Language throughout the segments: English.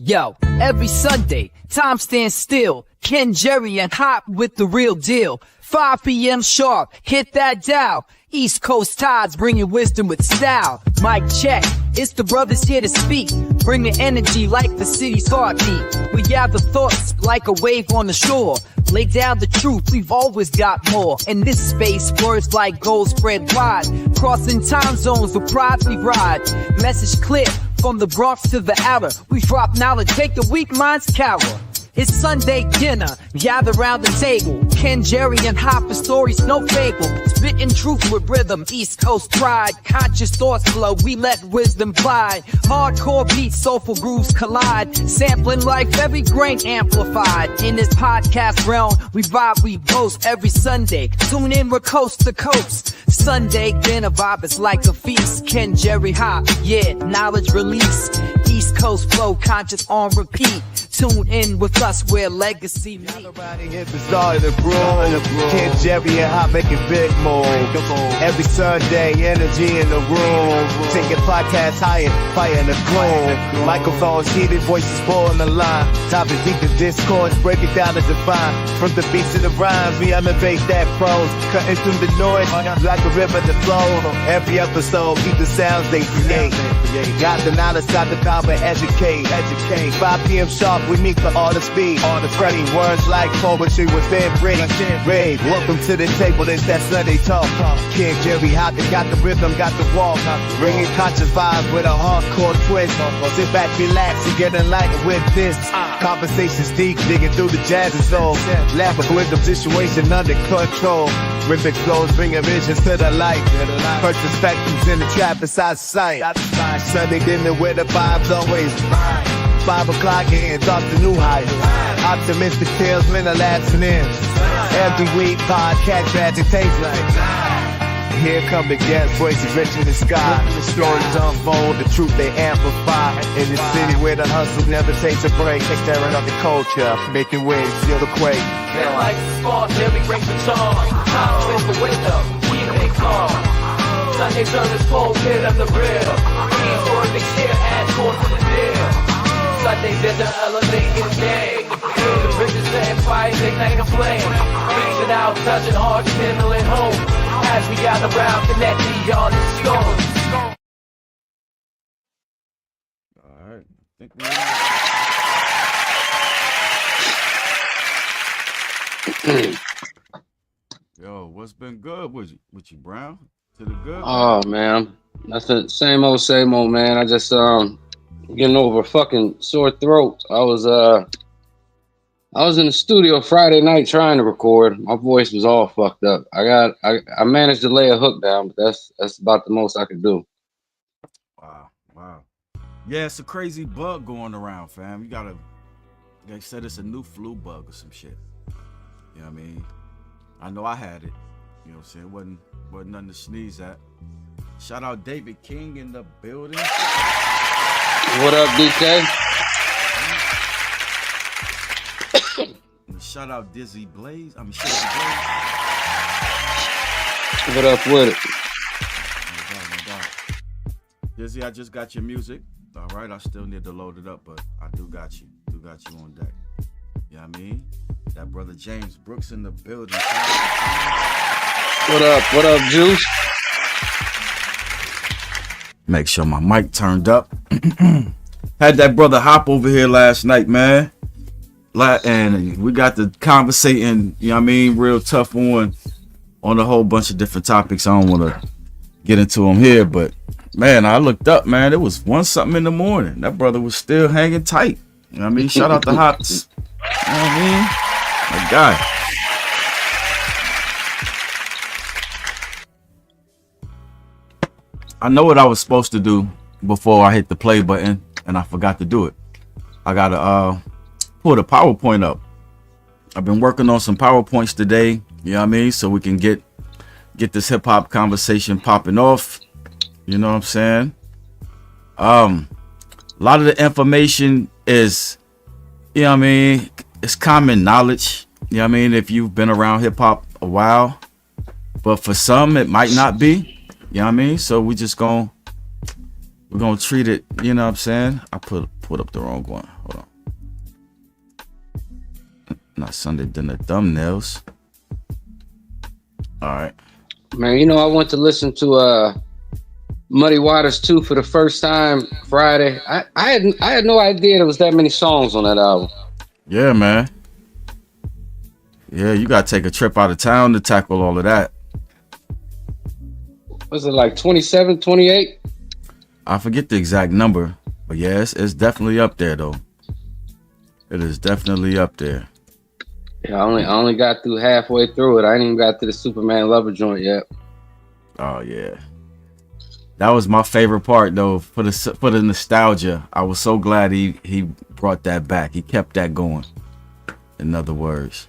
Yo, every Sunday, time stands still. Ken, Jerry, and Hop with the real deal. 5 p.m. sharp, hit that dial. East Coast tides bringing wisdom with style. Mic check, it's the brothers here to speak. Bring the energy like the city's heartbeat. We gather thoughts like a wave on the shore. Lay down the truth, we've always got more. In this space, words like gold spread wide. Crossing time zones with pride we ride. Message clear, from the Bronx to the outer. We drop knowledge, make the weak minds cower. It's Sunday dinner, gather round the table. Ken, Jerry, and Hopper, stories no fable. Spitting truth with rhythm, East Coast pride. Conscious thoughts flow, we let wisdom fly. Hardcore beats, soulful grooves collide. Sampling life, every grain amplified. In this podcast realm, we vibe, we boast every Sunday. Tune in, we're coast to coast. Sunday dinner vibe is like a feast. Ken, Jerry, Hop, yeah, knowledge release. East Coast flow, conscious on repeat. Tune in with us where legacy meets. Everybody hit the start of the groove. Ken, Jerry, and Hop making big moves. Every Sunday, energy in the room. Taking podcasts higher, fire in the gloom. Microphones heated, voices full on the line. Topics deep in discourse, break it down to define. From the beats to the rhymes, we elevate that prose. Cutting through the noise like a river that flows. Every episode, keep the sounds they create. Got the knowledge, got the power, educate. 5 p.m. sharp. We meet for all the speed, all the spreading words like poetry within rave. Welcome to the table, it's that Sunday talk. Ken, Jerry, Hop, got the rhythm, got the walk. Bringing conscious vibes with a hardcore twist. Sit back, relax, and get enlightened with this. Conversations deep, digging through the jazz and soul. Laughing with the situation under control. Rhythmic flows, bringing visions to the light. Perspectives in the trap beside sight. Sunday dinner where the vibes always 5 o'clock and thoughts to new heights. Optimistic tales, men are laughing in. Every week, podcast tragic taste like. Here come the guest voices rich in the sky. The stories unfold, the truth they amplify. In the city where the hustle never takes a break. They staring at the culture, making waves, feel the quake. Feel like the spark, every break the charm. Time is the window, we make calm. Sunday service, full bit of the real. Keys for the share, add more to the deal. Sundays at the elevated day. Feel the bridges set fire, ignite a flame. Reaching out, touching hearts, kindling home. As we gather round, connecting on the storm. Alright, Yo, what's been good with you, Brown? To the good? Oh man, that's the same old, man. I just getting over a fucking sore throat. I was in the studio Friday night trying to record. My voice was all fucked up. I managed to lay a hook down, but that's about the most I could do. Wow. Yeah, it's a crazy bug going around, fam. They said it's a new flu bug or some shit. You know what I mean? I know I had it. You know what I'm saying? It wasn't nothing to sneeze at. Shout out David King in the building. What up, DK? And shout out Dizzy Blaze. Shady Blaze. What up with it? No doubt. Dizzy, I just got your music. All right, I still need to load it up, but I do got you. On deck. You know what I mean? That brother James Brooks in the building. What up, Juice? Make sure my mic turned up. Had that brother Hop over here last night, man. And we got to conversating, you know what I mean, real tough on a whole bunch of different topics. I don't want to get into them here, but man, I looked up, man. It was 1-something in the morning. That brother was still hanging tight. You know what I mean? Shout out to Hops. You know what I mean? My guy. I know what I was supposed to do before I hit the play button, and I forgot to do it. I gotta pull the PowerPoint up. I've been working on some PowerPoints today, you know what I mean, so we can get this hip hop conversation popping off. You know what I'm saying? A lot of the information is, you know what I mean, it's common knowledge. You know what I mean, if you've been around hip hop a while, but for some it might not be. You know what I mean? So we're gonna treat it, you know what I'm saying? I pull pulled up the wrong one. Hold on. Not Sunday dinner thumbnails. All right. Man, you know, I went to listen to Muddy Waters 2 for the first time Friday. I had no idea there was that many songs on that album. Yeah, man. Yeah, you gotta take a trip out of town to tackle all of that. Was it like 27, 28? I forget the exact number, but yeah, it's definitely up there though. It is definitely up there. Yeah, I only got through halfway through it. I ain't even got to the Superman Lover joint yet. Oh yeah, that was my favorite part though. For the nostalgia, I was so glad he brought that back. He kept that going. In other words.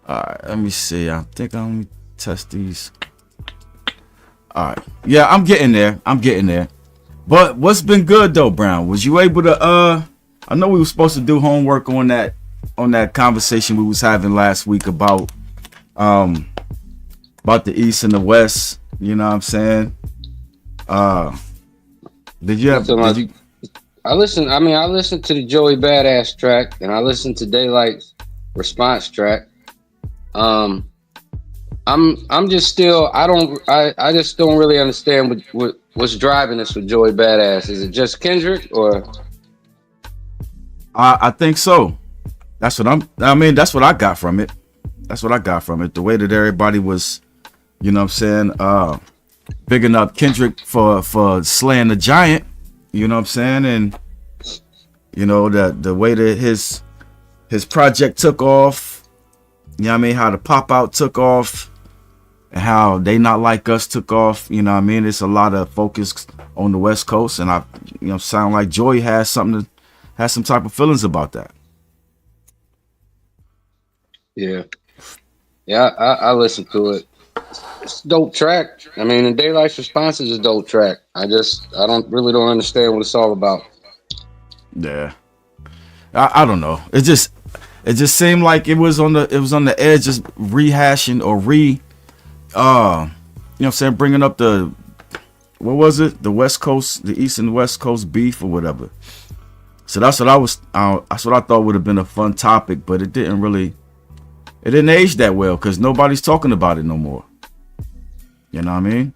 All right, let me see. I think I'm gonna test these. All right, yeah, I'm getting there. But what's been good though, Brown? Was you able to? I know we were supposed to do homework on that conversation we was having last week about the East and the West. You know what I'm saying? Did you have? I listened to the Joey Badass track, and I listened to Daylight's response track. I'm just still I just don't really understand what's driving this with Joey Badass. Is it just Kendrick or? I think so. That's what I got from it. The way that everybody was, you know what I'm saying, bigging up Kendrick for slaying the giant, you know what I'm saying, and you know the way that his project took off. You know what I mean? How the pop out took off and how They Not Like Us took off. You know what I mean? It's a lot of focus on the West Coast, and sound like Joey has some type of feelings about that. Yeah. I listened to it. It's a dope track. I mean, and Daylight's response is a dope track. I don't understand what it's all about. Yeah. I don't know. It just seemed like it was on the edge, just rehashing or you know what I'm saying, bringing up the West Coast, the East and West Coast beef or whatever. So that's what I thought would have been a fun topic, but it didn't age that well because nobody's talking about it no more. You know what I mean?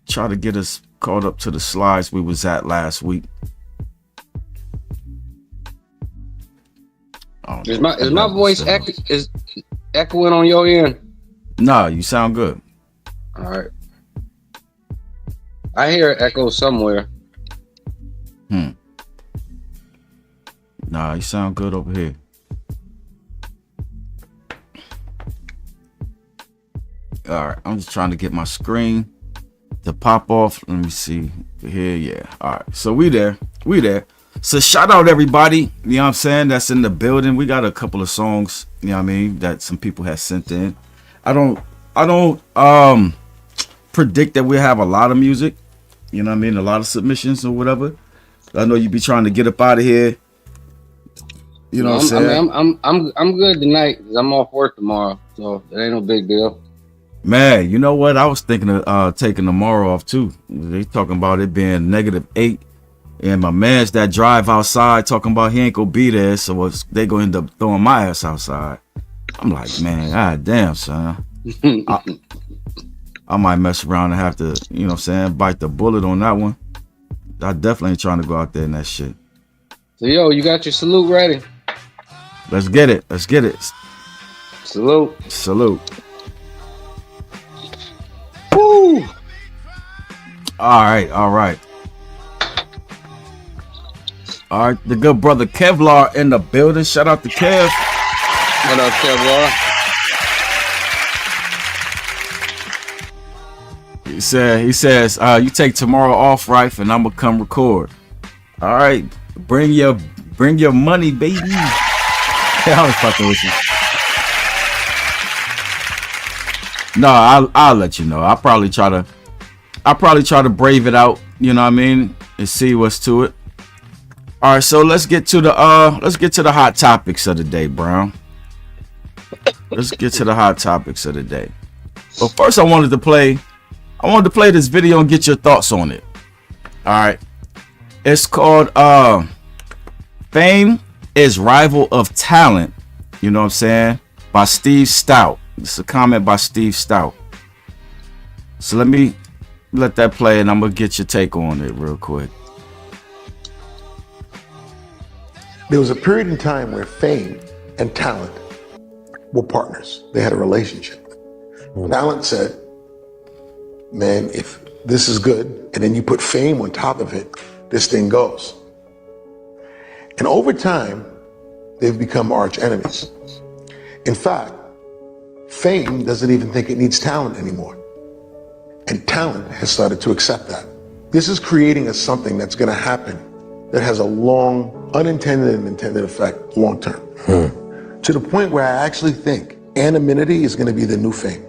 Try to get us caught up to the slides we was at last week. Is my voice echoing on your end? Nah, you sound good. All right. I hear an echo somewhere. Nah, you sound good over here. All right, I'm just trying to get my screen to pop off. Let me see here. Yeah. All right. So we there. So shout out everybody, you know what I'm saying, that's in the building. We got a couple of songs, you know what I mean, that some people have sent in. I don't predict that we'll have a lot of music, you know what I mean, a lot of submissions or whatever. I know you be trying to get up out of here. You know what I'm saying? I'm good tonight because I'm off work tomorrow, so it ain't no big deal. Man, you know what? I was thinking of taking tomorrow off too. They talking about it being -8. And my man's that drive outside talking about he ain't gonna be there, so they gonna end up throwing my ass outside. I'm like, man, god damn, son. I might mess around and have to, you know what I'm saying, bite the bullet on that one. I definitely ain't trying to go out there in that shit. So, yo, you got your salute ready? Let's get it. Salute. Woo! All right. All right, the good brother Kevlar in the building. Shout out to Kev. What up, Kevlar? He says, you take tomorrow off, right? And I'm gonna come record. All right, bring your money, baby. I was fucking with you. No, I'll let you know. I'll probably try to brave it out. You know what I mean, and see what's to it. All right, so let's get to the hot topics of the day, Brown. Let's get to the hot topics of the day. But first, I wanted to play this video and get your thoughts on it. All right. It's called Fame is Rival of Talent. You know what I'm saying? By Steve Stout. It's a comment by Steve Stout. So let me let that play and I'm going to get your take on it real quick. There was a period in time where fame and talent were partners. They had a relationship. Talent said, man, if this is good, and then you put fame on top of it, this thing goes. And over time, they've become arch enemies. In fact, fame doesn't even think it needs talent anymore. And talent has started to accept that. This is creating something that's going to happen that has a long, unintended and intended effect long term. To the point where I actually think anonymity is going to be the new fame.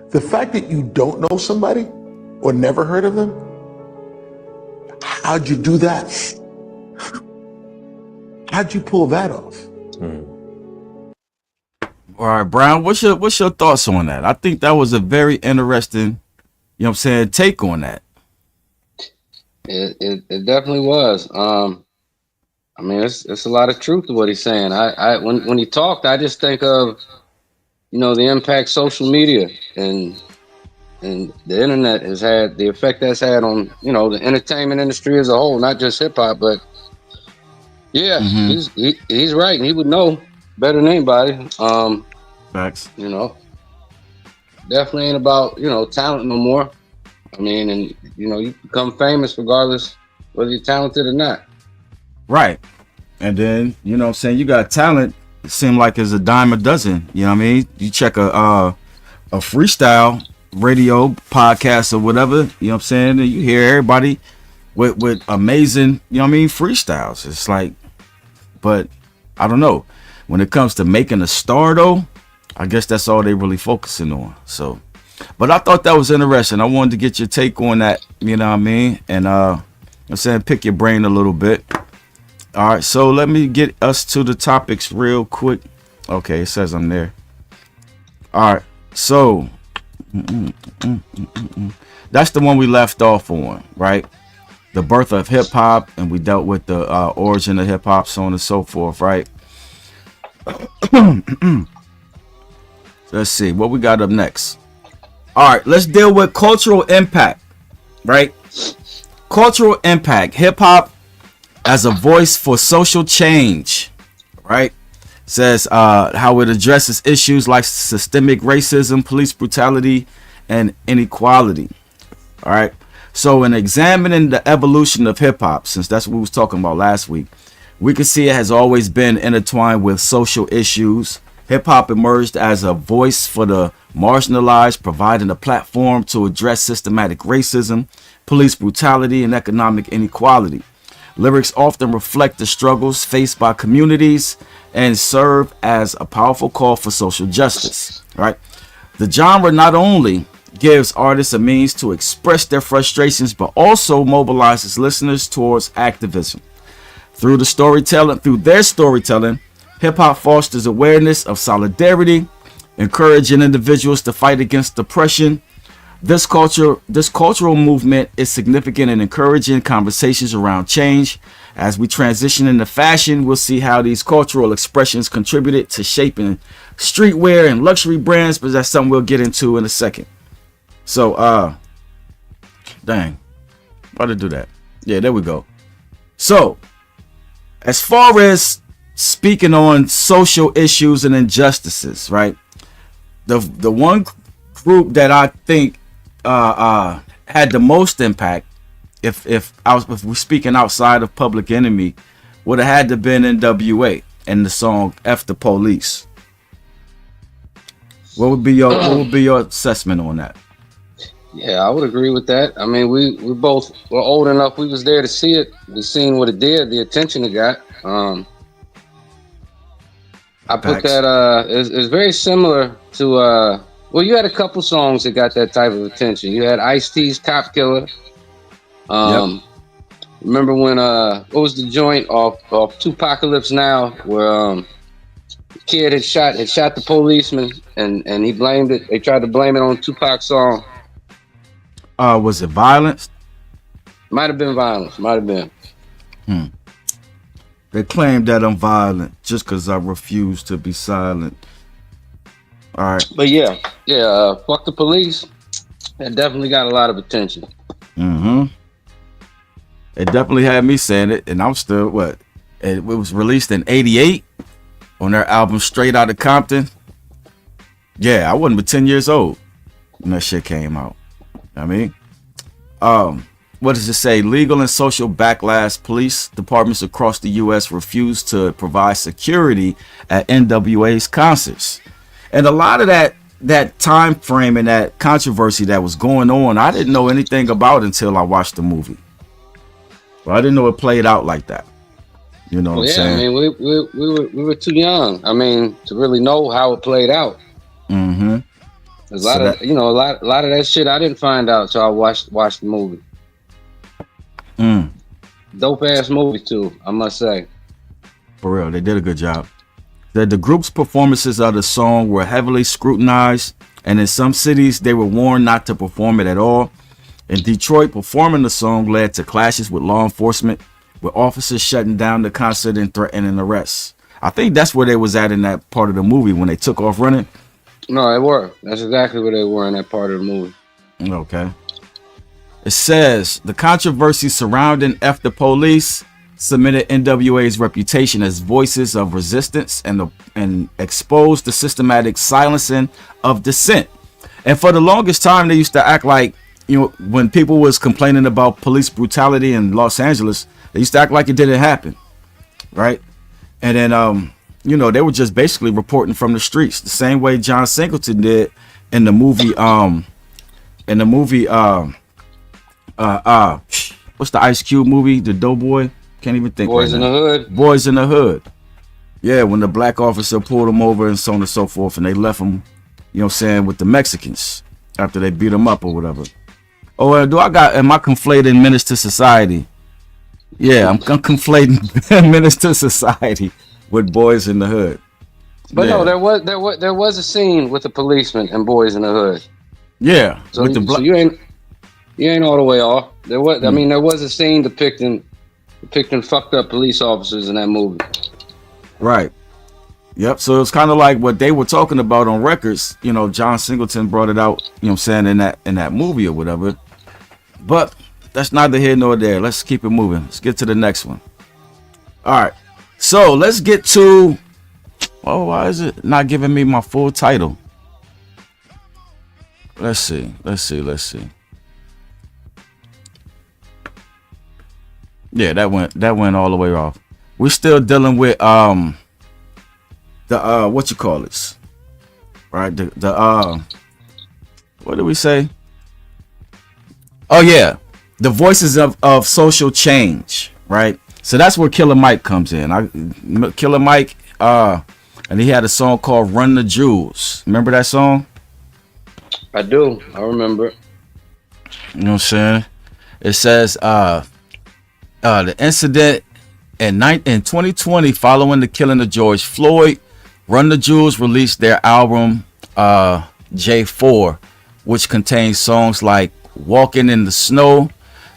The fact that you don't know somebody or never heard of them, how'd you do that? How'd you pull that off? All right, Brown, what's your thoughts on that? I think that was a very interesting, you know what I'm saying, take on that. It definitely was. I mean, it's a lot of truth to what he's saying. When he talked, I just think of, you know, the impact social media and the internet has had, the effect that's had on, you know, the entertainment industry as a whole, not just hip hop, but yeah, he's right, and he would know better than anybody. Facts. You know, definitely ain't about, you know, talent no more. I mean, and you know, you become famous regardless whether you're talented or not. Right. And then, you know what I'm saying, you got talent, it seems like it's a dime a dozen. You know what I mean? You check a freestyle radio podcast or whatever, you know what I'm saying, and you hear everybody with amazing, you know what I mean, freestyles. It's like, but I don't know. When it comes to making a star though, I guess that's all they really focusing on. So, but I thought that was interesting. I wanted to get your take on that, you know what I mean? And I'm saying, pick your brain a little bit. All right, so let me get us to the topics real quick. Okay, it says I'm there. All right, so that's the one we left off on, right? The birth of hip hop, and we dealt with the origin of hip hop, so on and so forth, right? Let's see what we got up next. All right, let's deal with cultural impact, right? Cultural impact, hip hop as a voice for social change, right? Says how it addresses issues like systemic racism, police brutality, and inequality. All right. So in examining the evolution of hip hop, since that's what we was talking about last week, we can see it has always been intertwined with social issues. Hip hop emerged as a voice for the marginalized, providing a platform to address systematic racism, police brutality, and economic inequality. Lyrics often reflect the struggles faced by communities and serve as a powerful call for social justice, right? The genre not only gives artists a means to express their frustrations, but also mobilizes listeners towards activism. Through their storytelling, hip hop fosters awareness of solidarity, encouraging individuals to fight against oppression. This cultural movement is significant in encouraging conversations around change. As we transition into fashion, we'll see how these cultural expressions contributed to shaping streetwear and luxury brands, but that's something we'll get into in a second. So, dang, why did I do that? Yeah, there we go. So, as far as speaking on social issues and injustices, right? The one group that I think had the most impact, if we're speaking outside of Public Enemy, would have had to been NWA and the song "F the Police." What would be your assessment on that? Yeah, I would agree with that. I mean, we both were old enough. We was there to see it. We seen what it did, the attention it got. I put that it's very similar to well, you had a couple songs that got that type of attention. You had Ice-T's "Cop Killer." Remember when what was the joint off Tupacalypse Now, where the kid had shot the policeman and he blamed it. They tried to blame it on Tupac's song. Was it Violence? Might have been violence. Might have been. They claim that I'm violent just because I refuse to be silent. All right. But yeah, fuck the police. That definitely got a lot of attention. It definitely had me saying it, and I'm still what? It was released in '88 on their album Straight Outta Compton. Yeah, I wasn't but 10 years old when that shit came out. I mean, what does it say? Legal and social backlash. Police departments across the U.S. refused to provide security at NWA's concerts, and a lot of that time frame and that controversy that was going on, I didn't know anything about until I watched the movie. Well, I didn't know it played out like that. You know what I'm saying? I mean, we were too young. I mean, to really know how it played out. There's a lot of that shit I didn't find out till I watched the movie. Dope ass movie too, I must say. For real, they did a good job. That the group's performances of the song were heavily scrutinized, and in some cities they were warned not to perform it at all. In Detroit, performing the song led to clashes with law enforcement, with officers shutting down the concert and threatening arrests. I think that's where they was at in that part of the movie when they took off running. No, they were. That's exactly where they were in that part of the movie. Okay. It says the controversy surrounding F the Police cemented NWA's reputation as voices of resistance and exposed the systematic silencing of dissent. And for the longest time, they used to act like, when people was complaining about police brutality in Los Angeles, they used to act like it didn't happen, right? And then, they were just basically reporting from the streets, the same way John Singleton did in the movie. What's the Ice Cube movie? The Doughboy? Can't even think. Boys in the Hood. Boys in the Hood. Yeah, when the black officer pulled him over and so on and so forth, and they left him, with the Mexicans after they beat him up or whatever. Oh, am I conflating Menace to Society? Yeah, I'm conflating Menace to Society with Boys in the Hood. But no, there was a scene with the policeman and Boys in the Hood. Yeah, so you ain't all the way off. There was, I mean, there was a scene depicting fucked up police officers in that movie. Right. Yep. So it's kind of like what they were talking about on records. John Singleton brought it out. In that movie or whatever. But that's neither here nor there. Let's keep it moving. Let's get to the next one. All right. So let's get to. Oh, why is it not giving me my full title? Let's see. Yeah, that went all the way off. We're still dealing with the what you call this, right? The what did we say? Oh yeah, the voices of social change, right? So that's where Killer Mike comes in. Killer Mike, and he had a song called "Run the Jewels." Remember that song? I do. I remember it. You know what I'm saying? It says the incident in 2020 following the killing of George Floyd, Run the Jewels released their album J4, which contains songs like Walking in the Snow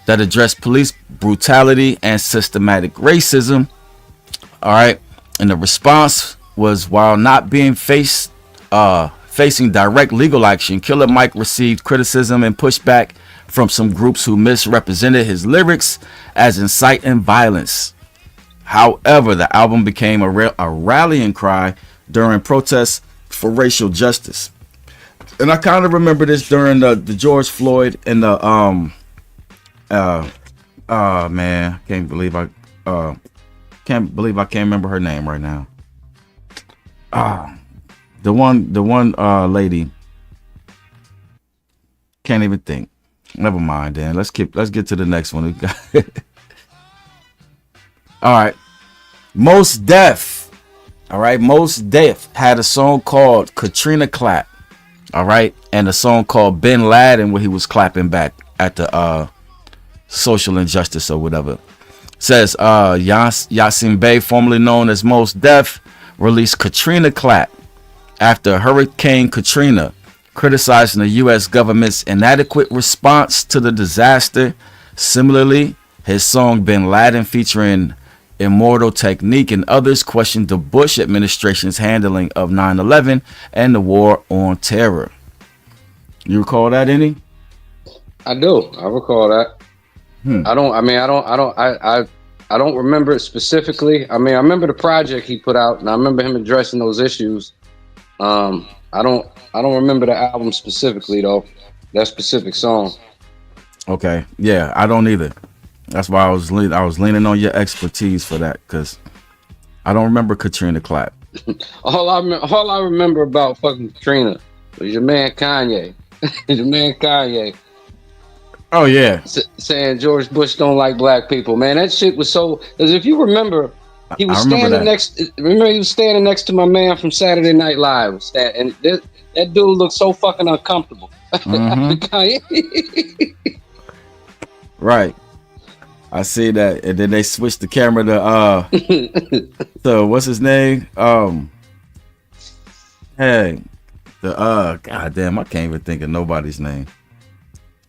that address police brutality and systematic racism. All right. And the response was, while not being facing direct legal action, Killer Mike received criticism and pushback from some groups who misrepresented his lyrics as inciting violence. However, the album became a rallying cry during protests for racial justice. And I kind of remember this during the George Floyd and the man, can't believe I can't remember her name right now. The one lady, can't even think. Never mind, Dan. Let's get to the next one. All right. Mos Def. All right. Mos Def had a song called Katrina Clap. All right. And a song called Bin Laden, where he was clapping back at the social injustice or whatever. It says Yasin Bey, formerly known as Mos Def, released Katrina Clap after Hurricane Katrina, criticizing the U.S. government's inadequate response to the disaster. Similarly, his song Bin Laden featuring Immortal Technique and others questioned the Bush administration's handling of 9/11 and the war on terror. You recall that, any? I do. I recall that. I don't remember it specifically. I mean, I remember the project he put out, and I remember him addressing those issues. I don't remember the album specifically though. That specific song. Okay, yeah, I don't either. That's why I was leaning on your expertise for that, because I don't remember Katrina Clap. all I remember about fucking Katrina was your man Kanye. Your man Kanye. Oh yeah, saying George Bush don't like black people. Man, that shit was so. Because if you remember, he was standing next. Remember, he was standing next to my man from Saturday Night Live, and that dude looked so fucking uncomfortable. Right. I see that, and then they switched the camera to so what's his name? Goddamn, I can't even think of nobody's name.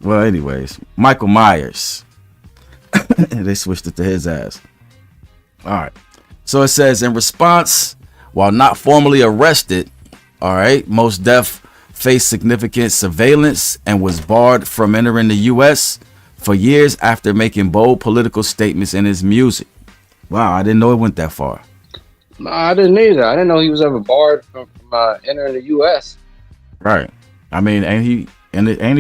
Well, anyways, Michael Myers. They switched it to his ass. All right. So it says, in response, while not formally arrested, all right, Mos Def faced significant surveillance and was barred from entering the U.S. for years after making bold political statements in his music. Wow, I didn't know it went that far. No, I didn't either. I didn't know he was ever barred from entering the U.S. Right. I mean, ain't he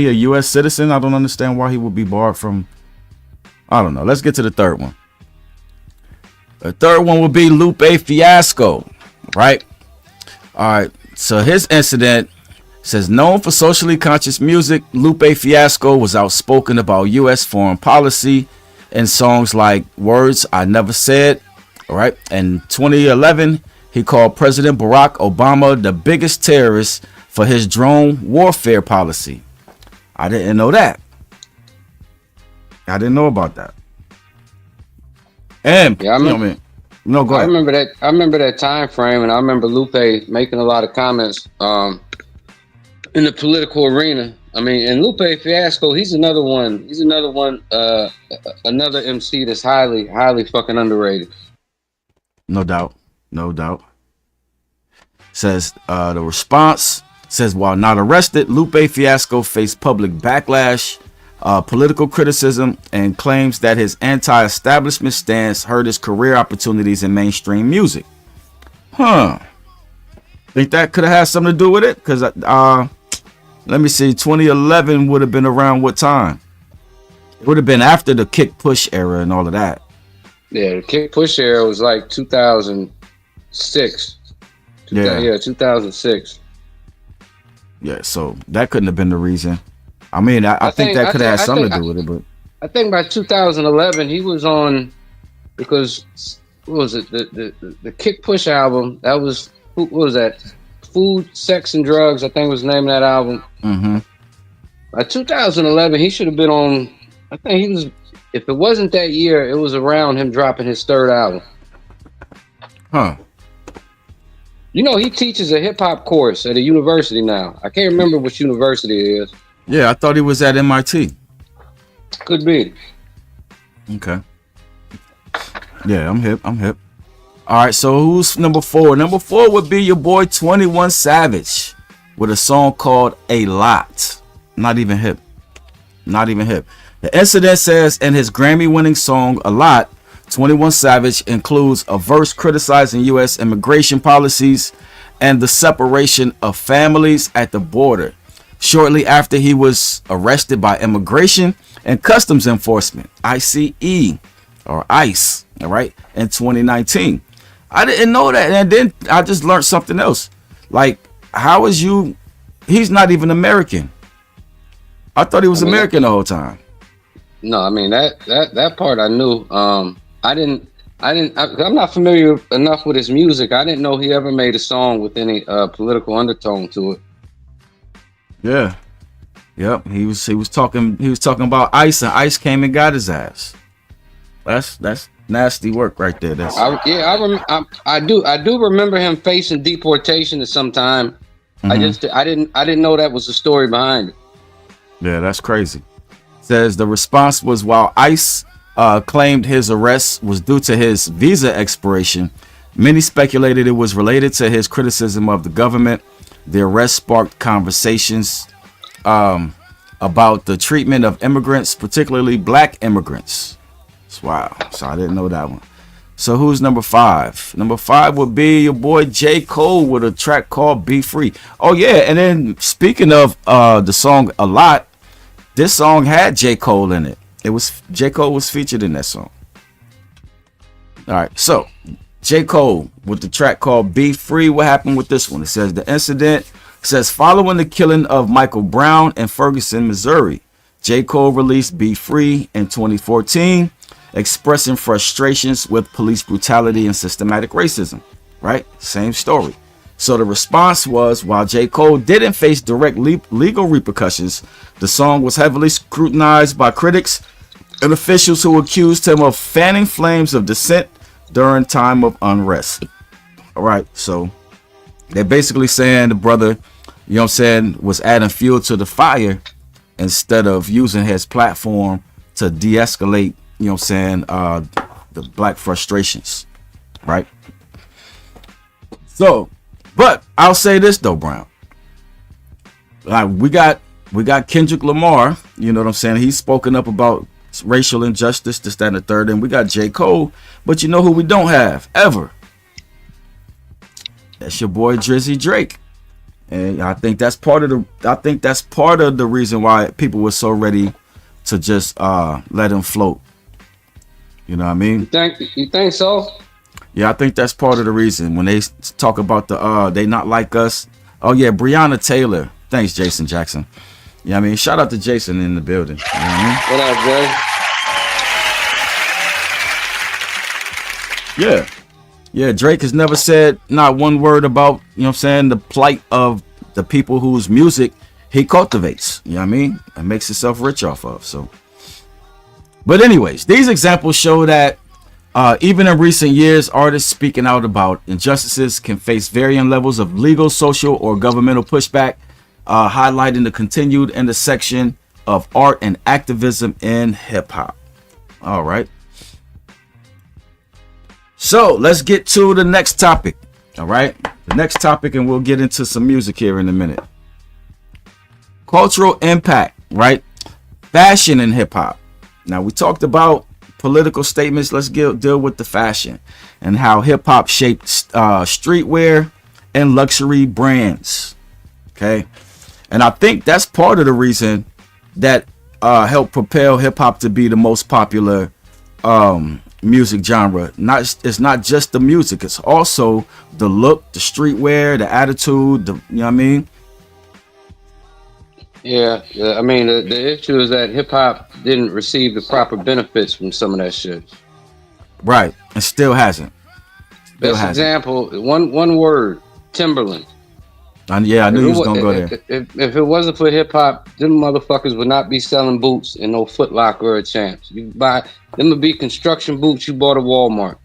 a U.S. citizen? I don't understand why he would be barred from. I don't know. Let's get to the third one. The third one would be Lupe Fiasco, right? All right. So his incident says, known for socially conscious music, Lupe Fiasco was outspoken about U.S. foreign policy in songs like Words I Never Said. All right. In 2011, he called President Barack Obama the biggest terrorist for his drone warfare policy. I didn't know that. I didn't know about that. And yeah, go ahead. I remember that time frame, and I remember Lupe making a lot of comments in the political arena. I mean, and Lupe Fiasco, he's another one. He's another MC that's highly, highly fucking underrated. No doubt. Says the response says, while not arrested, Lupe Fiasco faced public backlash, political criticism, and claims that his anti-establishment stance hurt his career opportunities in mainstream music. Think that could have had something to do with it? Because let me see, 2011 would have been around what time? It would have been after the kick push era and all of that. Yeah, the kick push era was like 2006. Yeah, 2006. Yeah, so that couldn't have been the reason. I mean, I think that could have had something to do with it, but I think by 2011 he was on, because what was it? The Kick Push album. That was, what was that? Food, Sex, and Drugs, I think was the name of that album. Mm-hmm. By 2011, he should have been on. I think he was. If it wasn't that year, it was around him dropping his third album. You know, he teaches a hip hop course at a university now. I can't remember which university it is. Yeah, I thought he was at MIT. Could be. Okay. Yeah, I'm hip. All right, so who's number 4? Number 4 would be your boy 21 Savage with a song called A Lot. Not even hip. The incident says in his Grammy-winning song A Lot, 21 Savage includes a verse criticizing U.S. immigration policies and the separation of families at the border. Shortly after he was arrested by Immigration and Customs Enforcement, ICE, or ICE, all right, in 2019. I didn't know that, and then I just learned something else. Like, how is you? He's not even American. I thought he was American the whole time. No, I mean that part I knew. I'm not familiar enough with his music. I didn't know he ever made a song with any political undertone to it. Yeah. Yep. He was talking about ICE, and ICE came and got his ass. That's nasty work right there. I do remember him facing deportation at some time. Mm-hmm. I didn't know that was the story behind it. Yeah, that's crazy. Says the response was while ICE claimed his arrest was due to his visa expiration, many speculated it was related to his criticism of the government. The arrest sparked conversations about the treatment of immigrants, particularly black immigrants. Wow. So I didn't know that one. So who's number 5? Number 5 would be your boy J. Cole with a track called Be Free. Oh yeah, and then speaking of the song A Lot, this song had J. Cole in it. J. Cole was featured in that song. All right, so J. Cole with the track called Be Free. What happened with this one? It says the incident says following the killing of Michael Brown in Ferguson, Missouri, J. Cole released Be Free in 2014, expressing frustrations with police brutality and systematic racism. Right? Same story. So the response was, while J. Cole didn't face direct legal repercussions, the song was heavily scrutinized by critics and officials who accused him of fanning flames of dissent during time of unrest. All right, so they're basically saying the brother, you know what I'm saying, was adding fuel to the fire instead of using his platform to de-escalate, you know what I'm saying, the black frustrations, right? So, but I'll say this though, Brown. We got Kendrick Lamar, you know what I'm saying? He's spoken up about racial injustice, this, that, and the third, and we got J. Cole, but you know who we don't have ever? That's your boy Drizzy Drake. And I think that's part of the reason why people were so ready to just let him float. You know what I mean? You think so? Yeah, I think that's part of the reason when they talk about the they not like us. Oh yeah, Breonna Taylor. Thanks, Jason Jackson. Yeah, I mean, shout out to Jason in the building. You know what I mean? What up, Jay? Yeah, Drake has never said not one word about, you know what I'm saying, the plight of the people whose music he cultivates. You know what I mean? And makes himself rich off of. So, but anyways, these examples show that even in recent years, artists speaking out about injustices can face varying levels of legal, social, or governmental pushback, highlighting the continued intersection of art and activism in hip hop. All right. So let's get to the next topic. All right. The next topic, and we'll get into some music here in a minute. Cultural impact, right? Fashion in hip hop. Now, we talked about political statements. Let's deal with the fashion and how hip hop shaped streetwear and luxury brands. Okay. And I think that's part of the reason that helped propel hip hop to be the most popular music genre. It's not just the music, it's also the look, the streetwear, the attitude, you know what I mean? Yeah, I mean, the issue is that hip hop didn't receive the proper benefits from some of that shit. Right, and still hasn't. Best example, one word, Timberland. And yeah, I knew he was gonna go there. If it wasn't for hip hop, them motherfuckers would not be selling boots in no Foot Locker or a Champs. You buy them would be construction boots you bought at Walmart.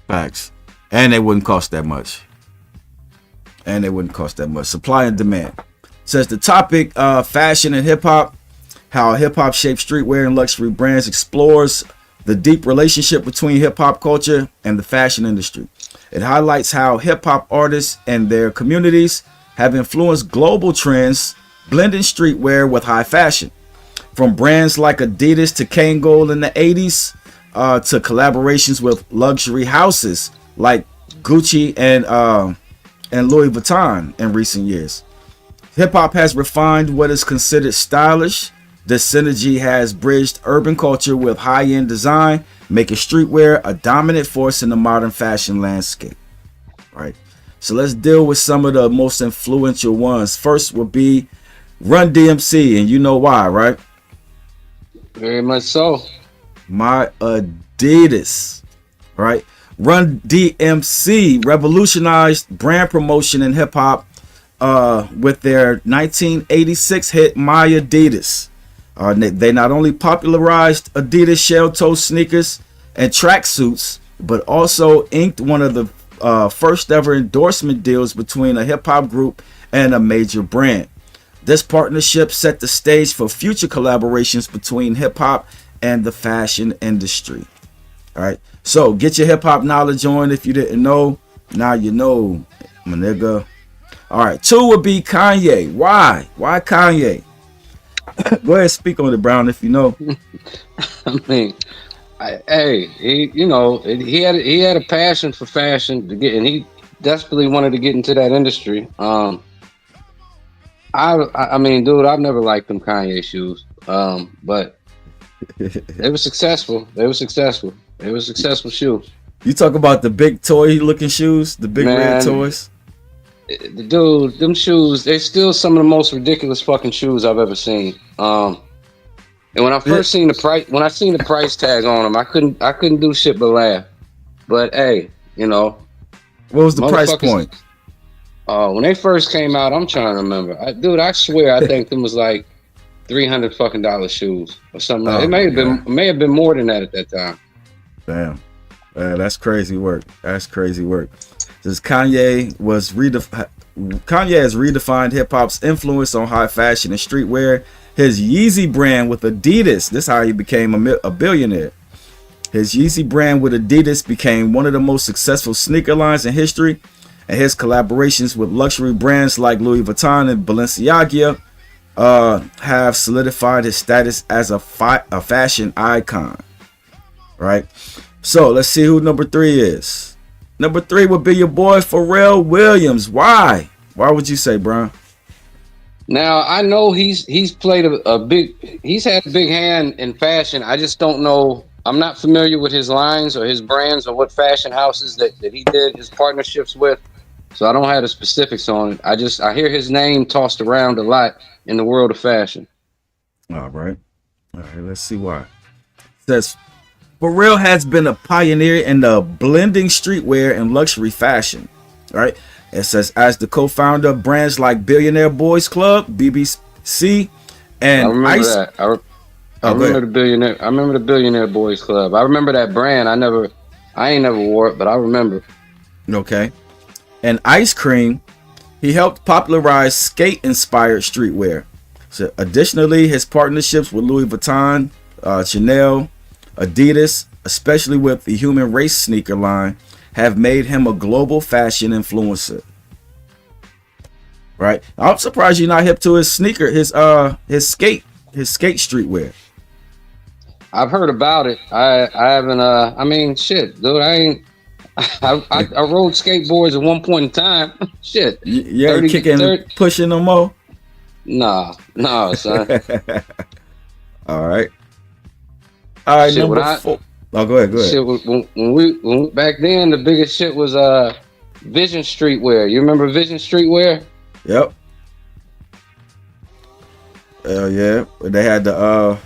Facts, and they wouldn't cost that much. Supply and demand. Says the topic, fashion and hip hop, how hip hop shapes streetwear and luxury brands, explores the deep relationship between hip hop culture and the fashion industry. It highlights how hip hop artists and their communities have influenced global trends, blending streetwear with high fashion. From brands like Adidas to Kangol in the 80s, to collaborations with luxury houses like Gucci and Louis Vuitton in recent years. Hip hop has refined what is considered stylish. This synergy has bridged urban culture with high-end design, making streetwear a dominant force in the modern fashion landscape. Right. So let's deal with some of the most influential ones. First would be Run DMC, and you know why, right? Very much so. My Adidas, right? Run DMC revolutionized brand promotion in hip hop with their 1986 hit My Adidas. They not only popularized Adidas shell-toe sneakers and tracksuits, but also inked one of the first ever endorsement deals between a hip-hop group and a major brand. This partnership set the stage for future collaborations between hip-hop and the fashion industry. All right, so get your hip-hop knowledge on. If you didn't know, now you know, my nigga. All right, 2 would be Kanye. Why Kanye? Go ahead, speak on it, Brown, if you know. I mean, he had a passion for fashion to get, and he desperately wanted to get into that industry. I mean, dude, I've never liked them Kanye shoes, but they were successful. They were successful shoes. You talk about the big toy looking shoes, the big red toys. Dude, them shoes, they're still some of the most ridiculous fucking shoes I've ever seen. And when I first seen the price tag on them, I couldn't do shit but laugh. But hey, you know, what was the price point? When they first came out, I'm trying to remember. I swear, I think them was like $300 fucking shoes or something. It may have been more than that at that time. Damn, that's crazy work. Says Kanye has redefined hip hop's influence on high fashion and streetwear. His Yeezy brand with Adidas, this is how he became a billionaire. His Yeezy brand with Adidas became one of the most successful sneaker lines in history, and his collaborations with luxury brands like Louis Vuitton and Balenciaga have solidified his status as a fashion icon. Right? So let's see who number 3 is. Number 3 would be your boy Pharrell Williams. Why? Why would you say, Brian? Now I know he's played he's had a big hand in fashion. I just don't know. I'm not familiar with his lines or his brands or what fashion houses that he did his partnerships with. So I don't have the specifics on it. I hear his name tossed around a lot in the world of fashion. All right, let's see why. It says Pharrell has been a pioneer in the blending streetwear and luxury fashion. All right. It says as the co-founder of brands like Billionaire Boys Club, BBC, and I remember that. I remember the Billionaire. I remember the Billionaire Boys Club. I remember that brand. I ain't never wore it, but I remember. Okay. And Ice Cream, he helped popularize skate-inspired streetwear. So additionally, his partnerships with Louis Vuitton, Chanel, Adidas, especially with the Human Race sneaker line, have made him a global fashion influencer. Right? I'm surprised you're not hip to his sneaker, his skate streetwear. I've heard about it. I haven't. I mean, shit, dude. I rode skateboards at one point in time. Shit. You ain't kicking and pushing no more? Nah, son. All right. Shit, number 4. Oh, go ahead. Shit, when back then, the biggest shit was Vision Streetwear. You remember Vision Streetwear? Yep. Yeah. They had the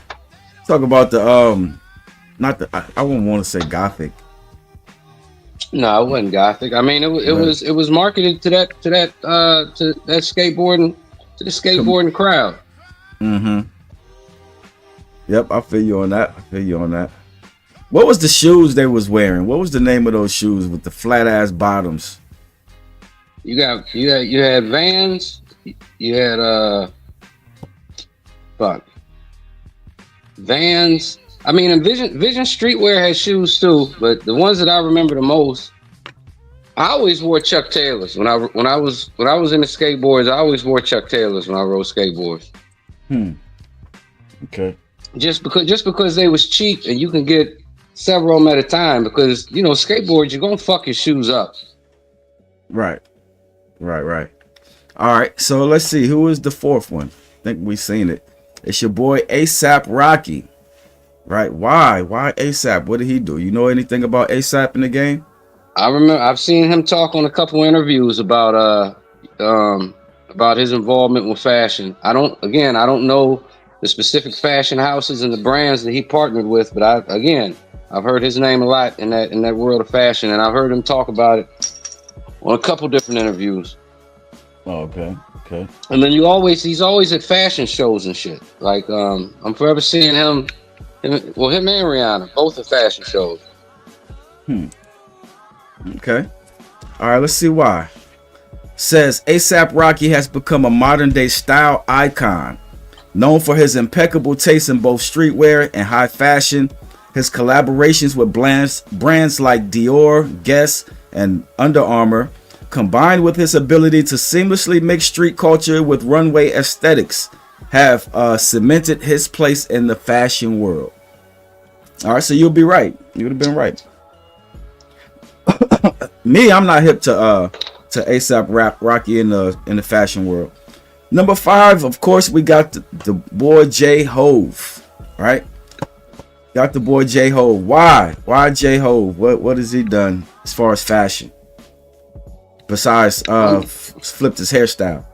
talk about the I wouldn't want to say gothic. No, it wasn't gothic. I mean, it was marketed to that skateboarding, to the skateboarding crowd. Mm-hmm. Yep, I feel you on that. What was the shoes they was wearing? What was the name of those shoes with the flat ass bottoms? You had Vans. You had Vans. I mean, and Vision Streetwear had shoes too, but the ones that I remember the most, I always wore Chuck Taylors when I was in the skateboards. I always wore Chuck Taylors when I rode skateboards. Okay. Just because they was cheap and you can get several of them at a time, because you know skateboards, you're gonna fuck your shoes up. Right. All right, so let's see who is the 4th one. I think we seen it. It's your boy ASAP Rocky. Right? Why ASAP? What did he do? You know anything about ASAP in the game? I remember I've seen him talk on a couple interviews about his involvement with fashion. I don't know the specific fashion houses and the brands that he partnered with, but I've heard his name a lot in that world of fashion, and I've heard him talk about it on a couple different interviews. Oh, okay. And then he's always at fashion shows and shit. Like I'm forever seeing him and Rihanna both at fashion shows. Okay. All right, let's see why. says A$AP Rocky has become a modern day style icon. Known for his impeccable taste in both streetwear and high fashion, his collaborations with brands like Dior, Guess, and Under Armour, combined with his ability to seamlessly mix street culture with runway aesthetics, have cemented his place in the fashion world. All right, so you'll be right. You would have been right. Me, I'm not hip to A$AP Rocky in the fashion world. Number 5, of course, we got the boy J-Hove, right? Got the boy J-Hove. Why? Why J-Hove? What has he done as far as fashion? Besides flipped his hairstyle.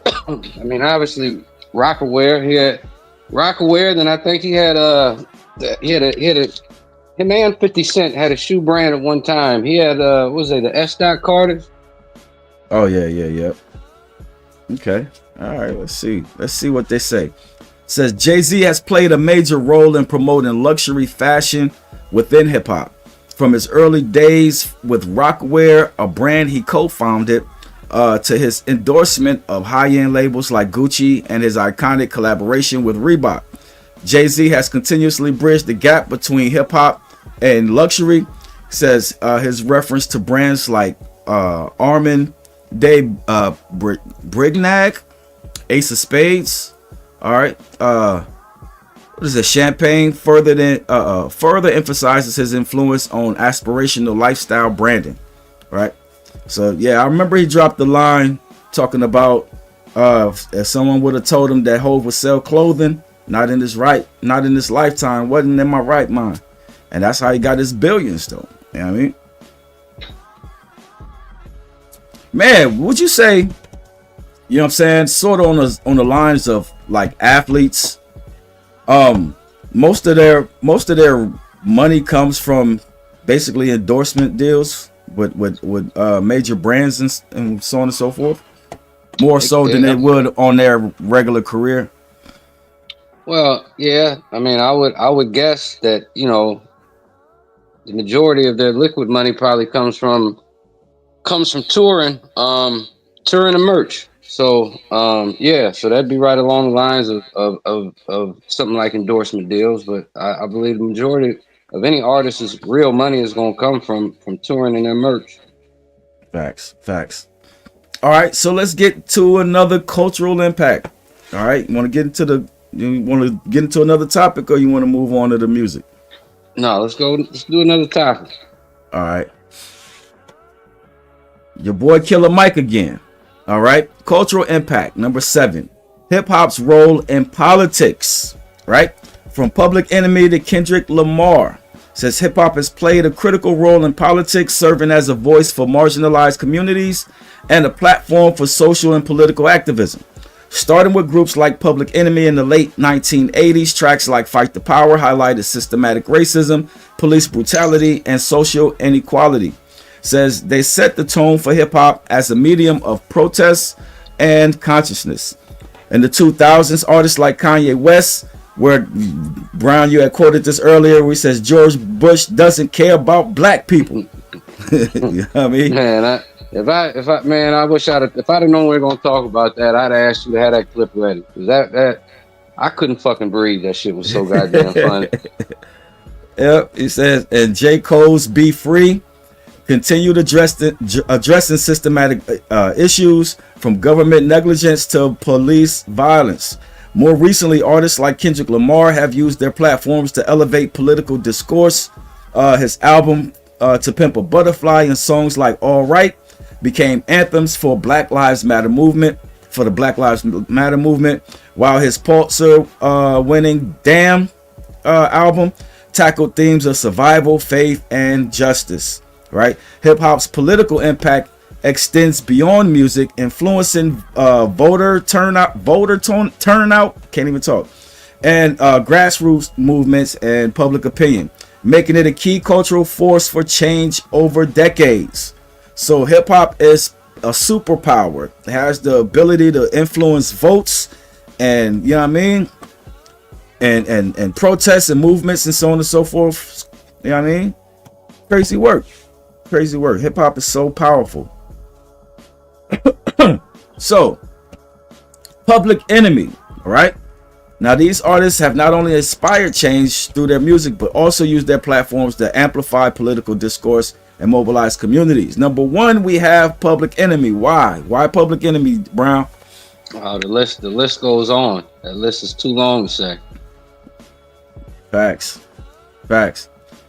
I mean, obviously, Rockaware. He had Rockaware. Then I think he had him and 50 Cent had a shoe brand at one time. He had what was it, the S. Carter's? Oh yeah. Okay. All right, let's see what they say. It says Jay-Z has played a major role in promoting luxury fashion within hip hop. From his early days with Rockaware, a brand he co-founded, to his endorsement of high-end labels like Gucci and his iconic collaboration with Reebok. Jay-Z has continuously bridged the gap between hip-hop and luxury. Says his reference to brands like Armand de Brignac, Ace of Spades, all right, what is it, Champagne, further emphasizes his influence on aspirational lifestyle branding, right? So yeah, I remember he dropped the line talking about if someone would have told him that Hov would sell clothing, not in this lifetime, wasn't in my right mind. And that's how he got his billions though. You know what I mean? Man, would you say, you know what I'm saying, sort of on the lines of like athletes, most of their money comes from basically endorsement deals with major brands and so on and so forth, more so than they would on their regular career? Well, yeah. I mean, I would guess that, you know, the majority of their liquid money probably comes from touring and merch. So yeah, so that'd be right along the lines of something like endorsement deals. But I believe the majority of any artist's real money is going to come from touring and their merch. Facts. All right, so let's get to another cultural impact. All right, you want to get into another topic, or you want to move on to the music? No, let's do another topic. All right. Your boy Killer Mike again. All right. Cultural impact. Number 7. Hip hop's role in politics. Right. From Public Enemy to Kendrick Lamar. Says hip hop has played a critical role in politics, serving as a voice for marginalized communities and a platform for social and political activism. Starting with groups like Public Enemy in the late 1980s, tracks like Fight the Power highlighted systematic racism, police brutality, and social inequality. Says they set the tone for hip hop as a medium of protest and consciousness. In the 2000s, artists like Kanye West, where Brown, you had quoted this earlier, where he says George Bush doesn't care about black people. You know what I mean? Man, I wish if I'd have known we were gonna talk about that, I'd asked you to have that clip ready. Cause that I couldn't fucking breathe. That shit was so goddamn funny. Yep, he says, and J. Cole's Be Free continued addressing systematic issues from government negligence to police violence. More recently, artists like Kendrick Lamar have used their platforms to elevate political discourse. His album To Pimp a Butterfly and songs like All Right became anthems for the Black Lives Matter movement, while his Pulitzer winning Damn album tackled themes of survival, faith, and justice. Right? Hip hop's political impact extends beyond music, influencing voter turnout, can't even talk, and grassroots movements and public opinion, making it a key cultural force for change over decades. So hip hop is a superpower. It has the ability to influence votes, and you know what I mean, and protests and movements and so on and so forth. You know what I mean? Crazy work. Hip hop is so powerful. So, Public Enemy, all right? Now, these artists have not only inspired change through their music, but also used their platforms to amplify political discourse and mobilize communities. Number one, we have Public Enemy. Why? Why Public Enemy, Brown? The list goes on. That list is too long to say. Facts. Because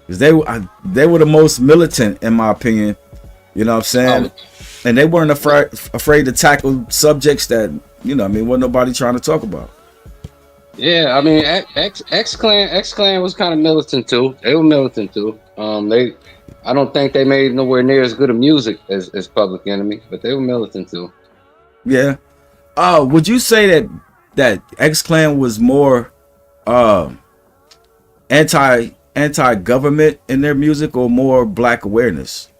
they were the most militant, in my opinion. You know what I'm saying? And they weren't afraid to tackle subjects that, you know, I mean, wasn't nobody trying to talk about. Yeah, I mean, X Clan was kind of militant too. They were militant too. I don't think they made nowhere near as good of music as Public Enemy, but they were militant too. Yeah. Would you say that X Clan was more anti-government in their music, or more black awareness?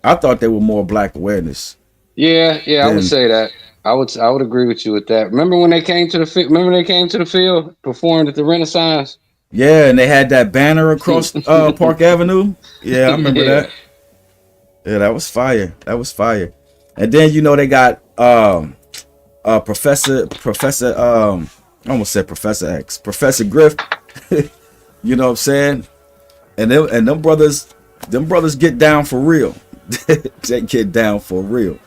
I thought they were more black awareness. Yeah, I would say that. I would agree with you with that. Remember when they came to the field, performed at the Renaissance? Yeah, and they had that banner across Park Avenue. Yeah, I remember that. Yeah, that was fire. And then, you know, they got Professor I almost said Professor X, Professor Griff. You know what I'm saying? And them brothers get down for real. They get down for real.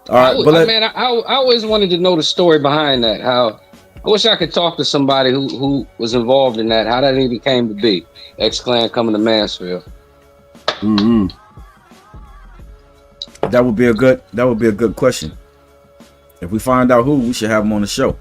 All right, I always wanted to know the story behind that. How I wish I could talk to somebody who was involved in that. How that even came to be. X Clan coming to Mansfield. Mm-hmm. That would be a good question. If we find out who, we should have them on the show.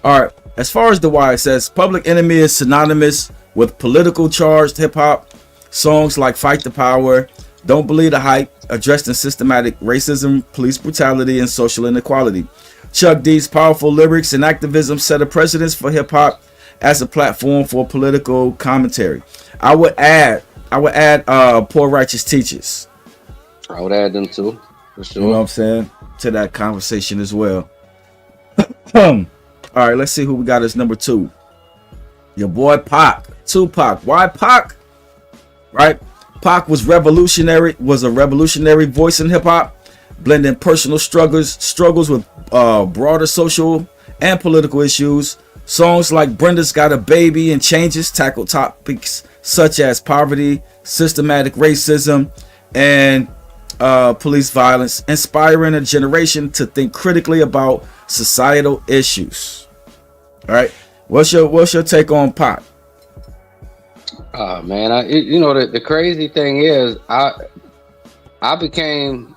All right. As far as the why, it says Public Enemy is synonymous with political charged hip hop. Songs like Fight the Power, Don't Believe the Hype, addressed in systematic racism, police brutality, and social inequality. Chuck D's powerful lyrics and activism set a precedence for hip hop as a platform for political commentary. I would add Poor Righteous Teachers. I would add them too, for sure. You know what I'm saying? To that conversation as well. All right, let's see who we got as number 2. Your boy Pac, Tupac. Why Pac? Right? Pac was a revolutionary voice in hip hop, blending personal struggles with broader social and political issues. Songs like Brenda's Got a Baby and Changes tackled topics such as poverty, systematic racism, and police violence, inspiring a generation to think critically about societal issues. All right, what's your take on Pac? Man, the crazy thing is, I became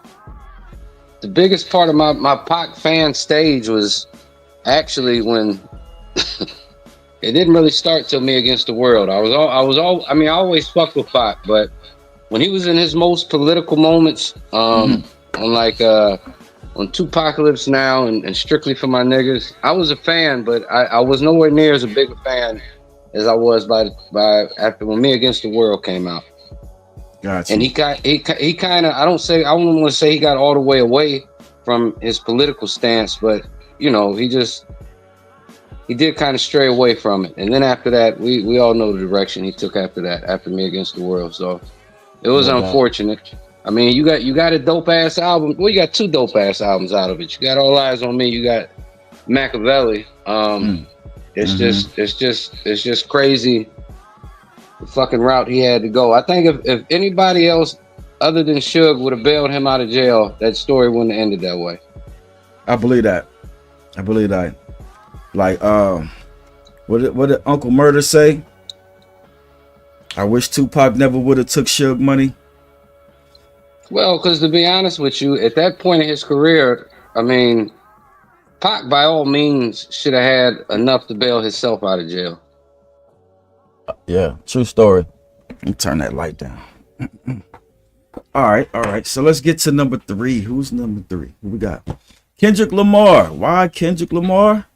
the biggest part of my Pac fan stage was actually when it didn't really start till Me Against the World. I always fucked with Pac, but when he was in his most political moments, on Tupacalypse Now and Strictly for My Niggas, I was a fan, but I was nowhere near as a big a fan as I was by after when Me Against the World came out. Gotcha. And he kind of I don't want to say he got all the way away from his political stance, but you know, he did kind of stray away from it. And then after that, we all know the direction he took after that, after Me Against the World. So it was unfortunate. I mean, you got a dope ass album. Well, you got 2 dope ass albums out of it. You got All Eyes on Me. You got Machiavelli. It's just crazy the fucking route he had to go. I think if anybody else other than Suge would have bailed him out of jail, that story wouldn't have ended that way. I believe that. Like, what did Uncle Murder say? I wish Tupac never would have took Suge money. Well, because to be honest with you, at that point in his career, I mean, Pac by all means should have had enough to bail himself out of jail. Yeah, true story. Let me turn that light down. All right. So let's get to number 3. Who's number 3? Who we got? Kendrick Lamar. Why Kendrick Lamar?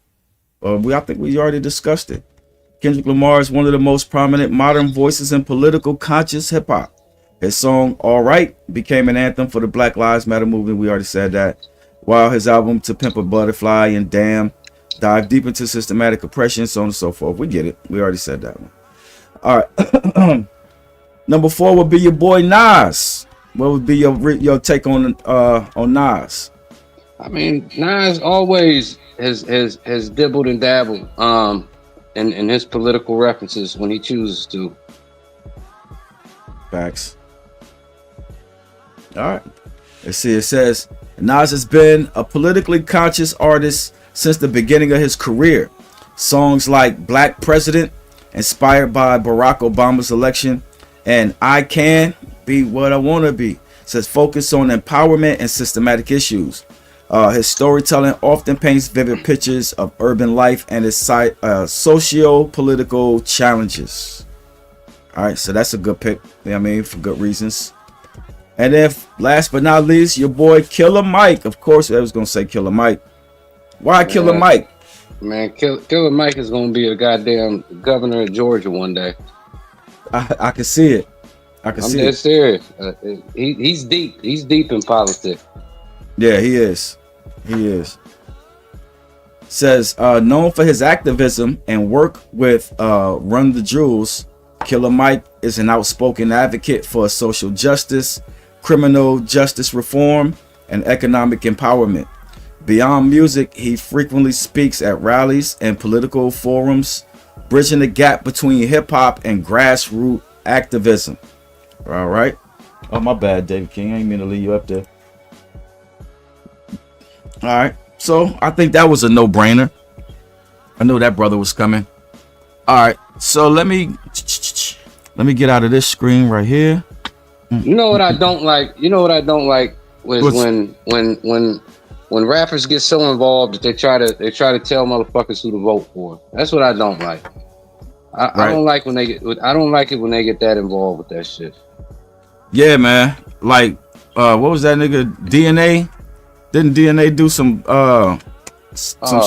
I think we already discussed it. Kendrick Lamar is one of the most prominent modern voices in political conscious hip hop. His song All Right became an anthem for the Black Lives Matter movement. We already said that. While his album To Pimp a Butterfly and Damn dive deep into systematic oppression, so on and so forth. We get it. We already said that one. All right. Number 4 would be your boy Nas. What would be your take on Nas? I mean, Nas always has dibbled and dabbled in his political references when he chooses to. Facts. All right. Let's see. It says Nas has been a politically conscious artist since the beginning of his career. Songs like Black President, inspired by Barack Obama's election, and I Can Be What I Wanna Be, says focus on empowerment and systematic issues. His storytelling often paints vivid pictures of urban life and its socio-political challenges. All right, so that's a good pick. You know what I mean, for good reasons. And then last but not least, your boy Killer Mike. Of course, I was gonna say Killer Mike. Why Killer Mike? Man, Killer Mike is gonna be a goddamn governor of Georgia one day. I can see it. I'm dead serious. He's deep. He's deep in politics. Yeah, he is. He is. Says known for his activism and work with Run the Jewels, Killer Mike is an outspoken advocate for social justice, criminal justice reform, and economic empowerment. Beyond music, he frequently speaks at rallies and political forums, bridging the gap between hip-hop and grassroots activism. All right. Oh, my bad, David King. I ain't mean to leave you up there. All right. So I think that was a no-brainer. I knew that brother was coming. All right. So let me get out of this screen right here. You know what I don't like? Was when rappers get so involved that they try to tell motherfuckers who to vote for. That's what I don't like. I don't like when they get. I don't like it when they get that involved with that shit. Yeah, man. Like, what was that nigga? DNA? Didn't DNA do some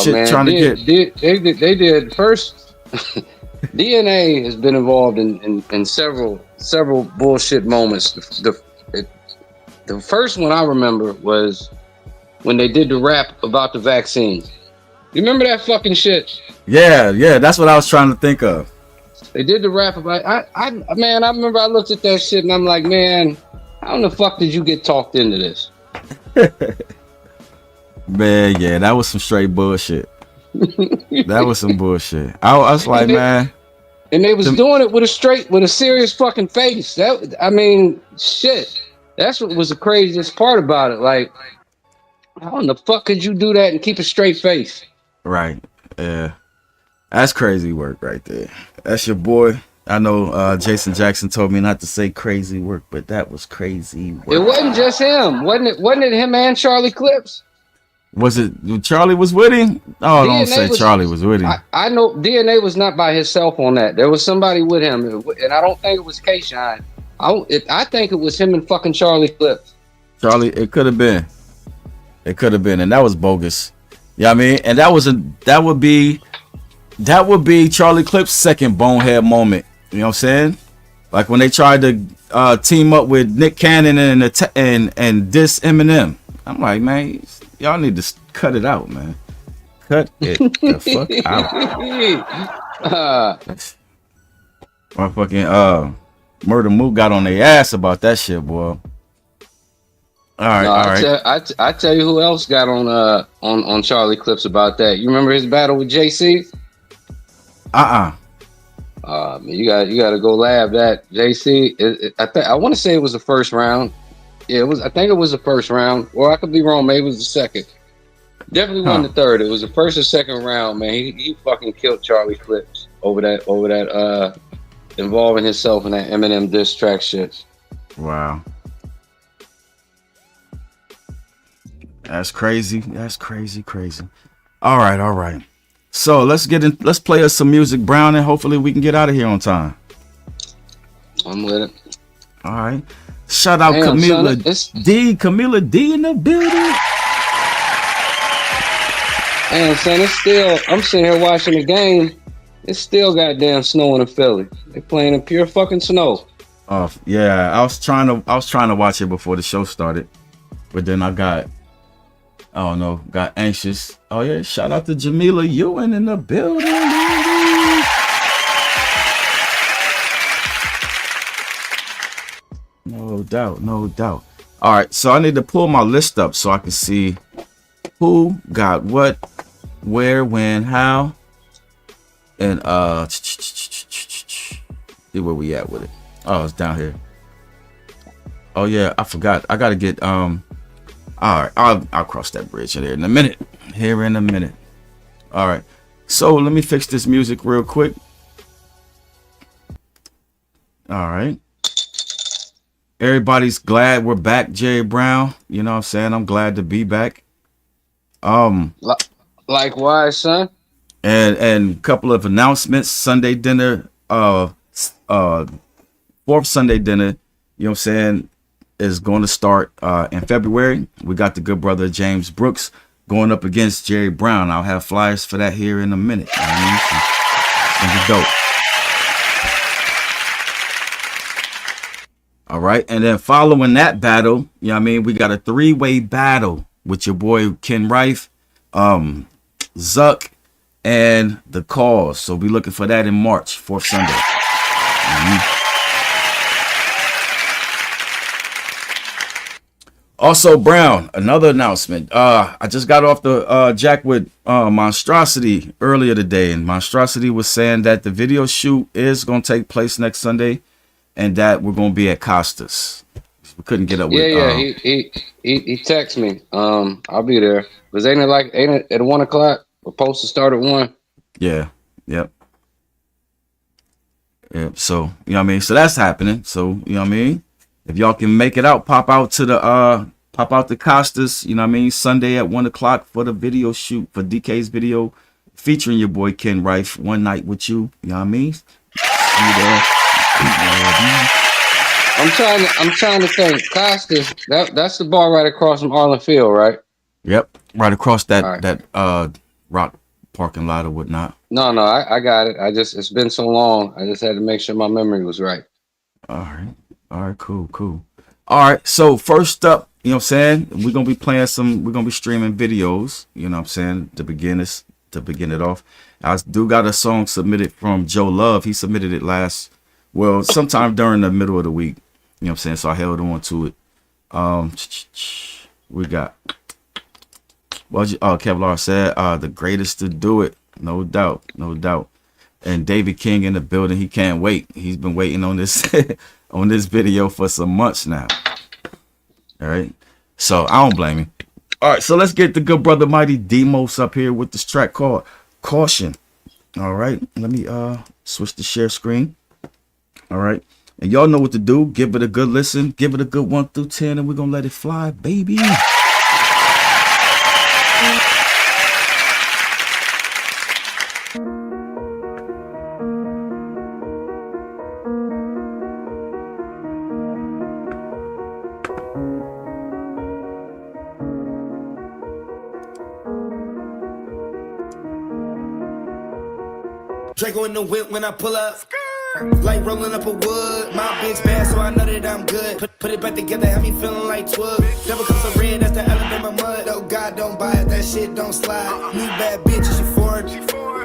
shit, man, trying to get? They did first. DNA has been involved in several bullshit moments. The first one I remember was when they did the rap about the vaccine. You remember that fucking shit? Yeah, that's what I was trying to think of. They did the rap about. I remember I looked at that shit and I'm like, man, how in the fuck did you get talked into this? Man, yeah, that was some straight bullshit. That was some bullshit. I was like, man. And they was doing it with a serious fucking face. Shit. That's what was the craziest part about it. Like, how in the fuck could you do that and keep a straight face? Right. Yeah. That's crazy work right there. That's your boy. I know Jason Jackson told me not to say crazy work, but that was crazy work. It wasn't just him. Wasn't it him and Charlie Clips? Was it Charlie was with him? Oh, don't say Charlie was with him. I know DNA was not by himself on that. There was somebody with him, and I don't think it was K-Shine. I think it was him and fucking Charlie Clips. Charlie, it could have been. It could have been, and that was bogus. Yeah, I mean, and that would be Charlie Clips' second bonehead moment. You know what I'm saying? Like when they tried to team up with Nick Cannon and diss Eminem. I'm like, man, y'all need to cut it out, man. Cut it the fuck out. My fucking Murder Mook got on their ass about that shit, boy. All right. I tell you who else got on Charlie Clips about that. You remember his battle with JC? Man, you got to go lab that. JC. I want to say it was the first round. Yeah, I think it was the first round, or I could be wrong. Maybe it was the second. Definitely wasn't the third. It was the first or second round, man. He fucking killed Charlie Clips over that involving himself in that Eminem diss track shit. Wow. That's crazy. That's crazy. All right. So let's play us some music, Brown, and hopefully we can get out of here on time. I'm with it. All right. Shout out Camila D in the building. Damn, son, I'm sitting here watching the game. It's still goddamn snowing in Philly. They're playing in pure fucking snow. Oh yeah, I was trying to watch it before the show started, but then I got anxious. Oh yeah, shout out to Jamila Ewan in the building. No doubt. All right, so I need to pull my list up so I can see who got what, where, when, how, and see where we at with it. Oh, it's down here. Oh yeah, I forgot. I gotta get all right, I'll cross that bridge here in a minute. Here in a minute. All right. So let me fix this music real quick. All right. Everybody's glad we're back, Jerry Brown. You know what I'm saying? I'm glad to be back. Likewise, son. And a couple of announcements. Sunday dinner, fourth Sunday dinner, you know what I'm saying, is going to start in February. We got the good brother James Brooks going up against Jerry Brown. I'll have flyers for that here in a minute. You know what I mean? It's dope. All right, and then following that battle, you know what I mean, we got a 3-way battle with your boy Ken Rife, Zuck, and the Cause. So be looking for that in March, 4th Sunday. Also, Brown, another announcement. I just got off the jack with Monstrosity earlier today, and Monstrosity was saying that the video shoot is going to take place next Sunday, and that we're going to be at Costa's. We couldn't get up with. He texted me. I'll be there. Because ain't it at 1 o'clock? We're supposed to start at 1. Yeah. Yep. So, you know what I mean? So that's happening. So, you know what I mean? If y'all can make it out, pop out to Costa's, you know what I mean? Sunday at 1 o'clock for the video shoot for DK's video featuring your boy Ken Rife, One Night with You. You know what I mean? See you there. I'm trying to think. Costas, that's the bar right across from Arlen Field, right? Yep, right across that rock parking lot or whatnot. No, I got it. It's been so long. I just had to make sure my memory was right. All right, cool. All right, so first up, you know what I'm saying, we're gonna be streaming videos, you know what I'm saying, to begin it off. I do got a song submitted from Joe Love. He submitted it sometime during the middle of the week. You know what I'm saying? So I held on to it. We got Kevlar said the greatest to do it. No doubt. And David King in the building. He can't wait. He's been waiting on this on this video for some months now. All right. So I don't blame him. All right, so let's get the good brother Mighty Demos up here with this track called Caution. All right, let me switch the share screen. All right, and y'all know what to do. Give it a good listen. Give it a good 1 through 10, and we're gonna let it fly, baby. Draco in the whip when I pull up. Like rolling up a wood. My bitch bad, so I know that I'm good. Put it back together, have me feeling like Twug. Double cups of red, that's the Alabama mud. Oh God, don't buy it, that shit don't slide. New bad bitch, she foreign.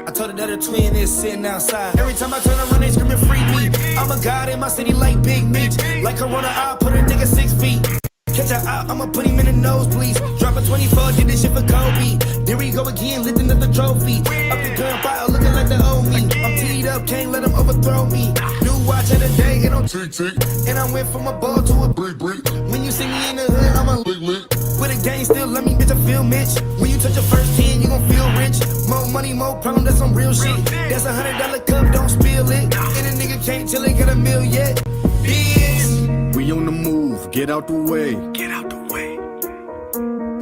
I told her that her twin is sitting outside. Every time I turn around, they screaming free me. I'm a god in my city like Big Meech. Like Corona, I'll put a nigga 6 feet. Catch her out, I'ma put him in the nose, please. Drop a 24, did this shit for Kobe. There we go again, lifting up the trophy. Up the gunfire, looking like the old me. I'm teed up, can't let him overthrow me. New watch of the day, it don't tick. And I went from a ball to a brick. When you see me in the hood, I'm a lick. With a gang still, let me bitch, I feel Mitch. When you touch your first 10, you gon' feel rich. More money, more problem, that's some real shit. That's $100 cup, don't spill it. And a nigga can't till they get a meal yet. Bitch. We on the move, get out the way.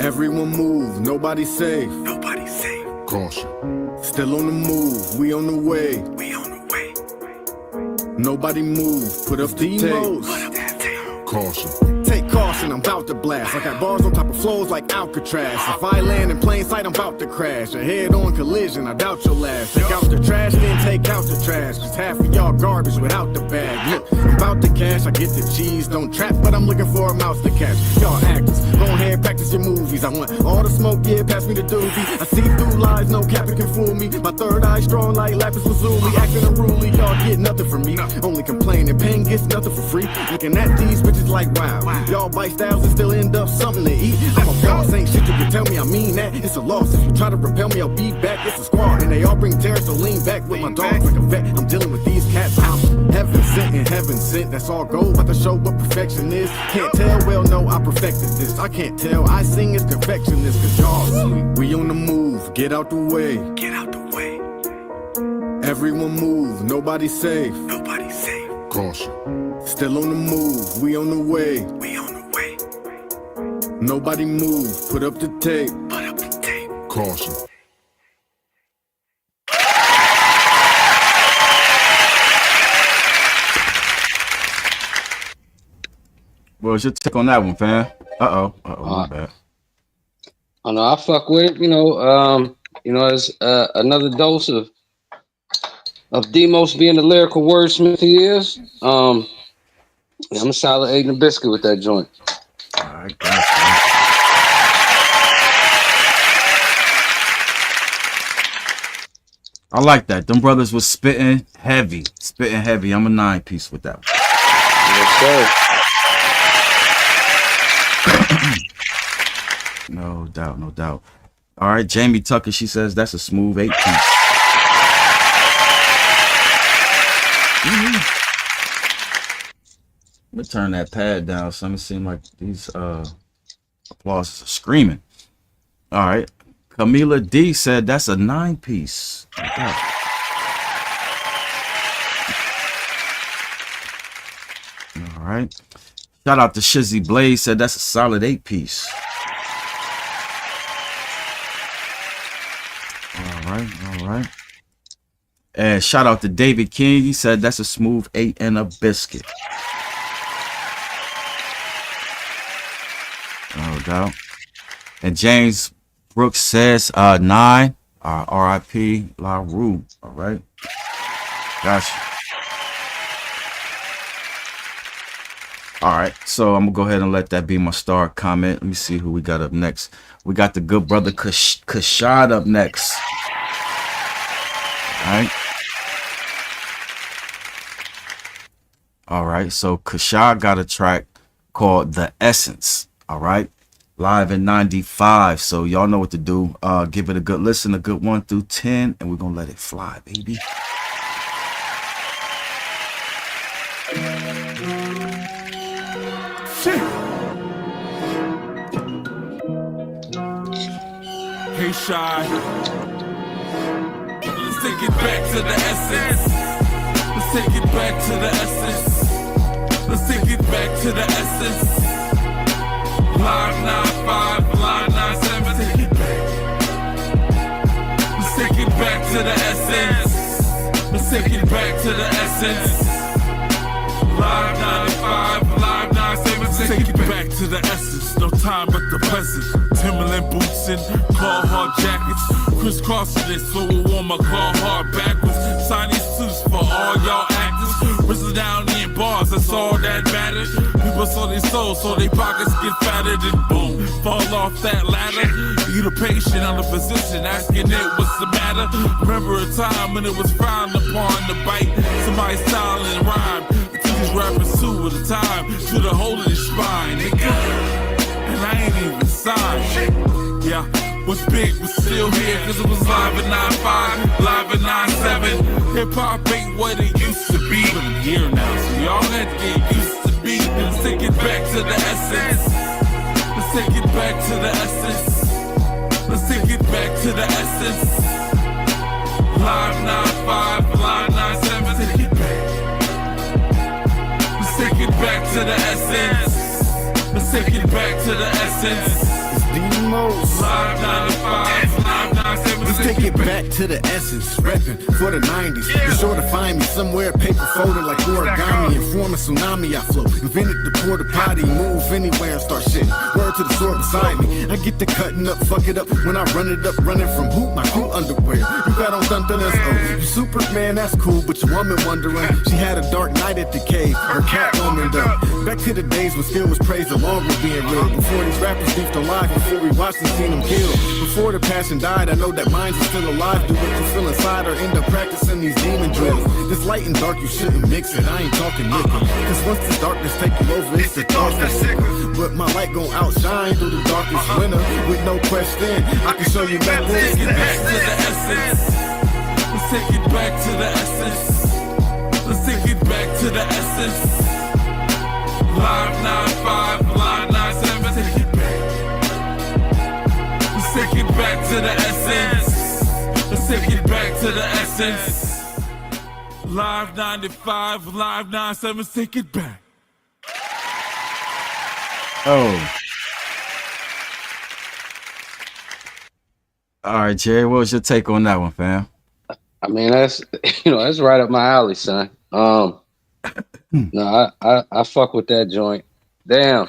Everyone move, nobody safe. Caution. Still on the move, we on the way. Nobody move, put up the tape. Caution. Take caution, I'm about to blast. I got bars on top of flows like Alcatraz. If I land in plain sight, I'm about to crash. A head-on collision, I doubt your last. Take out the trash, then take out the trash. Cause half of y'all garbage without the bag. Look, I'm about to cash, I get the cheese. Don't trap, but I'm looking for a mouse to catch. Y'all actors, go ahead, practice your movies. I want all the smoke, yeah, pass me the doobie. I see through lies, no cap can fool me. My third eye strong like lapis lazuli. Acting unruly, y'all get nothing from me. Only complaining, pain gets nothing for free. Looking at these bitches like wow. Y'all bite styles and still end up something to eat. I'm a boss, ain't shit you can tell me, I mean that. It's a loss. If you try to repel me, I'll be back. It's a squad, and they all bring terror, so lean back with my dogs like a vet. I'm dealing with these cats. I'm heaven sent and heaven sent. That's all gold. About to show what perfection is. Can't tell, well, no, I perfected this. I can't tell, I sing as confectionist, cause y'all sweet. We on the move, get out the way. Get out the way. Everyone move, nobody safe. Nobody safe. Caution. Still on the move, we on the way. We on the way. Nobody move, put up the tape. Put up the tape. Caution. What was your take on that one, fam? My bad. I know I fuck with it. You know, it's another dose of Demos being the lyrical wordsmith he is. I'm a solid 8 and a biscuit with that joint. All right, gotcha. I like that. Them brothers was spitting heavy. I'm a 9-piece with that one. Yes, sir. No doubt. All right, Jamie Tucker, she says that's a smooth 8-piece. Let me turn that pad down. So it seems like these applauses are screaming. All right, Camila D said that's a 9-piece. All right. Shout out to Shizzy Blaze, said that's a solid 8-piece. All right. And shout out to David King. He said that's a smooth 8 and a biscuit. No doubt. And James Brooks says 9. R.I.P. La Rue. All right. Gotcha. All right, so I'm gonna go ahead and let that be my star comment. Let me see who we got up next. We got the good brother Kashad up next. All right, so Kashad got a track called The Essence. All right, live in 95. So y'all know what to do. Give it a good listen, a good 1 through 10, and we're gonna let it fly, baby. Hey, Shy. Let's take it back to the essence. Let's take it back to the essence. Let's take it back to the essence. Live 9-5, live 9-7. Take it back. Let's take it back to the essence. Let's take it back to the essence. Live 9-5, live 9-7. Take it back to the essence. No time but the present. Timberland boots and Carhartt jackets, crisscrossing it so we wore my Carhartt backwards. Signing suits for all y'all actors, whistling down in bars, that's all that matters. People saw their souls, so their pockets get fatter, then boom, fall off that ladder. You the patient on the physician, asking it what's the matter. Remember a time when it was frowned upon to bite somebody's style and rhyme. These rappers too with the time to the hole in his spine, nigga. And I ain't even signed. Yeah, what's big was still here, cause it was live at 9-5, live at 9-7. Hip hop ain't what it used to be, but I'm here now, so y'all had to get used to be. Let's take it back to the essence. Let's take it back to the essence. Let's take it back to the essence. Live 9-5, live 9-7. Take it back. Let's take it back to the essence. Let's take it back to the essence. It's Demos. Live 9-5, live 9-7. Let's take it back to the essence. Reppin' for the 90s. Be sure to find me somewhere, paper folded like origami. And form a tsunami I flow. Invented the porta potty. Move anywhere and start shit. Word to the sword beside me. I get to cutting up, fuck it up. When I run it up, running from hoop, my crew underwear. You got on dun dun oh. You Superman, that's cool, but your woman wondering. She had a dark night at the cave. Her cat woman done. Back to the days when skill was praised along with being real. Before these rappers beefed alive, before we watched and seen them killed. Before the passion died, I know that mine minds are still alive, do what you feel inside or end up practicing these demon drills. This light and dark, you shouldn't mix it. I ain't talking liquor. Cause once the darkness take you over, it's the darkness. But my light gon' outshine through the darkest winter. With no question, I can show you that Let's take it back to the essence. Let's take it back to the essence. Let's take it back to the essence. Live 9-5, live 9-7, take it back. Let's take it back to the essence. Let's take it back to the essence. Live 95, live 9-7, take it back. Oh. All right, Jerry, what was your take on that one, fam? I mean, that's that's right up my alley, son. No, I fuck with that joint. Damn.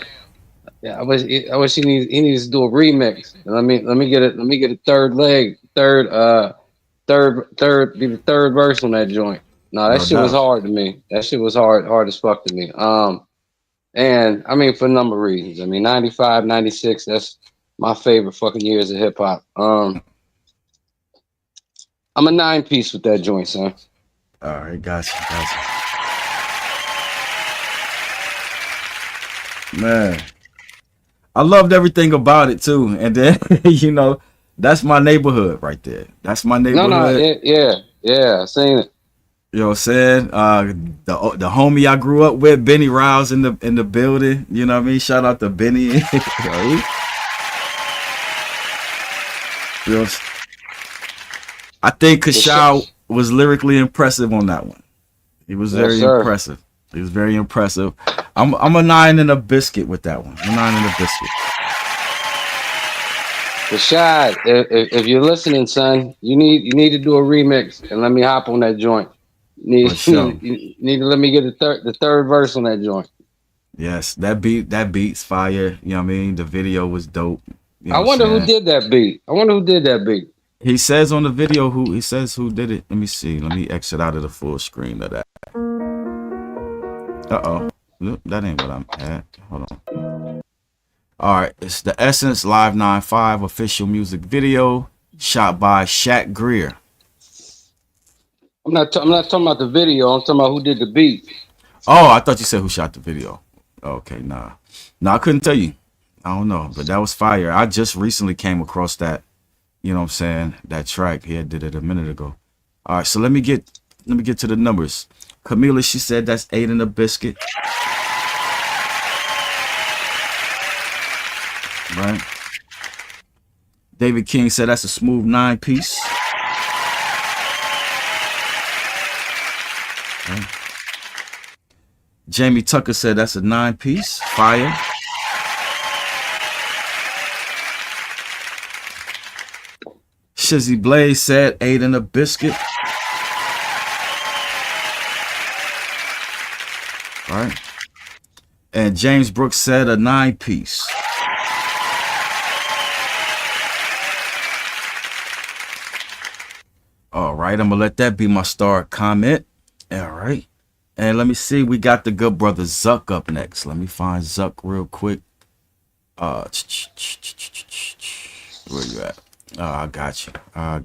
Yeah, I wish he needs to do a remix. Let me get a third leg, third verse on that joint. No, that shit was hard to me. That shit was hard as fuck to me. And I mean, for a number of reasons. I mean, 95, 96, that's my favorite fucking years of hip hop. I'm a 9-piece with that joint, son. All right, gotcha. Man, I loved everything about it too, and then that's my neighborhood right there. That's my neighborhood. Yeah, I seen it. You know what I'm saying? The homie I grew up with, Benny Rouse, in the building. You know what I mean? Shout out to Benny. I think Kashaw was lyrically impressive on that one. He was very impressive. He was very impressive. I'm a 9 and a biscuit with that one. I'm a 9 and a biscuit. Rashad, if you're listening, son, you need to do a remix and let me hop on that joint. You need to let me get the third verse on that joint. Yes, that beat's fire. You know what I mean? The video was dope. You know I wonder who did that beat. He says on the video who did it. Let me see. Let me exit out of the full screen of that. Nope, that ain't what I'm at. Hold on. All right, it's the Essence Live 9-5 official music video shot by Shaq Greer. I'm not talking about the video. I'm talking about who did the beat. Oh, I thought you said who shot the video. Okay, nah, I couldn't tell you. I don't know, but that was fire. I just recently came across that. You know what I'm saying? That track. He did it a minute ago. All right, so let me get to the numbers. Camila, she said that's 8 and a biscuit. Right. David King said that's a smooth 9-piece. Right. Jamie Tucker said that's a 9-piece. Fire. Shizzy Blaze said 8 and a biscuit. All right. And James Brooks said a 9-piece. All right, I'm gonna let that be my star comment. All right. And let me see, we got the good brother Zuck up next. Let me find Zuck real quick. Where you at? I got you. All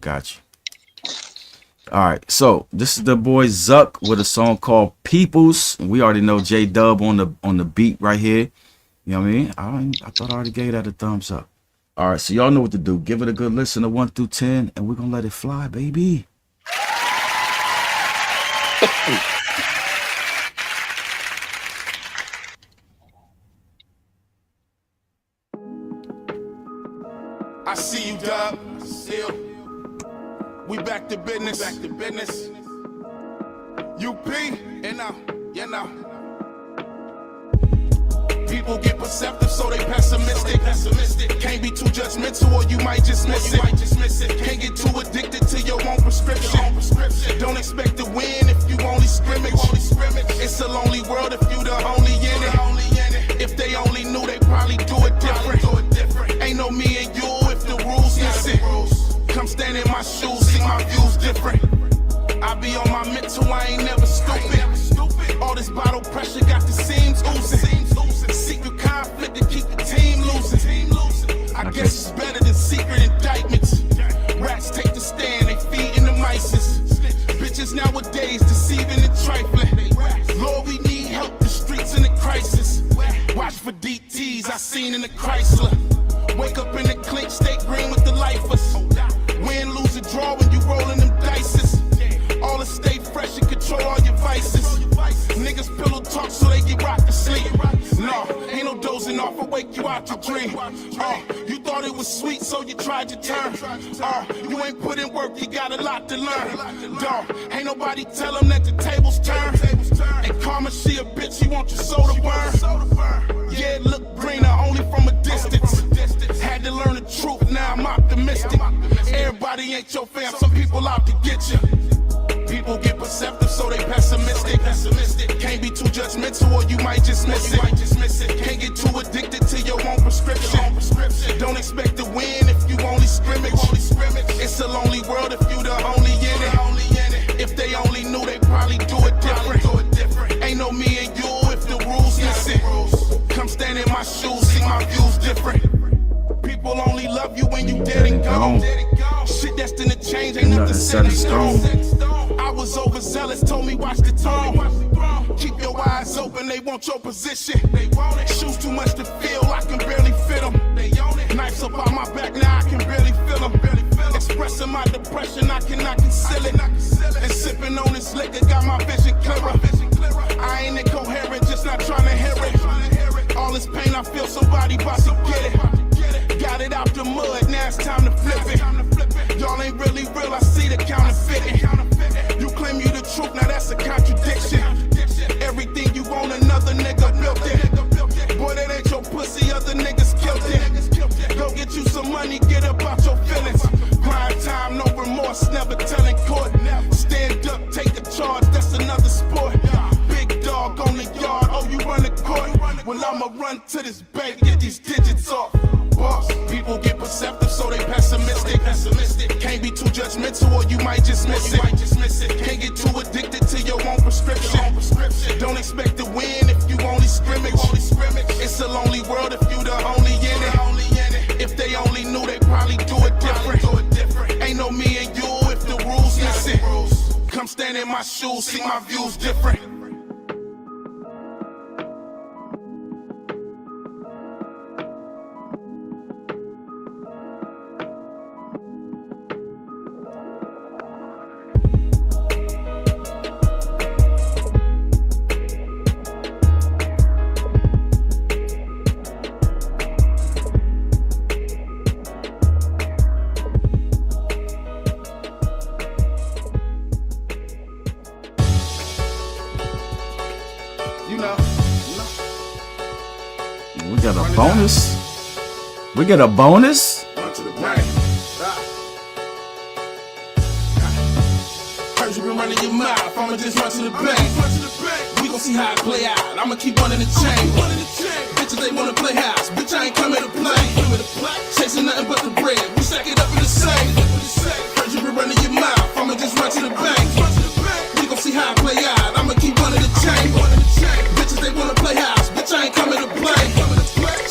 right, so this is the boy Zuck with a song called Peoples. And we already know J-Dub on the beat right here. You know what I mean? I thought I already gave that a thumbs up. All right, so y'all know what to do. Give it a good listen to 1 through 10, and we're gonna let it fly, baby. I see you, Dub. Still, we back to business. UP, and now. People get perceptive, so they pessimistic. Can't be too judgmental, or you might just miss it. Can't get too addicted to your own prescription. Don't expect to win if you only scrimmage. It's a lonely world if you the only in it. If they only knew, they probably do it different. Ain't no me and you if the rules missing. Come stand in my shoes, see my views different. I be on my mental, I ain't never stupid. All this bottle pressure got the seams oozing. Secret conflict to keep the team losing. I guess it's better than secret indictments. Rats take the for DTs I seen in the Chrysler. Wake up in the clink, stay green with the lifers. Win, lose, or draw when you rollin' them dices. All to stay fresh and control all your vices. Niggas pillow talk so they get rocked to sleep. No, ain't no dozing off or wake you out your dream. You thought it was sweet, so you tried your turn. You ain't put in work, you got a lot to learn. Dog, ain't nobody tell them that the tables turn. And karma, she a bitch, you want your soul to burn. Yeah, it look greener, only from a distance. Had to learn the truth, now I'm optimistic. Everybody ain't your fam, some people out to get you. People get perceptive, so they pessimistic. Can't be too judgmental or you might just miss it. Can't get too addicted to your own prescription. Don't expect to win if you only scrimmage. It's a lonely world if you the only in it. If they only knew, they probably do it different. Ain't no me and you if the rules missing. Come stand in my shoes, see my views different. People only love you when you dead and gone. Shit destined to change, ain't nothing set in stone. I was overzealous, told me watch the tone. Keep your eyes open, they want your position. Shoes too much to feel, I can barely fit them. Knives up on my back, now I can barely feel them. Expressing my depression, I cannot conceal it. And sipping on this liquor got my vision clearer. I ain't incoherent, just not trying to hear it. All this pain I feel, somebody about to get it. Got it out the mud, now it's time to flip it. Y'all ain't really real, I see the counterfeiting. You claim you the truth, now that's a contradiction. Everything you want, another nigga built it. Boy, that ain't your pussy, other niggas killed it. Go get you some money, get up out your feelings. Grind time, no remorse, never telling court. Stand up, take a charge, that's another sport. Big dog on the yard, oh, you run the court. Well, I'ma run to this bank, get these digits off. Boss, people get perceptive, so they pessimistic. Can't be too judgmental or you might just miss it. Can't get too addicted to your own prescription. Don't expect to win if you only scrimmage. It's a lonely world if you the only in it. If they only knew, they probably do it different. Ain't no me and you if the rules missing. Come stand in my shoes, see my views different. We get a bonus? Heard you been running your mouth, I'ma just run to the bank. We gon' see how it play out, I'ma keep running the chain. Bitches, they wanna play house, bitch, I ain't coming to play. Chasing nothing but the bread, we stack it up in the safe. Heard you been running your mouth, I'ma just run to the bank. We gon' see how it play out, I'ma keep running the chain. Bitches, they wanna play house, bitch, I ain't coming to play.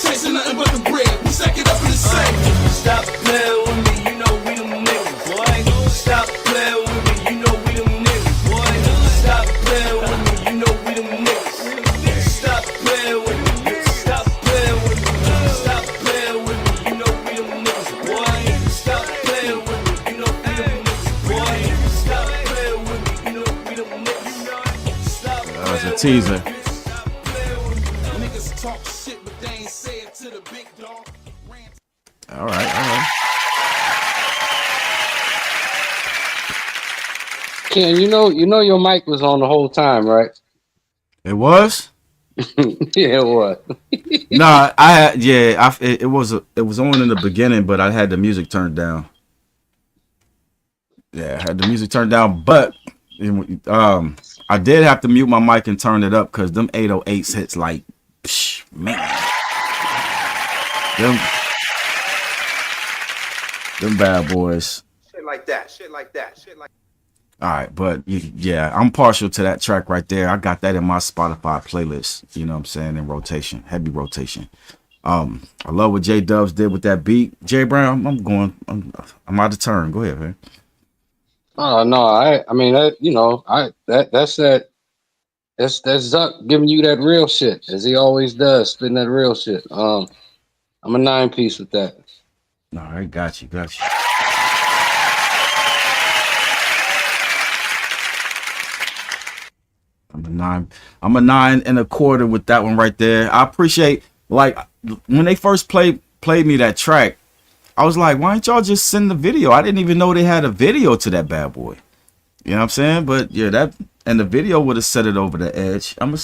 Chasing nothing but the bread, we stack it up in the safe. Stop playing with me, you know we them niggas, boy. Stop playing with me, you know we them niggas, boy. Stop playing with me, you know we them niggas. Stop playing with me, stop playing with me. Stop playing with me, you know we them niggas, boy. Stop playing with me, you know we them niggas, boy. Stop playing with me, you know we them niggas. Stop playing with me. That was a teaser. Niggas talk shit, but they ain't say it to the big dog. All right. Ken, you know your mic was on the whole time, right? It was? Yeah, it was. Nah, I had it was on in the beginning, but I had the music turned down. Yeah, I had the music turned down, but I did have to mute my mic and turn it up because them 808s hits like, man. Them bad boys. Shit like that. All right, but yeah, I'm partial to that track right there. I got that in my Spotify playlist. You know what I'm saying? In rotation, heavy rotation. I love what J Dubs did with that beat. Jay Brown, I'm out of turn. Go ahead, man. Oh no, I mean that, that's that That's Zuck giving you that real shit, as he always does, spitting that real shit. I'm a 9-piece with that. All right, got you. I'm a 9 1/4 with that one right there. I appreciate, like, when they first played me that track, I was like, why didn't y'all just send the video? I didn't even know they had a video to that bad boy. You know what I'm saying? But yeah, that and the video would have set it over the edge. I'm gonna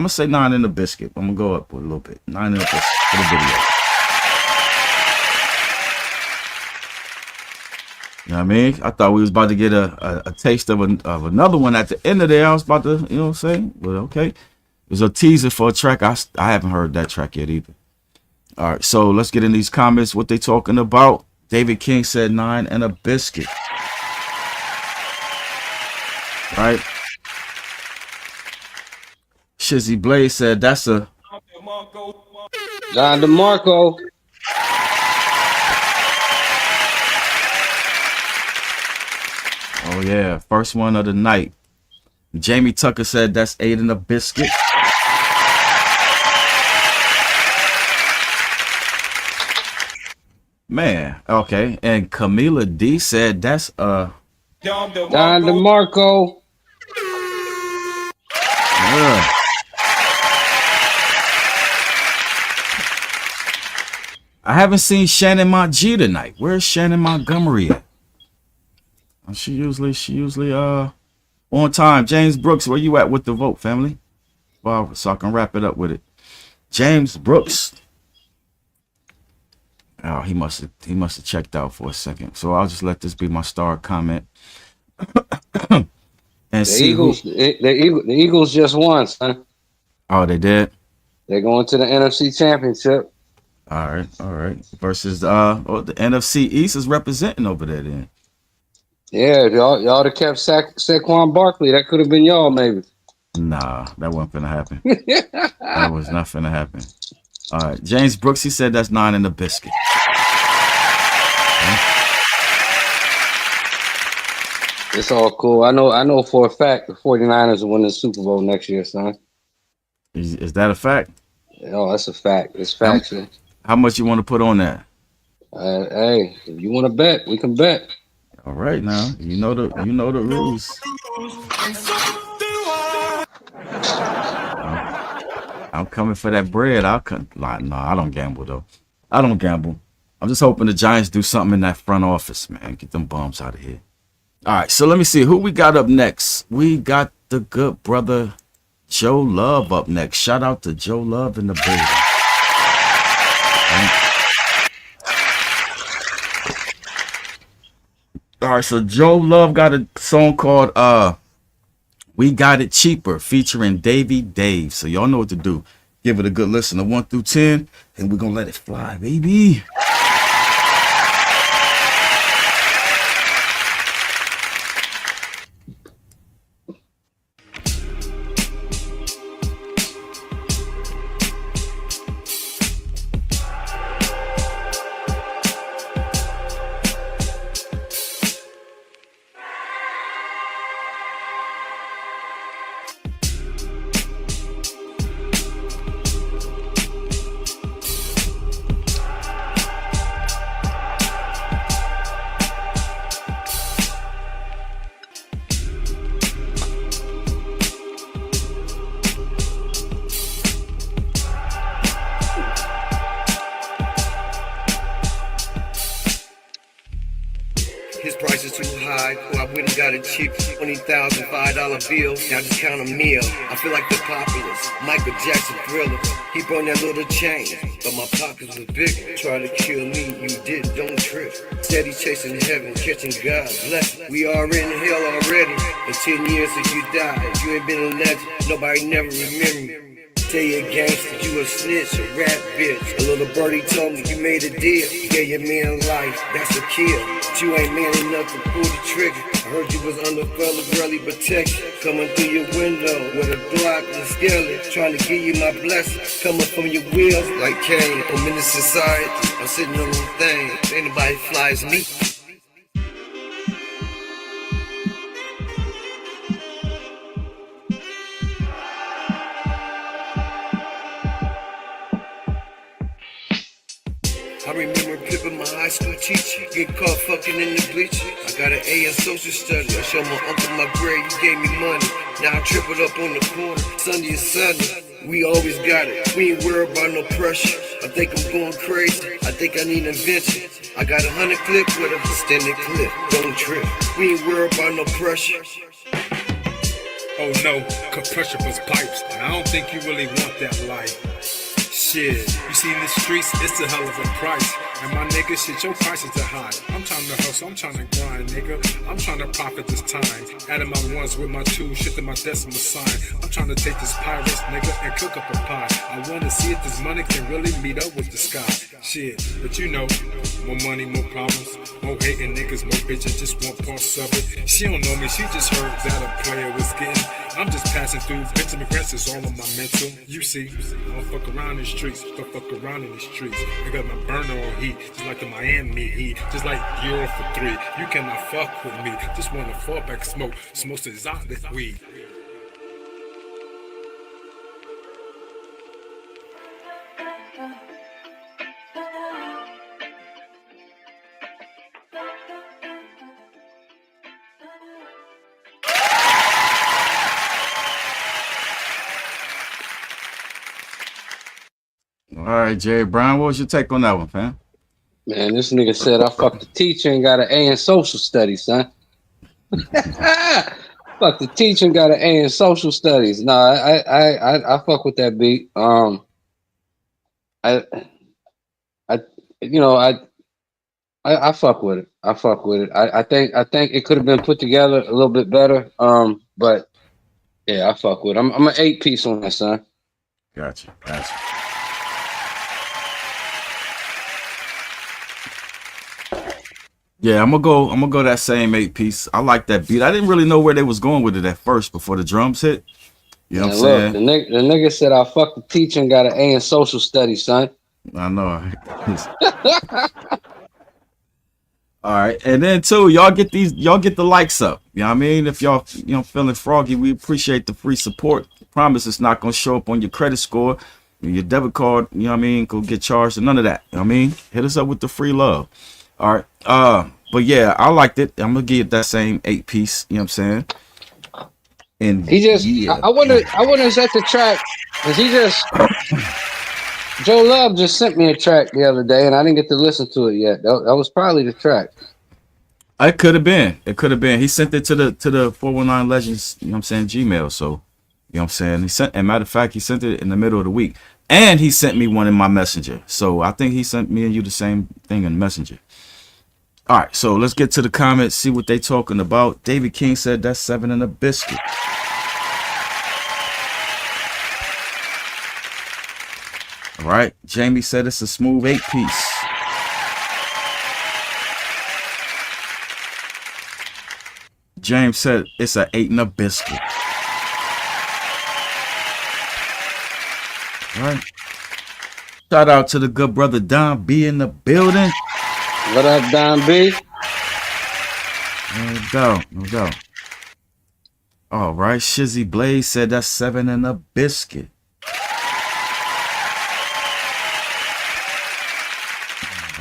say 9 in the biscuit. I'm gonna go up a little bit. 9 in the biscuit for the video. You know what I mean? I thought we was about to get a taste of another one at the end of there. I was about to, you know what I'm saying? But okay. It was a teaser for a track. I haven't heard that track yet either. All right, so let's get in these comments. What they talking about? David King said 9 and a biscuit. Right? Shizzy Blaze said that's a John DeMarco. Oh yeah, first one of the night. Jamie Tucker said that's 8 and a biscuit. Man, okay. And Camila D said that's John DeMarco. Yeah. I haven't seen Shannon G tonight. Where's Shannon Montgomery at? She usually on time. James Brooks, where you at with the vote, family? Well, so I can wrap it up with it. James Brooks. Oh, he must have checked out for a second. So I'll just let this be my star comment. And the Eagles just won, son. Oh, they did? They're going to the NFC Championship. All right. Versus the NFC East is representing over there then. Yeah, if y'all have kept Saquon Barkley, that could have been y'all maybe. Nah, that wasn't finna happen. That was not finna happen. All right, James Brooks, he said that's 9 in the biscuit. It's all cool. I know for a fact the 49ers will win the Super Bowl next year, son. Is that a fact? Oh, that's a fact. It's factual. How much you want to put on that? Hey, if you want to bet, we can bet. All right, now you know the rules. I'm coming for that bread. No, I don't gamble though. I don't gamble. I'm just hoping the Giants do something in that front office, man. Get them bums out of here. All right, so let me see who we got up next. We got the good brother Joe Love up next. Shout out to Joe Love in the building. All right, so Joe Love got a song called We Got It Cheaper featuring Davey Dave. So y'all know what to do. Give it a good listen, 1 through 10, and we're going to let it fly, baby. His price is too high, well, I wouldn't got it cheap. $20,000 $5 bill, now just count a meal. I feel like the populace, Michael Jackson Thriller. He brought that little change, but my pockets was big. Try to kill me, you did, don't trip. Steady chasing heaven, catching God, bless. We are in hell already. In 10 years if you die, you ain't been a legend, nobody never remember you. Tell you a gangster, you a snitch, a rap bitch. A little birdie told me you made a deal. You gave your man life, that's a kill. But you ain't man enough to pull the trigger. I heard you was under fella girly protection. Coming through your window with a block and a skillet. Trying to give you my blessing. Coming from your wheels like Kane. I'm in this society, I'm sitting on the thing. Anybody flies me. I remember flipping my high school teacher, get caught fucking in the bleachers. I got an A in social studies. I showed my uncle my grade, he gave me money. Now I tripled up on the corner, Sunday is Sunday. We always got it, we ain't worried about no pressure. I think I'm going crazy, I think I need an invention. I got 100 clip with a extended clip, don't trip. We ain't worried about no pressure. Oh no, compression was pipes, and I don't think you really want that life. Shit, you see in the streets, it's a hell of a price. And my nigga, shit, your prices are high. I'm trying to hustle, I'm trying to grind, nigga. I'm trying to profit this time. Adding my ones with my twos, shifting my decimal sign. I'm trying to take this pirates, nigga, and cook up a pie. I wanna see if this money can really meet up with the sky. Shit, but you know, more money, more problems. More hating niggas, more bitches, just want parts of it. She don't know me, she just heard that a player was getting. I'm just passing through, Benjamin Grants is all on my mental. You see, I don't fuck around in the streets, fuck around in the streets. I got my burner on heat, just like the Miami Heat, just like Euro for 3. You cannot fuck with me, just wanna fall back, smoke exotic weed. All right, Jerry Brown, what was your take on that one, fam? Man, this nigga said I fucked the teacher and got an A in social studies, son. Fuck the teacher and got an A in social studies. Nah, I fuck with that beat. I fuck with it. I fuck with it. I think it could have been put together a little bit better. But yeah, I fuck with it. I'm an 8-piece on that, son. Gotcha. Yeah, I'm gonna go that same 8-piece. I like that beat. I didn't really know where they was going with it at first before the drums hit. You know what I'm saying? The nigga said I fucked the teacher and got an A in social studies, son. I know. All right, and then too, y'all get the likes up. You know what I mean? If y'all feeling froggy, we appreciate the free support. Promise it's not gonna show up on your credit score, your debit card. You know what I mean? Go get charged and none of that. You know what I mean? Hit us up with the free love. All right. But yeah, I liked it. I'm gonna give it that same 8-piece. You know what I'm saying? And he just, I wonder is that the track? Cause he just, Joe Love just sent me a track the other day, and I didn't get to listen to it yet. That was probably the track. It could have been. He sent it to the 419 Legends. You know what I'm saying? Gmail. So, you know what I'm saying? And matter of fact, he sent it in the middle of the week, and he sent me one in my messenger. So I think he sent me and you the same thing in messenger. All right, so let's get to the comments, see what they talking about. David King said that's 7 and a biscuit. All right, Jamie said it's a smooth 8-piece. James said it's a 8 and a biscuit. All right. Shout out to the good brother Don B in the building. What up, Don B? No doubt. All right, Shizzy Blaze said that's 7 and a biscuit.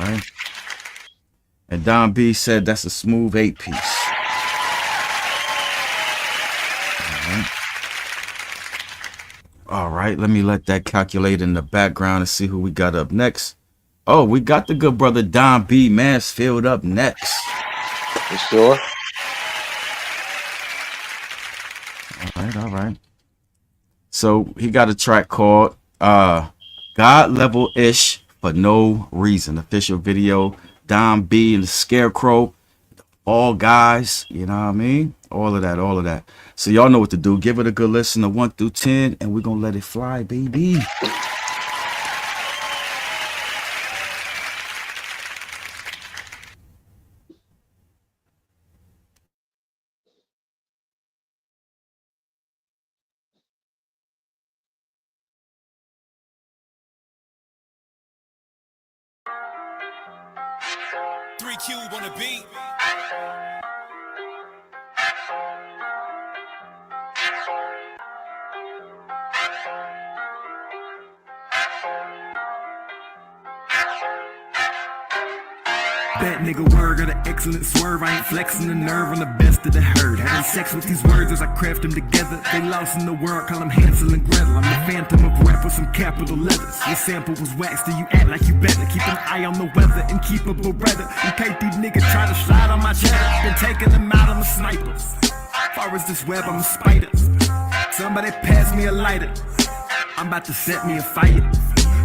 All right. And Don B said that's a smooth 8-piece. All right, let me let that calculate in the background and see who we got up next. Oh, we got the good brother Don B. Mansfield up next. For sure. All right. So he got a track called God Level-ish for No Reason. Official video. Don B and the Scarecrow. All guys, you know what I mean? All of that. So y'all know what to do. Give it a good listen of 1 through 10, and we're gonna let it fly, baby. Cube on the beat. That nigga word got an excellent swerve. I ain't flexing the nerve on the best of the herd. Having sex with these words as I craft them together. They lost in the world, call them Hansel and Gretel. I'm the phantom of rap with some capital letters. Your sample was waxed and you act like you better. Keep an eye on the weather and keep a beretta. In case these niggas try to slide on my cheddar. Been taking them out, I'm a sniper. Far as this web, I'm a spider. Somebody pass me a lighter. I'm about to set me a fire.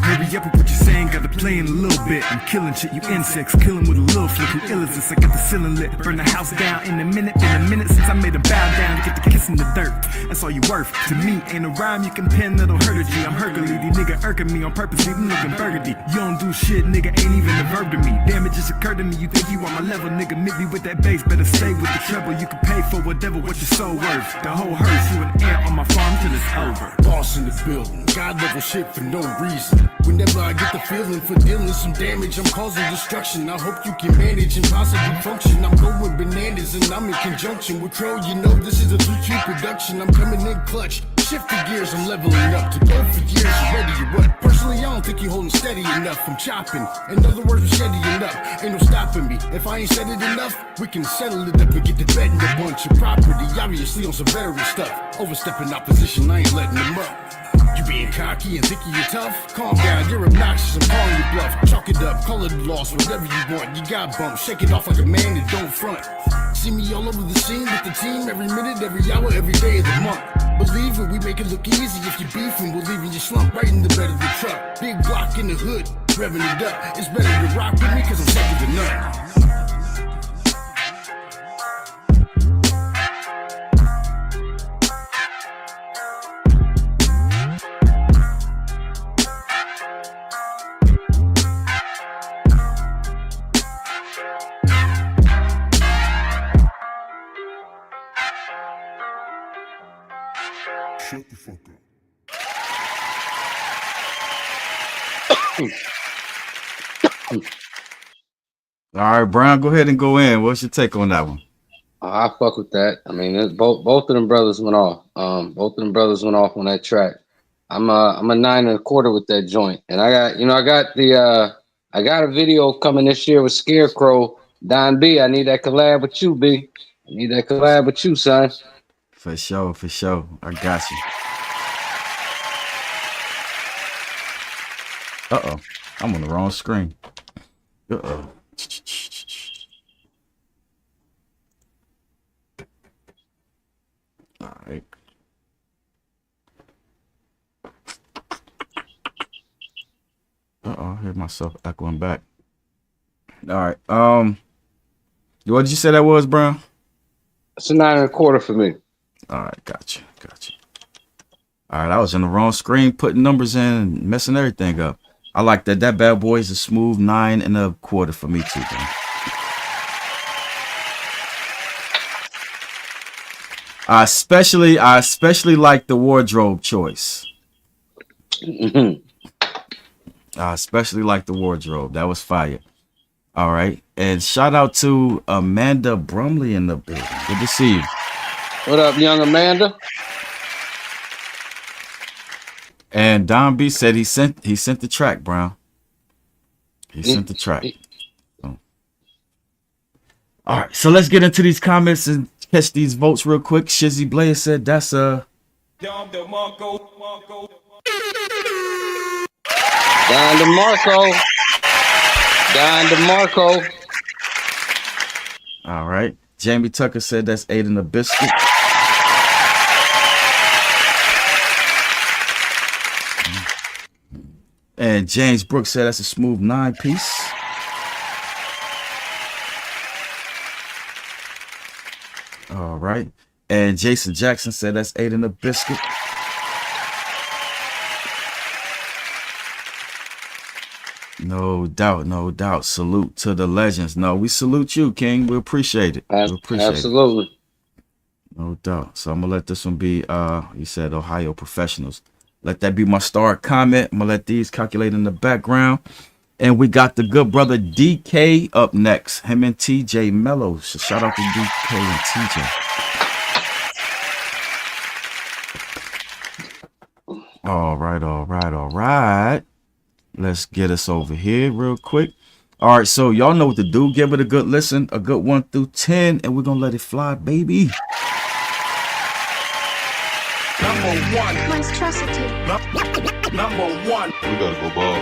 Hurry up with what you're saying, gotta play in a little bit. I'm killing shit, you insects, killing with a little flick. Who ill is this? I got the ceiling lit, burn the house down in a minute. Been a minute since I made a bow down, get the kiss in the dirt. That's all you worth. To me, ain't a rhyme you can pen that'll hurt a G. I'm Hercules, these nigga irking me on purpose, even looking burgundy. You don't do shit, nigga, ain't even a verb to me. Damn, it just occurred to me, you think you on my level, nigga. Meet me with that bass, better stay with the treble. You can pay for whatever, what your soul worth. The whole hearse, you an ant on my farm till it's over. Boss in the building, God level shit for no reason. Whenever I get the feeling for dealing some damage, I'm causing destruction. I hope you can manage and possibly function. I'm going bananas and I'm in conjunction with Crow. You know this is a 2-2 production. I'm coming in clutch. Shift the gears, I'm leveling up. To go for years, you ready to what? Personally, I don't think you holding steady enough. I'm chopping. In other words, we're steadying up. Ain't no stopping me. If I ain't said it enough, we can settle it up and get the bet in a bunch of property. Obviously on some veteran stuff. Overstepping opposition, I ain't letting them up. You being cocky and thinking you're tough? Calm down, you're obnoxious, I'm calling you bluff. Chalk it up, call it a loss, whatever you want. You got bumped, shake it off like a man and don't front. See me all over the scene with the team, every minute, every hour, every day of the month. Believe it, we make it look easy. If you're beefing, we're leaving you slump right in the bed of the truck. Big block in the hood, revving it up. It's better to rock with me cause I'm second to none. Shut the fuck up. All right, Brown, go ahead and go in. What's your take on that one? I fuck with that. I mean, both of them brothers went off. Both of them brothers went off on that track. I'm a 9 1/4 with that joint, and I got a video coming this year with Scarecrow, Don B. I need that collab with you, B. I need that collab with you, son. For sure, for sure. I got you. Uh-oh. I'm on the wrong screen. Uh-oh. All right. Uh-oh, I heard myself echoing back. All right. What did you say that was, Brown? It's a 9 1/4 for me. All right, gotcha. All right, I was in the wrong screen, putting numbers in and messing everything up. I like that. That bad boy is a smooth 9 1/4 for me too, man. I especially like the wardrobe choice. I especially like the wardrobe. That was fire. All right, and shout out to Amanda Brumley in the building. Good to see you. What up, young Amanda? And Don B said he sent the track, Brown. He sent the track. So. All right, so let's get into these comments and catch these votes real quick. Shizzy Blair said that's a Don DeMarco. All right. Jamie Tucker said that's 8 in a biscuit. And James Brooks said that's a smooth 9-piece. All right. And Jason Jackson said that's 8 in a biscuit. No doubt. Salute to the legends. No, we salute you, King. We appreciate it. Absolutely. It. No doubt. So I'm gonna let this one be you said Ohio professionals. Let that be my start comment. I'm gonna let these calculate in the background. And we got the good brother DK up next. Him and TJ Mello. So shout out to DK and TJ. All right. Let's get us over here real quick. All right, so y'all know what to do. Give it a good listen, a good 1 through 10, and we're gonna let it fly, baby. Number one. Monstrosity. Number one. We gotta go ball.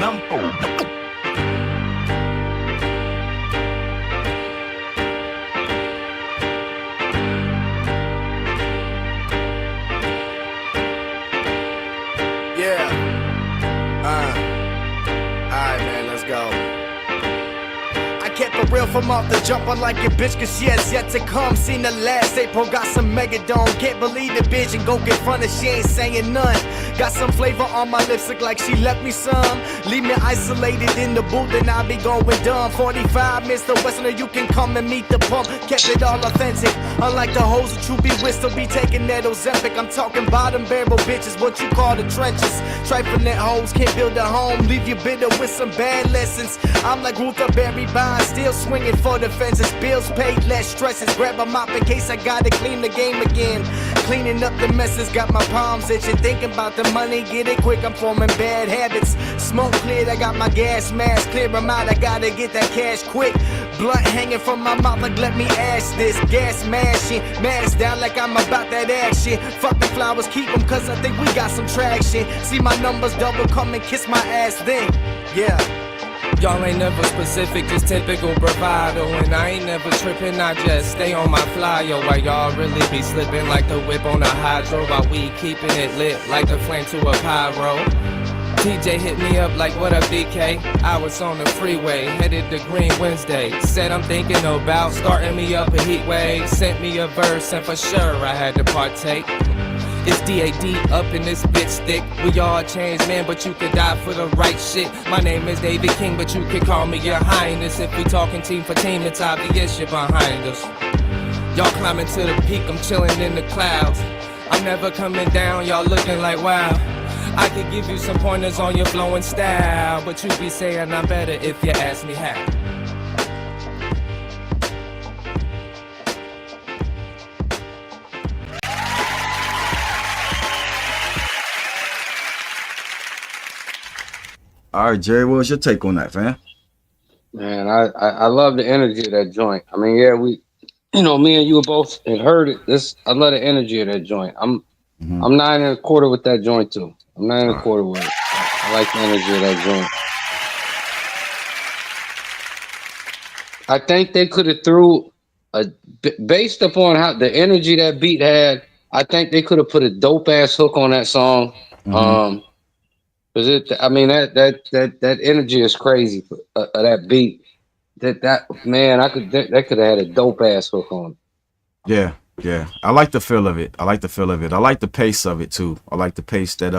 Yeah. Alright, man, let's go. I kept it real from off the jump, unlike your bitch, cause she has yet to come. Seen the last April, got some megadome. Can't believe the bitch and go get front of she ain't saying none. Got some flavor on my lips, look like she left me some. Leave me isolated in the booth and I be going dumb. 45, Mr. Westerner, you can come and meet the pump. Kept it all authentic, unlike the hoes that you be with, still be taking that Ozempic. I'm talking bottom barrel bitches, what you call the trenches. Trifling that hoes, can't build a home, leave you bitter with some bad lessons. I'm like Luther Barry Bonds, still swinging for the fences. Bills paid, less stresses. Grab a mop in case I gotta clean the game again. Cleaning up the messes, got my palms itching. Thinking about the money, get it quick, I'm forming bad habits. Smoke cleared, I got my gas mask. Clear them out, I gotta get that cash quick. Blunt hanging from my mouth like let me ask this. Gas mashing, mask down like I'm about that action. Fuck the flowers, keep them cause I think we got some traction. See my numbers double, come and kiss my ass then. Yeah. Y'all ain't never specific, just typical bravado. And I ain't never tripping, I just stay on my fly. Yo, why y'all really be slipping like the whip on a hydro? While we keeping it lit like the flame to a pyro. TJ hit me up like, what up, DK? I was on the freeway, headed to Green Wednesday. Said I'm thinking about starting me up a heat wave. Sent me a verse and for sure I had to partake. It's DAD up in this bitch thick. We all changed, man, but you could die for the right shit. My name is David King, but you could call me your highness. If we talking team for team, it's obvious you're behind us. Y'all climbing to the peak, I'm chilling in the clouds. I'm never coming down, y'all looking like wow. I could give you some pointers on your flowing style, but you be saying I'm better if you ask me how. All right, Jerry, what was your take on that, fam? Man, I love the energy of that joint. I mean, yeah, me and you both had heard it. I love the energy of that joint. I'm 9 1/4 with that joint too. I'm 9 1/4 with it. I like the energy of that joint. I think they could have based upon how the energy that beat had, I think they could have put a dope ass hook on that song. Cause that energy is crazy. That beat, that man, that could have had a dope ass hook on it. Yeah. I like the feel of it. I like the pace of it too. I like the pace that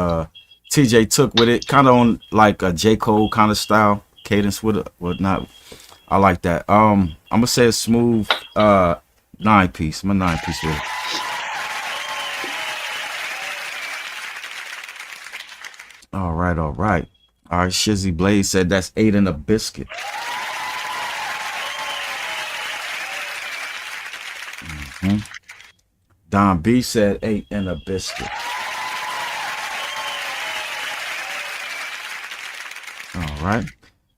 TJ took with it, kind of on like a J. Cole kind of style cadence with it, whatnot. I like that. I'm gonna say a smooth 9-piece. I'm a 9-piece with it. All right. Shizzy Blaze said that's 8 in a biscuit. Don B said 8 in a biscuit. All right.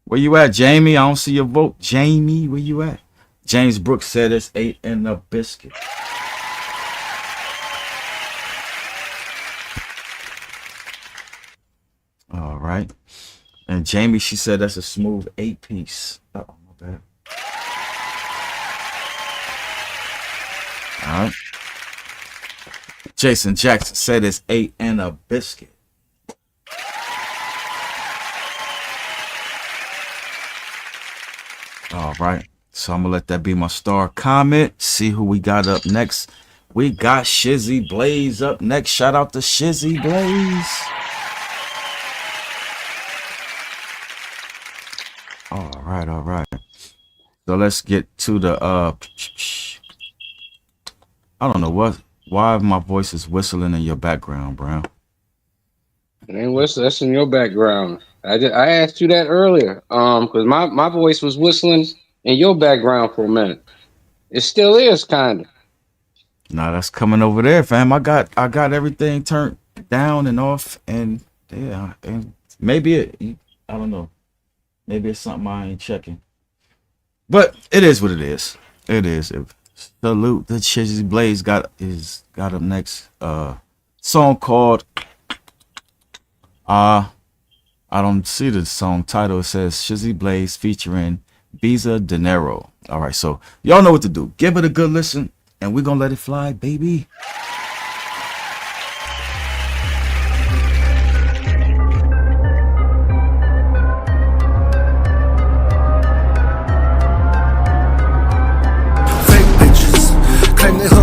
Where you at, Jamie? I don't see your vote. Jamie, where you at? James Brooks said it's 8 in a biscuit. All right. And Jamie, she said that's a smooth 8-piece. Oh, my bad. All right. Jason Jackson said it's 8 in a biscuit. All right. So I'm going to let that be my star comment. See who we got up next. We got Shizzy Blaze up next. Shout out to Shizzy Blaze. All right. So let's get to the I don't know why my voice is whistling in your background, Brown. It ain't whistling, that's in your background. I asked you that earlier. Because my voice was whistling in your background for a minute. It still is kind of. Nah, that's coming over there, fam. I got everything turned down and off, and yeah, and maybe I don't know. Maybe it's something I ain't checking. But it is what it is. It is. Salute the Chizzy Blaze got up next. Song called I don't see the song title. It says Chizzy Blaze featuring Visa Dinero. All right, so y'all know what to do. Give it a good listen, and we're gonna let it fly, baby.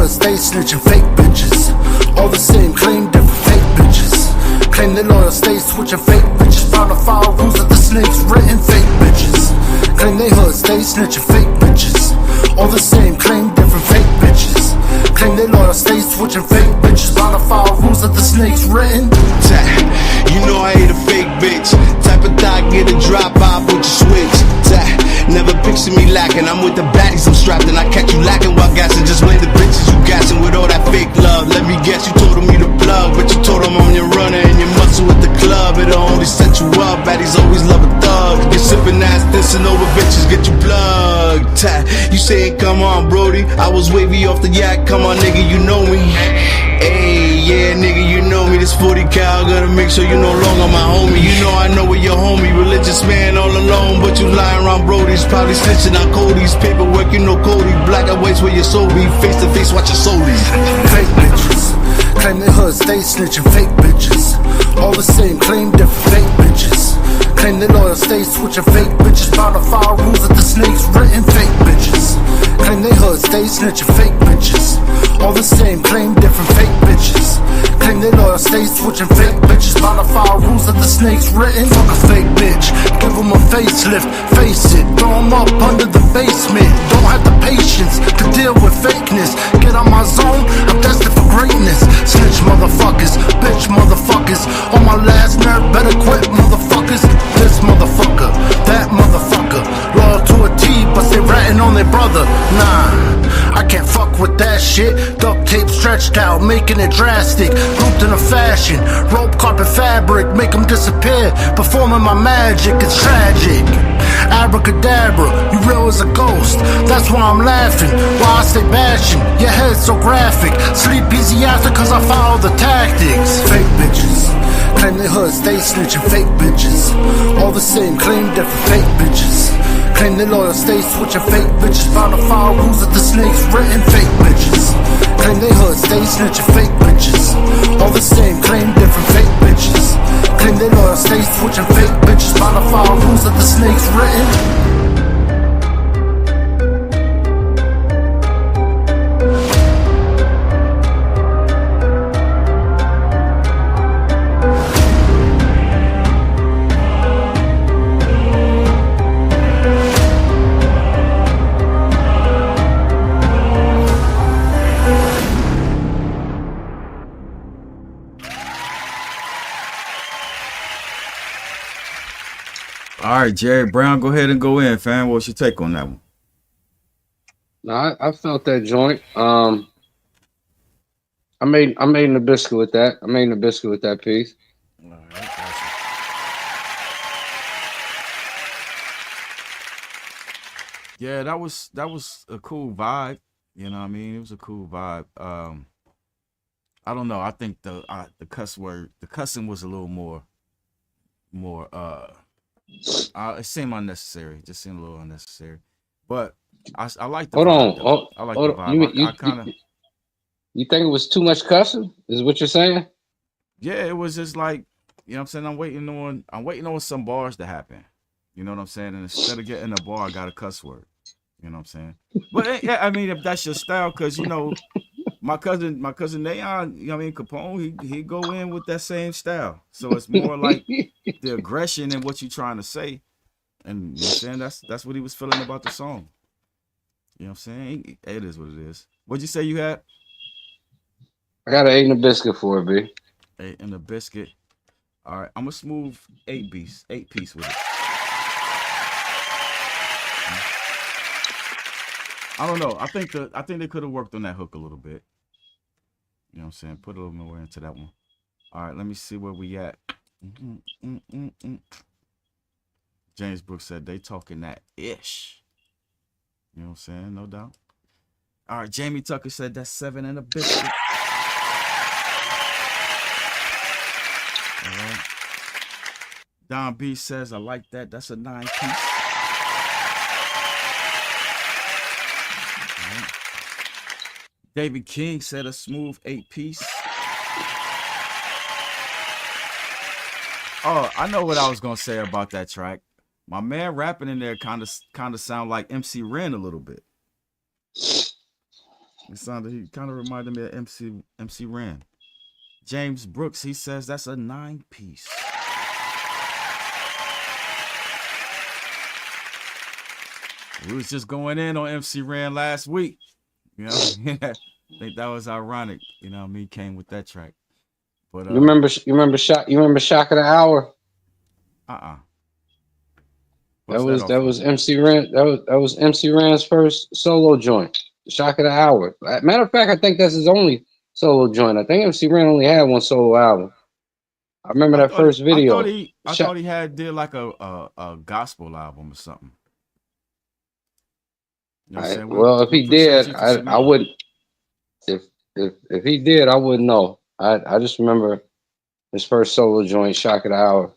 Stay snitching, fake bitches. All the same, claim different, fake bitches. Claim they loyal, stay switching, fake bitches. Found the file rules of the snakes, written, fake bitches. Claim they hood, stay snitching, fake bitches. All the same, claim different, fake bitches. Claim they loyal, stay switching, fake bitches. Found the file rules of the snakes, written. You know I ain't a fake bitch. Type of thought, get a drop off with your switch. Never picture me lacking. I'm with the baddies, I'm strapped, and I catch you lacking while gassing. Just blame the bitches you gassing with all that fake love. Let me guess, you told them you the plug, but you told them I'm your runner and your muscle with the club. It'll only set you up. Baddies always love a thug. Get sipping ass, dissing over bitches, get you plugged. You saying, come on, Brody. I was wavy off the yak. Come on, nigga, you know me. Hey, yeah, nigga, you know me. This 40 cal, gotta make sure you no longer my homie. You know I know where your homie, religious man all alone, but you lying around Brody's, probably snitching on Cody's paperwork. You know Cody, black and white's where your soul be. Face to face, watch your soul be. Fake bitches, claim they hood, stay snitching, fake bitches. All the same, claim different, fake bitches. Claim they loyal, stay switching, fake bitches. Found the file rules of the snakes, written, fake bitches. Claim they hood, stay snitching, fake bitches. All the same, claim different, fake bitches. Claim they loyal, stay switching, fake bitches. Found the file rules of the snakes, written. Fuck a fake bitch, give them a facelift, face it. Throw them up under the basement. Don't have the patience to deal with fakeness. Get on my zone, I'm destined for greatness. Snitch motherfuckers, bitch motherfuckers. On my last nerve, better quit motherfuckers. This motherfucker, that motherfucker. Loyal to a T, but they ratting on their brother. Nah, I can't fuck with that shit. Duct tape stretched out, making it drastic. Grouped in a fashion, rope carpet fabric, make them disappear. Performing my magic, it's tragic. Abracadabra, you real as a ghost. That's why I'm laughing, why I stay bashing. Your head's so graphic, sleep easy after cause I follow the tactics. Fake bitches, claim they hood, stay snitching, fake bitches. All the same, claim different, fake bitches. Claim they loyal, stay switching, fake bitches. Found the file rules of the snakes, written, fake bitches. Claim they hood, stay snitching, fake bitches. All the same, claim different, fake bitches. Claim they loyal, stay switching, fake bitches. Found the file rules of the snakes, written. All right, Jerry Brown, go ahead and go in, fam. What's your take on that one? No, I felt that joint. I made a biscuit with that. I made a biscuit with that piece. All right, awesome. Yeah, that was a cool vibe. You know what I mean? It was a cool vibe. I don't know. I think the cussing was a little more it seemed unnecessary. Just seemed a little unnecessary. But I like the vibe. I like the vibe. I kind of. You think it was too much cussing? Is what you're saying? Yeah, it was just like, you know what I'm saying? I'm waiting on some bars to happen. You know what I'm saying? And instead of getting a bar, I got a cuss word. You know what I'm saying? But yeah, I mean, if that's your style, because you know, my cousin Nayon, you know what I mean, Capone, he go in with that same style. So it's more like the aggression and what you're trying to say. And you know what I'm saying? That's what he was feeling about the song. You know what I'm saying? It is what it is. What'd you say you had? I got an 8 and a biscuit for it, B. 8 and a biscuit. All right, I'm a smooth 8 piece with it. I don't know. I think they could have worked on that hook a little bit. You know what I'm saying? Put a little more into that one. All right, let me see where we at. James Brooks said they talking that ish. You know what I'm saying? No doubt. All right, Jamie Tucker said that's 7 and a biscuit. All right. Don B says, I like that. That's a 9-piece. All right. David King said a smooth 8-piece. Oh, I know what I was gonna say about that track. My man rapping in there kind of sound like MC Ren a little bit. He kind of reminded me of MC Ren. James Brooks, he says that's a 9-piece. We was just going in on MC Ren last week. You know, I think that was ironic. You know, me came with that track. But you remember Shock of the Hour? That was MC Ren. That was MC Ren's first solo joint. Shock of the Hour. Matter of fact, I think that's his only solo joint. I think MC Ren only had one solo album. I remember that first video. I thought he did like a gospel album or something. You know well, if he did, I wouldn't. If he did, I wouldn't know. I just remember his first solo joint, Shock of the Hour.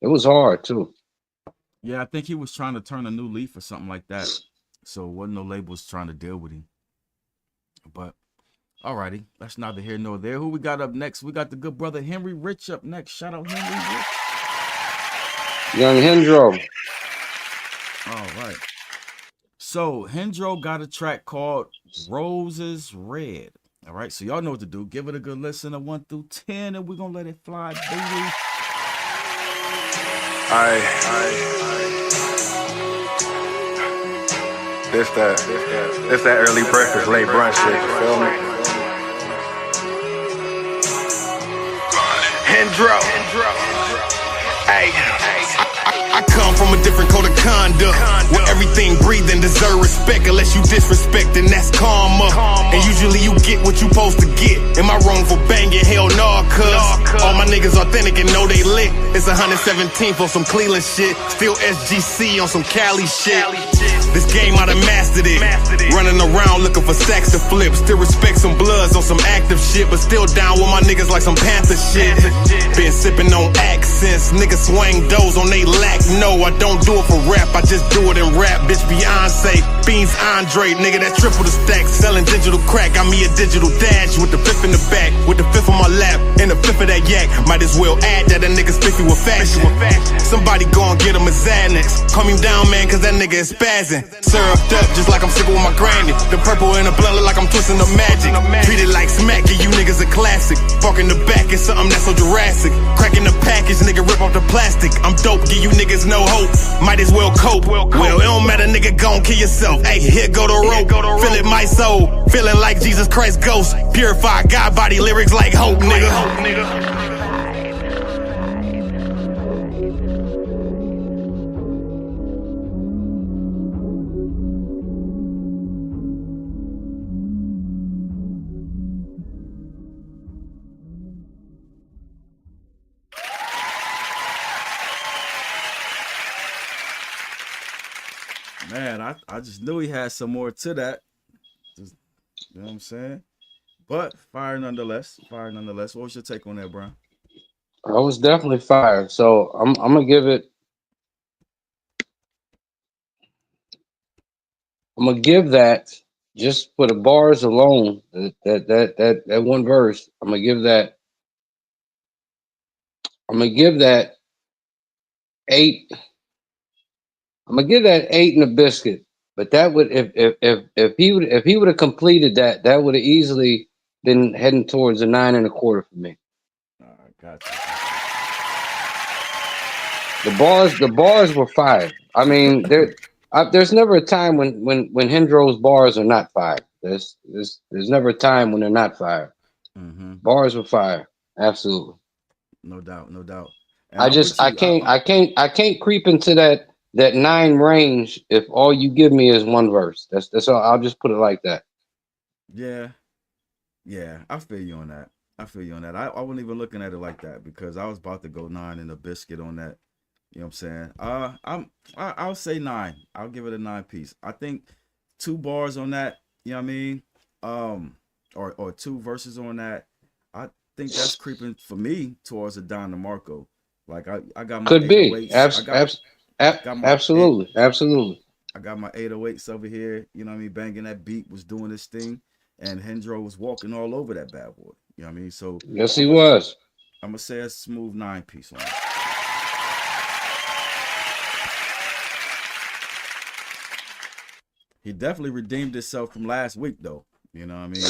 It was hard too. Yeah, I think he was trying to turn a new leaf or something like that. So wasn't no labels trying to deal with him. But alrighty, that's neither here nor there. Who we got up next? We got the good brother Henry Rich up next. Shout out Henry Rich. Young Hendro. All right. So Hendro got a track called Roses Red. All right, so y'all know what to do. Give it a good listen of 1 through 10, and we're gonna let it fly, baby. This that early breakfast, late brunch shit, you feel me? Hendro. Hey. I come from a different code of conduct, where everything breathing deserve respect. Unless you disrespect, and that's karma. And usually you get what you supposed to get. Am I wrong for banging? Hell no, cuz all my niggas authentic and know they lit. It's 117th on some Cleveland shit. Still SGC on some Cali shit. This game I done mastered it. Running around looking for stacks to flip. Still respect some bloods on some active shit, but still down with my niggas like some Panther shit. Been sipping on accents. Niggas swing doors on they lack. No, I don't do it for rap, I just do it in rap. Bitch, Beyonce, Beans Andre, nigga, that triple the stack. Selling digital crack, got me a digital dash. With the fifth in the back, with the fifth on my lap, and the fifth of that yak. Might as well add that a nigga spiffy with fashion. Somebody go and get him a Xanax. Calm him down, man, cause that nigga is spazzing. Syruped up, just like I'm sick with my granny. The purple in the blood look like I'm twisting the magic. Treat it like smack, and you niggas a classic. Park in the back is something that's so Jurassic. Cracking the package, nigga, rip off the plastic. I'm dope, give you niggas no hope. Might as well cope. Well, it don't matter, nigga, gon' kill yourself. Hey, here go the rope. Feel it, my soul. Feeling like Jesus Christ ghost. Purified God body lyrics like hope, nigga. Man, I just knew he had some more to that. Just, you know what I'm saying? But fire nonetheless. Fire nonetheless. What was your take on that, Brian? I was definitely fired. So I'm gonna give it. I'm gonna give that just for the bars alone. That one verse. I'm gonna give that 8. I'm gonna give that 8 and a biscuit. But that would if he would have completed that, that would have easily been heading towards a 9 and a quarter for me. Gotcha. The bars were fire. I mean, there's never a time when Hendro's bars are not fire. There's never a time when they're not fire. Mm-hmm. Bars were fire, absolutely. No doubt, no doubt. And I can't creep into that 9 range if all you give me is one verse. That's all. I'll just put it like that. Yeah, I feel you on that. I wasn't even looking at it like that because I was about to go 9 and a biscuit on that. You know what I'm saying? I'll say 9. I'll give it a 9 piece. I think 2 bars on that, you know what I mean? Or 2 verses on that. I think that's creeping for me towards a Don DeMarco. Like I got my Could be. 808s. Absolutely. Absolutely. I got my 808s over here, you know what I mean? Banging that beat, was doing this thing, and Hendro was walking all over that bad boy. You know what I mean? So yes, he was. I'm gonna say a smooth 9 piece on it. He definitely redeemed himself from last week, though. You know what I mean?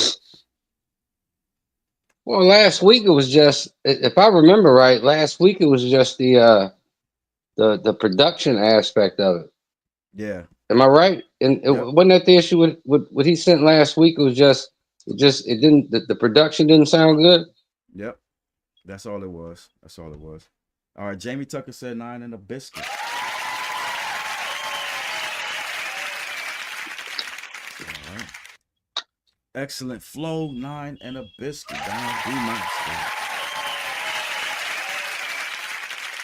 Well, last week it was just, if I remember right, last week it was just the production aspect of it. Yeah. Am I right? And wasn't that the issue with what he sent last week? It was it didn't, the production didn't sound good. Yep. That's all it was. All right. Jamie Tucker said 9 and a biscuit. All right. Excellent flow, 9 and a biscuit. Down B minus.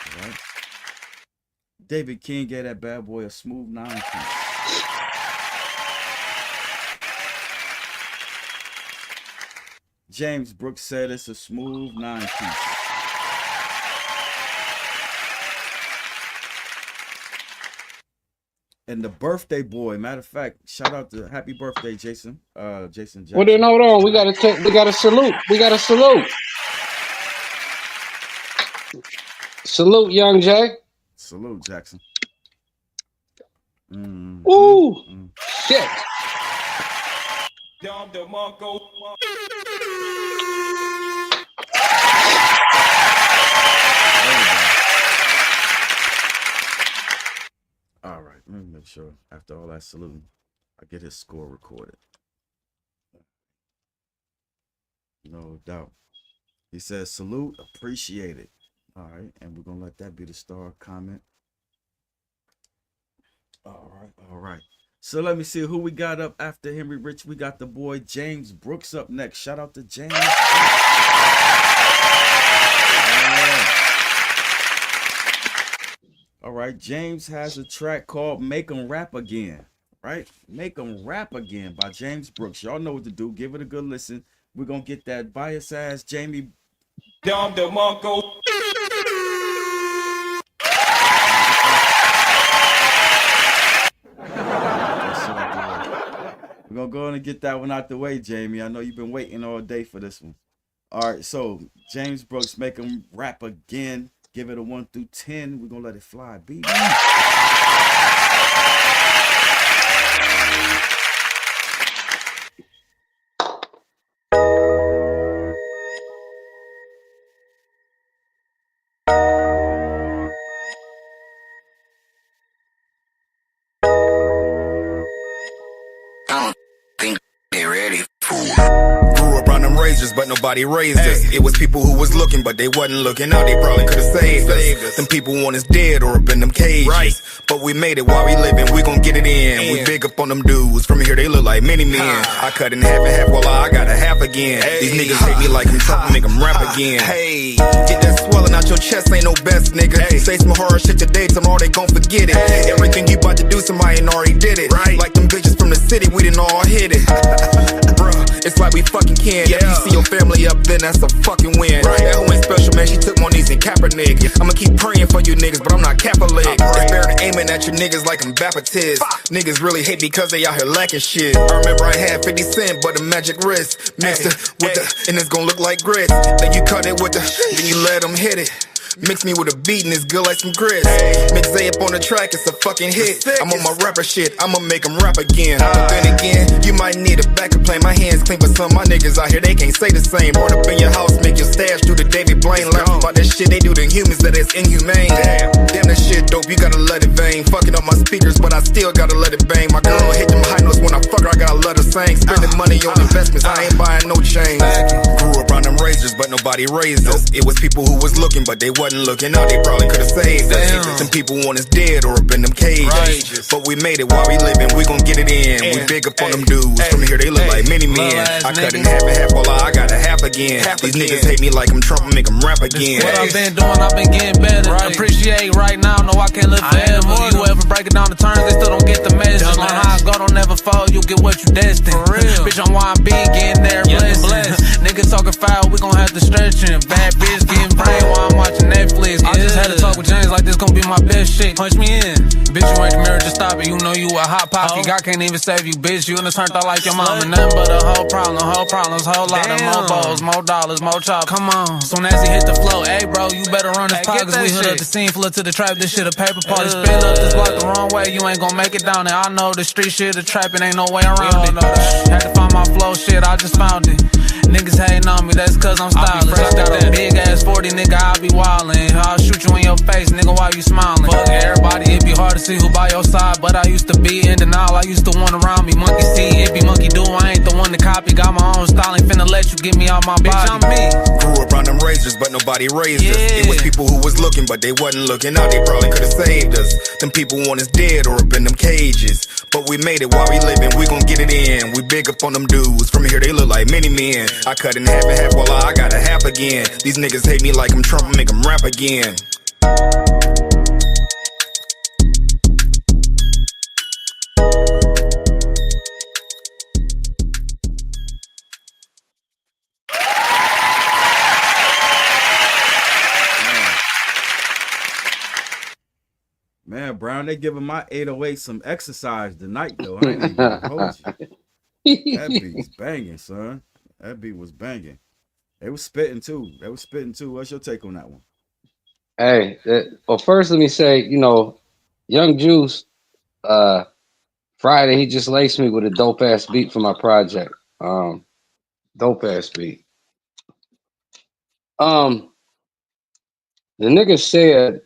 All right. David King gave that bad boy a smooth 9 piece. James Brooks said it's a smooth 9 piece. And the birthday boy, matter of fact, shout out to happy birthday, Jason. Jason Jackson. Well, then hold on. We gotta salute. Salute, young Jay. Salute, Jackson. Ooh, shit. All right, let me make sure after all that saluting, I get his score recorded. No doubt. He says, salute, appreciate it. All right, and we're going to let that be the star comment. All right. So let me see who we got up after Henry Rich. We got the boy James Brooks up next. Shout out to James. All right, James has a track called Make 'Em Rap Again, right? Make 'Em Rap Again by James Brooks. Y'all know what to do. Give it a good listen. We're going to get that bias ass Jamie. Dom DeMarco. We're going to go in and get that one out the way, Jamie. I know you've been waiting all day for this one. All right, so James Brooks, Make 'Em Rap Again. Give it a 1 through 10. We're going to let it fly, baby. But nobody raised us. It was people who was looking, but they wasn't looking out. They probably could have saved us. Them people want us dead or up in them cages. Right. But we made it while we living. We gon' get it in. We big up on them dudes. From here they look like many men. I cut in half and half while I got a half again. These niggas hate me like I'm trying to make them rap again. Hey, get that swelling out your chest, ain't no best, nigga. Say some hard shit today, tomorrow they gon' forget it. Everything you about to do, somebody ain't already did it. Right. Like them bitches from the city, we didn't all hit it. Bruh, it's like we fucking can. If you see your family up, then that's a fucking win. That hoe ain't special, man. She took one of these in Kaepernick. I'ma keep praying for you niggas, but I'm not Catholic. It's better than aiming at your niggas like I'm Baptist. Niggas really hate because they out here lacking shit. I remember I had 50 cent, but a magic wrist mixed it with the, and it's gonna look like grits. Then you cut it with the, then you let them hit it. Mix me with a beat and it's good like some grits. Mix Zay up on the track, it's a fucking hit. I'm on my rapper shit, I'ma make them rap again. But then again, you might need a backup plan. My hands clean, but some of my niggas out here, they can't say the same. Born up in your house, make your stash do the David Blaine. Learn about that shit they do to humans that is inhumane. Damn, that shit dope, you gotta let it bang. Fucking up my speakers, but I still gotta let it bang. My girl hit them high notes when I fuck her, I gotta let her sing. Spending money on investments, I ain't buying no chains. Grew up on them razors, but nobody nobody raised us. It was people who was looking, but they wasn't looking out. They probably could have saved us. Some people want us dead or up in them cages. But we made it while we living, we gon' get it in. We big up on them dudes. From here they look like many men. I cut in half and half, while I got a half again. These niggas hate me like I'm Trump, make them rap again. What I've been doing, I've been getting better. Appreciate right now, no I can't live forever. You ever break it down the terms, they still don't get the message. Learn how I go, don't never fall, you get what you destined. For real. Bitch, I'm why I'm being getting there, blessed. Niggas talking foul, we gon' have to stretch him. Bad bitch getting brain while I'm watching Netflix. I just had to talk with James like this gon' be my best shit. Punch me in. Bitch, you ain't the mirror, just stop it. You know you a hot pocket. God can't even save you, bitch. You in the turned out like your mom. And nothing but a whole problems, whole lot of more balls, more dollars, more chop. Come on. Soon as he hit the flow, hey bro, you better run his pockets. We hood up the scene, flood to the trap. This shit a paper party. Spin up this block the wrong way. You ain't gon' make it down there. I know the street shit, the trapping ain't no way around it. Had to find my flow shit, I just found it. Niggas hating on me, that's cause I'm stylish. I got a big ass 40, nigga, I be wildin'. I'll shoot you in your face, nigga, while you smiling. Fuck everybody, it be hard to see who by your side. But I used to be in denial, I used to want around me. Monkey see, it be monkey do, I ain't the one to copy. Got my own style, ain't finna let you get me out my body. Bitch, I'm me. Grew up around them razors, but nobody raised us. It was people who was looking, but they wasn't looking out. They probably could've saved us. Them people want us dead or up in them cages. But we made it while we living, we gon' get it in. We big up on them dudes. From here they look like many men. I cut in half and half, while I got a half again. These niggas hate me like I'm Trump, make them rap again. Man, Brown, they giving my 808 some exercise tonight, though. I ain't even gonna hold you. That beat was banging, son. That beat was banging. They was spitting too. What's your take on that one? Hey, well, first let me say, you know, Young Juice, Friday, he just laced me with a dope ass beat for my project. Dope ass beat. The nigga said,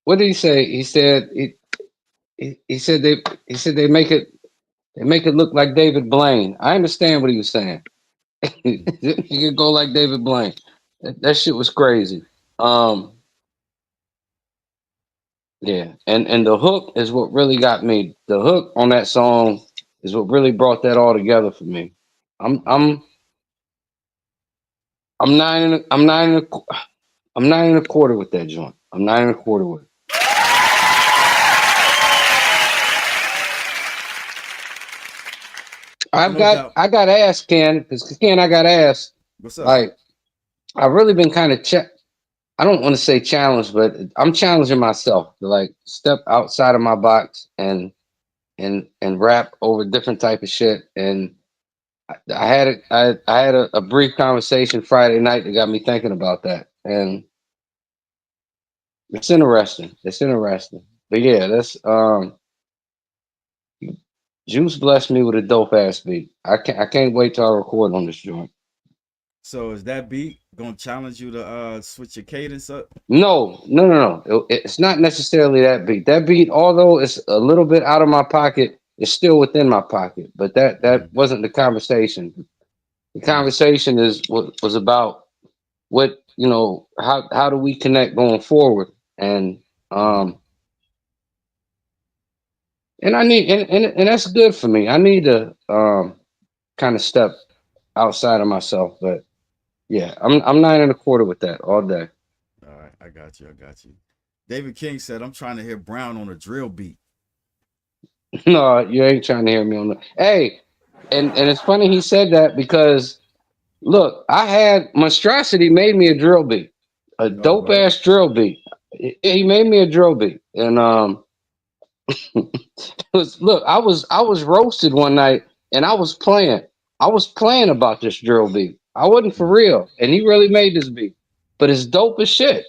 what did he say? He said he said they make it look like David Blaine. I understand what he was saying. You could go like David Blaine. That shit was crazy. Yeah, and the hook is what really got me. The hook on that song is what really brought that all together for me. I'm 9 1/4 with that joint. I'm 9 1/4 with it. I got asked, Ken, because Ken, I got asked. What's up? Like, I've really been kind of I don't want to say challenged, but I'm challenging myself to like step outside of my box and rap over different type of shit. And I had a brief conversation Friday night that got me thinking about that, and it's interesting. But yeah, that's Juice blessed me with a dope ass beat. I can't wait till I record on this joint. So is that beat gonna challenge you to switch your cadence up? No. It's not necessarily that beat. That beat, although it's a little bit out of my pocket, it's still within my pocket. But that wasn't the conversation. The conversation was about what, you know, how do we connect going forward? And I need and that's good for me. I need to kind of step outside of myself, but yeah, I'm 9 1/4 with that all day. All right, I got you. David King said, "I'm trying to hear Brown on a drill beat." No, you ain't trying to hear me on the. Hey, and it's funny he said that because look, I had Monstrosity made me a drill beat, a dope ass drill beat. He made me a drill beat, and look, I was roasted one night, and I was playing about this drill beat. I wasn't for real, and he really made this beat, but it's dope as shit.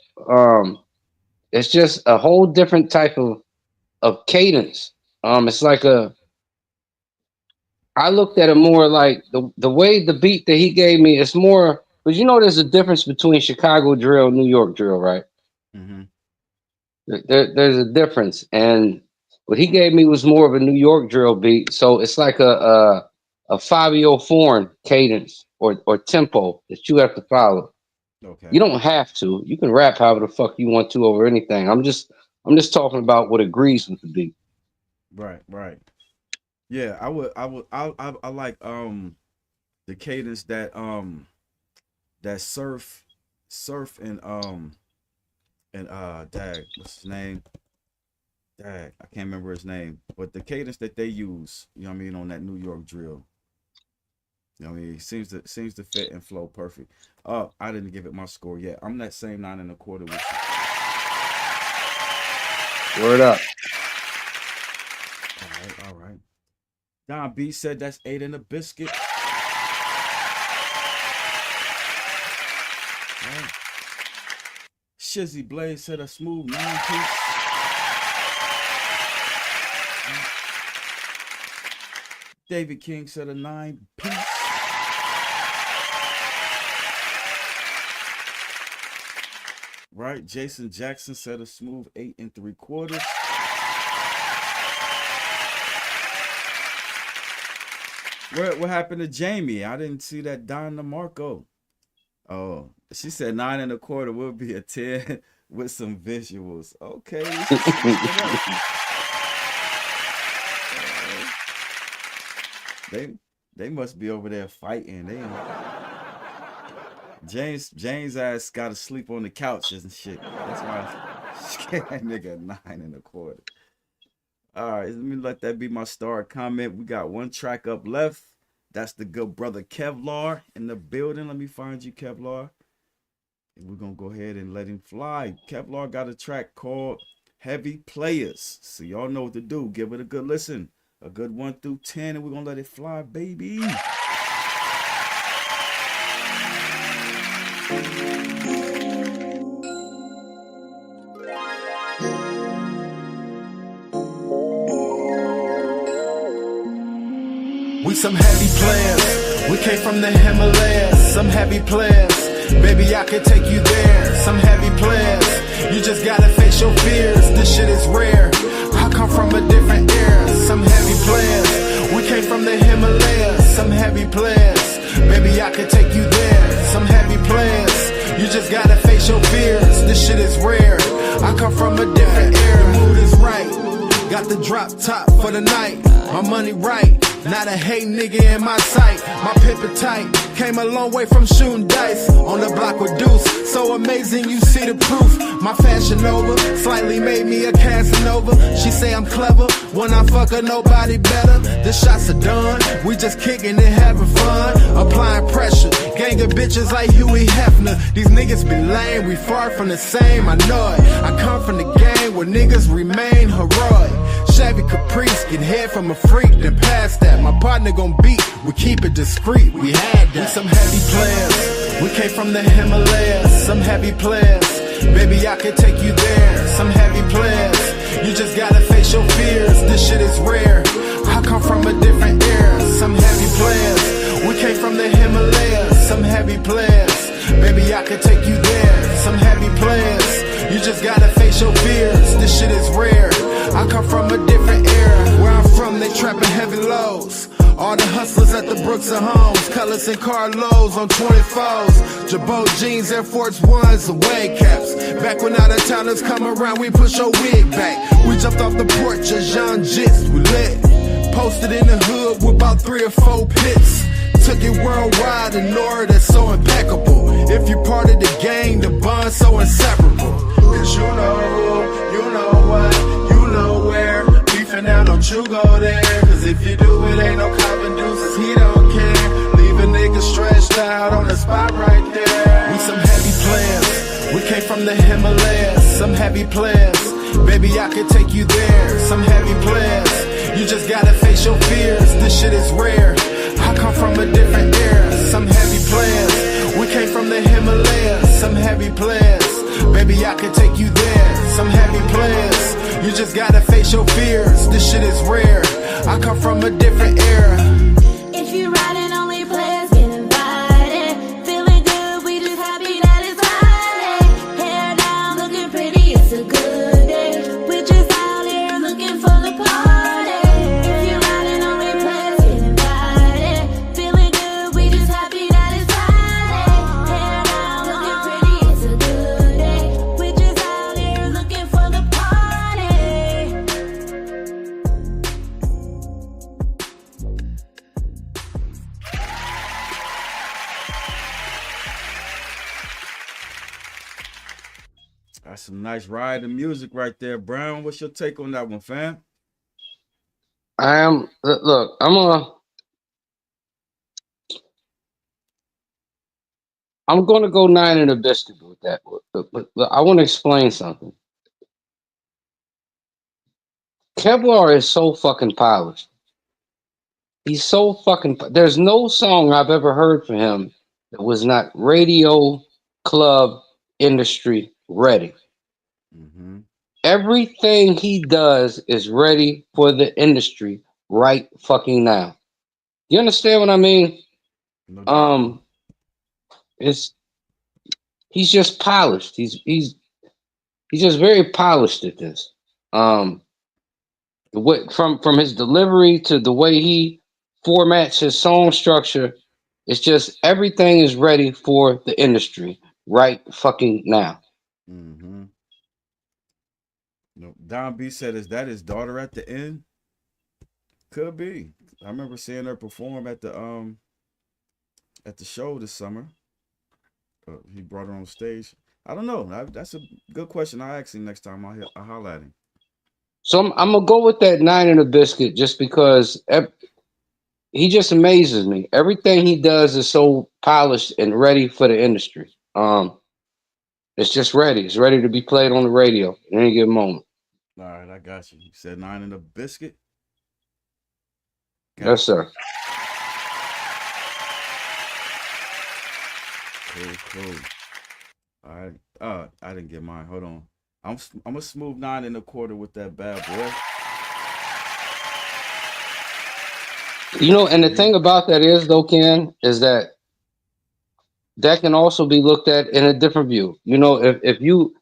It's just a whole different type of cadence. It's like I looked at it more like the way the beat that he gave me. It's more, but you know, there's a difference between Chicago drill, and New York drill, right? Mm-hmm. There's a difference, and what he gave me was more of a New York drill beat. So it's like a Fabio Foreign cadence or tempo that you have to follow. Okay. You don't have to. You can rap however the fuck you want to over anything. I'm just talking about what agrees with the beat. Right. Yeah, I like the cadence that surf and dag, what's his name? Dag, I can't remember his name, but the cadence that they use, you know what I mean, on that New York drill. You know what I mean, seems to fit and flow perfect. I didn't give it my score yet. I'm that same 9 1/4 with you. Word up. All right. Don B said that's 8 and a biscuit. Right. Shizzy Blaze said a smooth 9-piece. David King said a 9-piece. Right. Jason Jackson said a smooth 8 3/4. What happened to Jamie? I didn't see that. Donna Marco. Oh, she said 9 1/4 will be a 10 with some visuals. Okay. They must be over there fighting. James ass got to sleep on the couches and shit. That's why she gave that nigga 9 1/4. All right, let me let that be my star comment. We got one track up left. That's the good brother Kevlar in the building. Let me find you, Kevlar. And we're going to go ahead and let him fly. Kevlar got a track called Heavy Players. So y'all know what to do. Give it a good listen. A good 1 through 10, and we're going to let it fly, baby. We some heavy players. We came from the Himalayas. Some heavy players. Baby, I could take you there. Some heavy players. You just gotta face your fears. This shit is rare. I come from a different era. Some heavy players. We came from the Himalayas. Some heavy players. Baby, I could take you there. Some heavy players. You just gotta face your fears. This shit is rare. I come from a different era. The mood is right. Got the drop top for the night. My money right. Not a hate nigga in my sight. My pipper tight. Came a long way from shooting dice. On the block with Deuce. So amazing, you see the proof. My fashion over. Slightly made me a Casanova. She say I'm clever. When I fuck her, nobody better. The shots are done. We just kicking and having fun. Applying pressure. Gang of bitches like Huey Hefner. These niggas be lame. We far from the same. I know it. I come from the game where niggas remain heroic. Chevy Caprice, get head from a freak, then pass that. My partner gon' beat, we keep it discreet, we had that. We some heavy players, we came from the Himalayas. Some heavy players, baby I could take you there. Some heavy players, you just gotta face your fears. This shit is rare, I come from a different era. Some heavy players, we came from the Himalayas. Some heavy players, baby I could take you there. Some heavy players, you just gotta face your fears. This shit is rare, I come from a different era. Where I'm from, they trapping heavy lows. All the hustlers at the Brooks and Homes, Colors and Carlos on 24s. Jabot jeans, Air Force Ones, and wave caps. Back when out of towners come around, we push your wig back. We jumped off the porch of Jean Gist, we lit. Posted in the hood with about 3 or 4 pits. Took it worldwide, and Nora that's so impeccable. If you part of the gang, the bond's so inseparable. Cause you know what, you know where. Beefing out, don't you go there. Cause if you do, it ain't no copping deuces, he don't care. Leave a nigga stretched out on the spot right there. We some heavy players, we came from the Himalayas. Some heavy players, baby I could take you there. Some heavy players, you just gotta face your fears. This shit is rare, I come from a different era. Some heavy players, we came from the Himalayas. Some heavy players, baby I could take you there. Some heavy players, you just gotta face your fears. This shit is rare, I come from a different era. If you riding, only players get invited. Feeling good, we just happy that it's Friday. Hair down, looking pretty, it's a good day. We're just out here looking for the party. If you riding, only players get invited. Feeling good, we just happy that it's Friday. Hair down, looking pretty. That's some nice riding music right there, Brown. What's your take on that one, fam? Look, I'm gonna go 9 in a biscuit with that. But I want to explain something. Kevlar is so fucking polished. He's so fucking. There's no song I've ever heard from him that was not radio, club, industry ready. Everything he does is ready for the industry right fucking now. You understand what I mean? It's he's just polished. He's just very polished at this. The way, from his delivery to the way he formats his song structure, it's just everything is ready for the industry right fucking now. No, Don B said, "Is that his daughter at the end?" Could be. I remember seeing her perform at the show this summer. He brought her on stage. I don't know. That's a good question. I'll ask him next time I'll holler at him. So I'm gonna go with that 9 in a biscuit just because he just amazes me. Everything he does is so polished and ready for the industry. It's just ready. It's ready to be played on the radio at any given moment. All right, I got you. You said 9 in a biscuit? Yes, sir. Cool. All right. I didn't get mine. Hold on. I'm a smooth 9 1/4 with that bad boy. You know, and the thing about that is, though, Ken, is that can also be looked at in a different view. You know, if you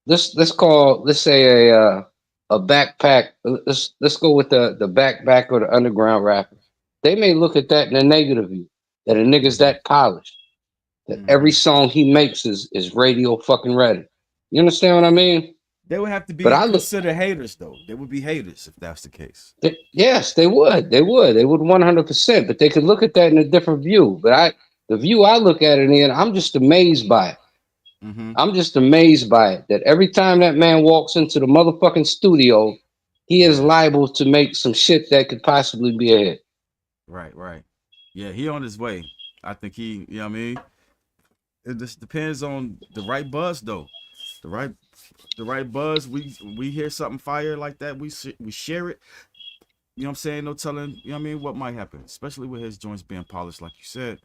let's say a backpack. Let's go with the backpack or the underground rapper. They may look at that in a negative view, that a nigga's that polished, that every song he makes is radio fucking ready. You understand what I mean? They would have to be considered haters, though. They would be haters if that's the case. Yes, they would. They would 100%. But they could look at that in a different view. But the view I look at it in, I'm just amazed by it. I'm just amazed by it. That every time that man walks into the motherfucking studio, he is liable to make some shit that could possibly be a hit. Right. Yeah, he on his way. I think you know what I mean? It just depends on the right buzz, though. The right buzz. We hear something fire like that, we share it. You know what I'm saying? No telling, you know what I mean, what might happen, especially with his joints being polished, like you said.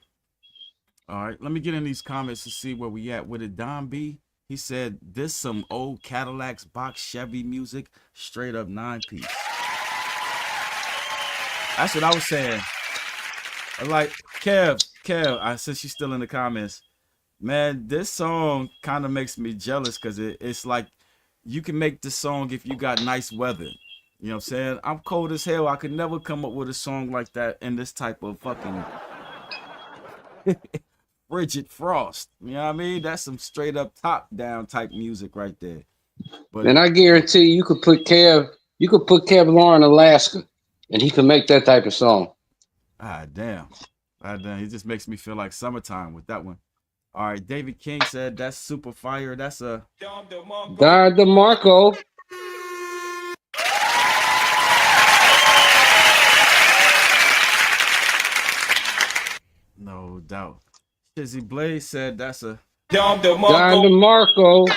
All right, let me get in these comments to see where we at with it. Don B, he said, "This some old Cadillacs box Chevy music, straight up 9-piece." That's what I was saying. Like, Kev, since you're still in the comments, man, this song kind of makes me jealous because it's like you can make this song if you got nice weather. You know what I'm saying? I'm cold as hell. I could never come up with a song like that in this type of fucking frigid frost. You know what I mean? That's some straight up top down type music right there. But and I guarantee you could put Kevlar in Alaska and he could make that type of song. Damn. He just makes me feel like summertime with that one. All right, David King said that's super fire. That's a Don DeMarco. No doubt. Shizzy Blaze said that's a Don DeMarco.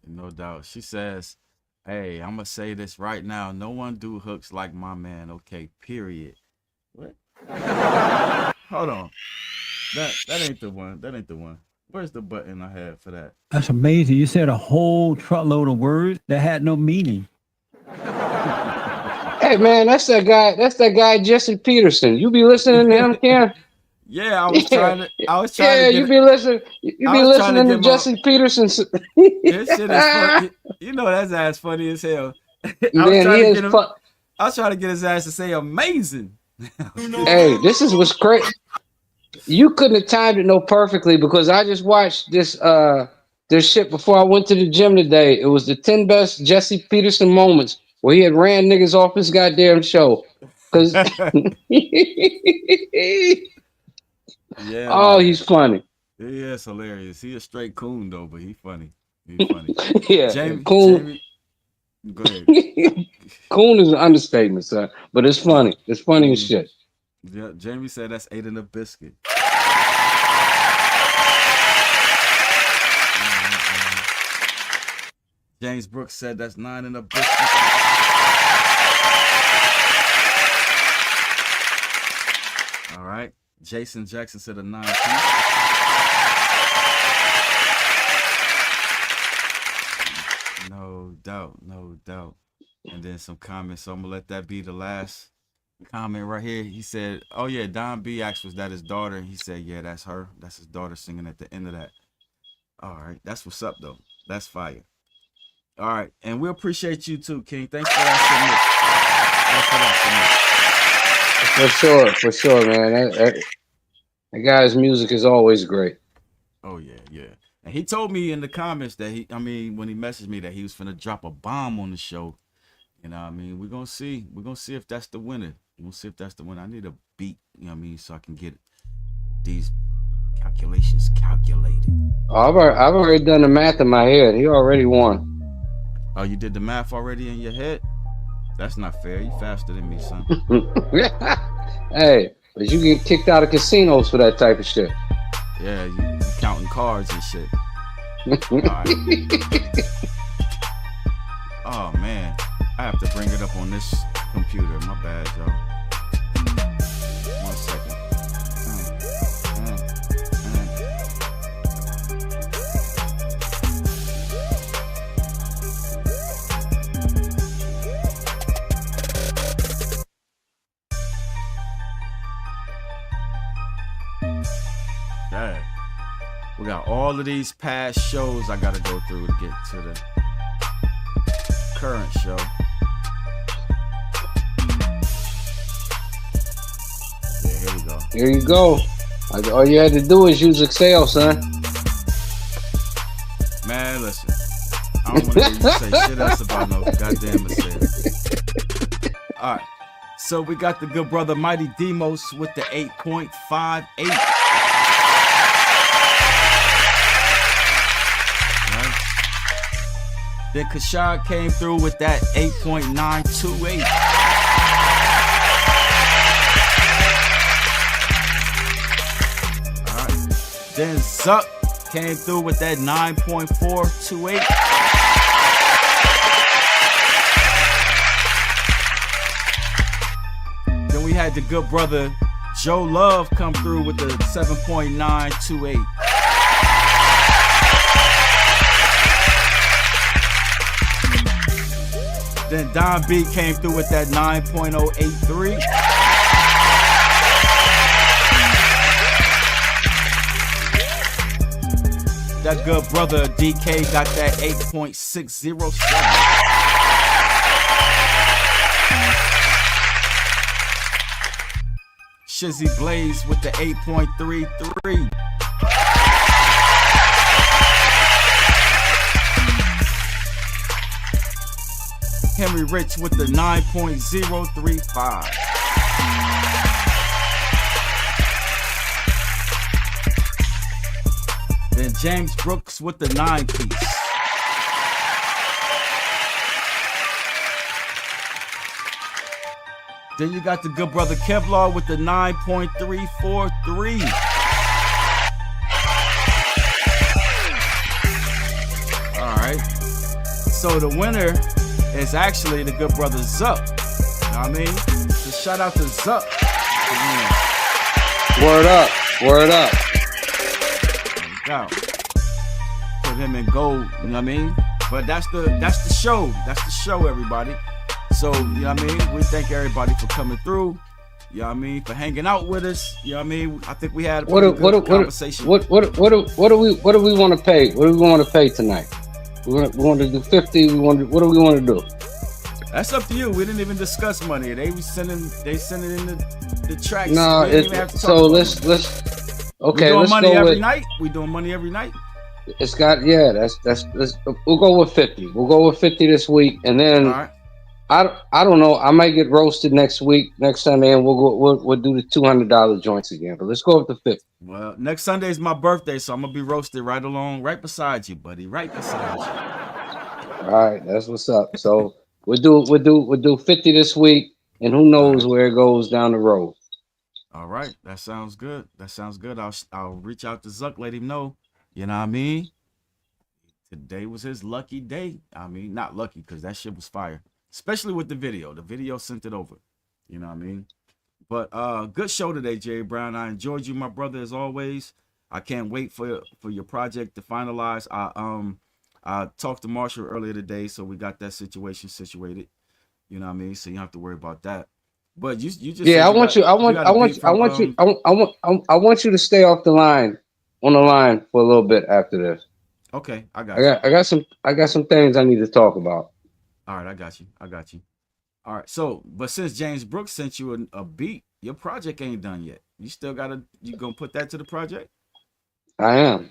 No doubt. She says, "Hey, I'm gonna say this right now. No one do hooks like my man. Okay, period." What? Hold on. That ain't the one. That ain't the one. Where's the button I had for that? That's amazing. You said a whole truckload of words that had no meaning. Hey man, that's that guy Jesse Peterson. You be listening to him, Ken? Yeah, I was trying to. Yeah, you be listening to Jesse Peterson. This shit is funny. You know that's ass funny as hell. I was trying to get his ass to say amazing. Hey, this is what's crazy. You couldn't have timed it no perfectly because I just watched this shit before I went to the gym today. It was the 10 best Jesse Peterson moments where he had ran niggas off his goddamn show. Cause Yeah. oh, man. he's funny. Yeah, it's hilarious. He a straight coon though, but he funny. He funny. Yeah, Jamie, coon. go ahead. Coon is an understatement, son. But it's funny. It's funny as shit. Yeah, Jamie said that's 8 in a biscuit. James Brooks said that's 9 in a biscuit. All right. Jason Jackson said a 9 piece. No doubt, no doubt. And then some comments. So I'm gonna let that be the last comment right here. He said, "Oh yeah, Don B asked was that his daughter?" And he said, "Yeah, that's her. That's his daughter singing at the end of that." All right, that's what's up though. That's fire. All right, and we appreciate you too, King. Thanks for that submit. For sure, man. That guy's music is always great. Oh yeah. And he told me in the comments that when he messaged me that he was finna drop a bomb on the show. You know what I mean? We're gonna see. We're gonna see if that's the winner. We'll see if that's the winner. I need a beat, you know what I mean, so I can get these calculations calculated. I've already done the math in my head. He already won. Oh, you did the math already in your head? That's not fair. You faster than me, son. Hey, but you get kicked out of casinos for that type of shit. Yeah, you counting cards and shit. All right. Oh man, I have to bring it up on this computer. My bad, y'all. 1 second. Okay. We got all of these past shows I gotta go through to get to the current show. Yeah, here we go. Here you go. All you had to do is use Excel, son. Man, listen. I don't want to hear you say shit else about no goddamn Excel. All right. So we got the good brother Mighty Demos with the 8.58. Then Kashad came through with that 8.928. All right. Then Zuck came through with that 9.428. Then we had the good brother Joe Love come through with the 7.928. Then Don B came through with that 9.083. That good brother DK got that 8.607. Shizzy Blaze with the 8.33. Henry Rich with the 9.035. Then James Brooks with the 9 piece. Then you got the good brother Kevlar with the 9.343. All right. So the winner is actually the good brother Zuck. You know what I mean? So shout out to Zuck. Word up. Word up. Go. Put him in gold, you know what I mean? But that's the show. That's the show, everybody. So, you know what I mean? We thank everybody for coming through. You know what I mean? For hanging out with us. You know what I mean? I think we had a pretty good conversation. What do we want to pay? What do we want to pay tonight? We want to do 50. What do we want to do? That's up to you. We didn't even discuss money. They sending in the tracks. No, let's okay. We doing let's money go every with, night. We doing money every night. It's got that's we'll go with 50. We'll go with 50 this week, and then I don't know. I might get roasted next week, next Sunday, and we'll do the $200 joints again. But let's go with the 50. Well, next Sunday is my birthday, so I'm gonna be roasted right beside you, buddy, right beside you. All right, that's what's up. So we'll do 50 this week, and who knows where it goes down the road. All right, that sounds good. I'll reach out to Zuck, let him know. You know what I mean? Today was his lucky day. I mean, not lucky because that shit was fire. Especially with the video. The video sent it over. You know what I mean? But good show today, Jerry Brown. I enjoyed you, my brother, as always. I can't wait for your project to finalize. I talked to Marshall earlier today, so we got that situation situated. You know what I mean? So you don't have to worry about that. But you just I want you to stay off the line, on the line for a little bit after this. Okay, I got some things I need to talk about. All right, I got you. All right, so but since James Brooks sent you a beat, your project ain't done yet. You still you gonna put that to the project? I am.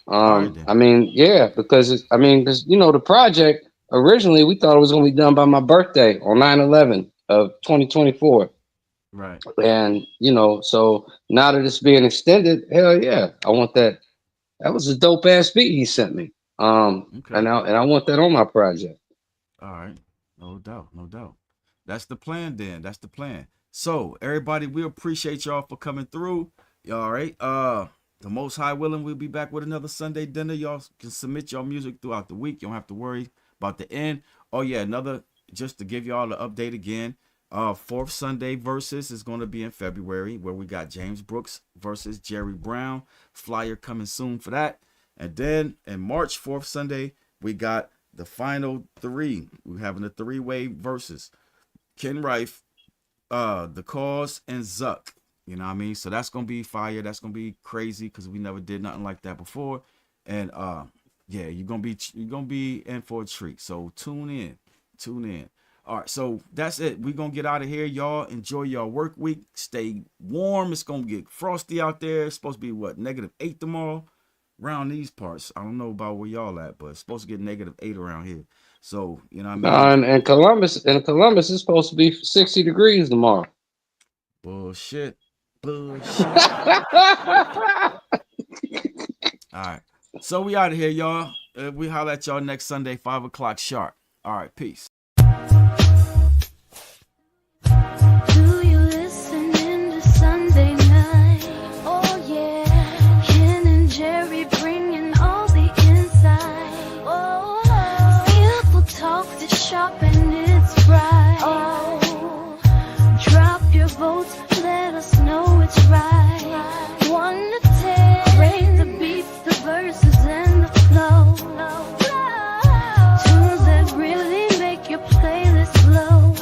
I mean, yeah, because you know, the project originally we thought it was gonna be done by my birthday on 9/11 of 2024. Right. And you know, so now that it's being extended, hell yeah, I want that. That was a dope ass beat he sent me. Okay. And I want that on my project. All right, no doubt. That's the plan then. That's the plan. So everybody, we appreciate y'all for coming through. All right. The Most High willing, we'll be back with another Sunday dinner. Y'all can submit your music throughout the week. You don't have to worry about the end. Oh yeah, just to give y'all the update again. Fourth Sunday versus is going to be in February, where we got James Brooks versus Jerry Brown. Flyer coming soon for that. And then in March, fourth Sunday, we got the final three. We're having a three-way versus Ken Rife, The Cause, and Zuck. You know what I mean? So that's gonna be fire. That's gonna be crazy because we never did nothing like that before. And yeah, you're gonna be in for a treat. So tune in. All right, so that's it. We're gonna get out of here. Y'all enjoy your work week. Stay warm. It's gonna get frosty out there. It's supposed to be what, -8 tomorrow around these parts. I don't know about where y'all at, but it's supposed to get -8 around here. So you know what I mean. And Columbus is supposed to be 60 degrees tomorrow. Bullshit. All right, so we out of here, y'all. We holler at y'all next Sunday, 5 o'clock sharp. All right, peace. Do you listen in the Sunday night? Oh yeah, Ken and Jerry bringing all the inside. Oh, skillful talk that's sharp and it's right. Oh, drop your votes, let us know it's right. 1 to 10, rate the beats, the verses, and the flow. Tunes that really make your playlist glow.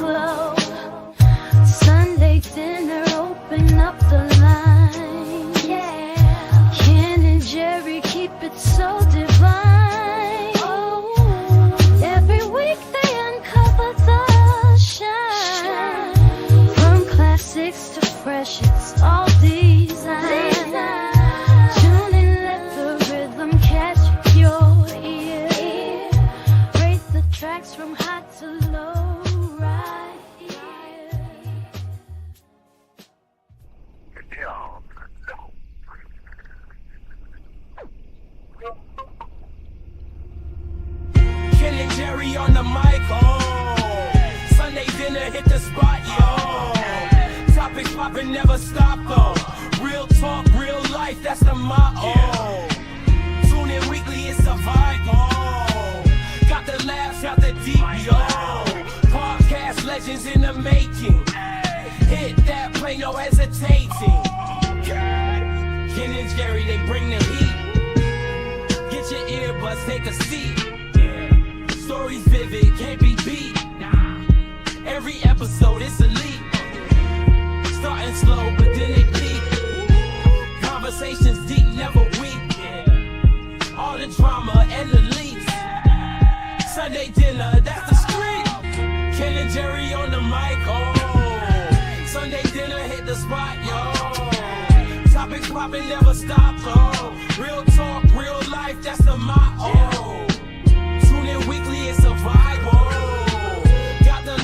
Sunday dinner, open up the line. Yeah, Ken and Jerry keep it so divine. Oh, every week they uncover the shine. From classics to freshest, all design. Tune in, let the rhythm catch your ear. Rate the tracks from high to low, right here. Ken and Jerry on the mic, oh. Sunday dinner hit the spot, yo. Topics poppin', never stop, though. Real talk, real life, that's the motto. Tune in weekly, it's a vibe, oh. Got the laughs, got the deep, yo. Podcast legends in the making. Hit that play, no hesitating. Ken and Jerry, they bring the heat. Get your earbuds, take a seat. Stories vivid, can't be beat. Every episode is elite. Starting slow, but then they peak. Conversations deep, never weak. All the drama and the leaks. Sunday dinner, that's the street. Ken and Jerry on the mic, oh. Sunday dinner hit the spot, yo. Topics poppin', never stop, oh. Real talk, real life, that's the motto. Tune in weekly, it's a vibe, oh. Got the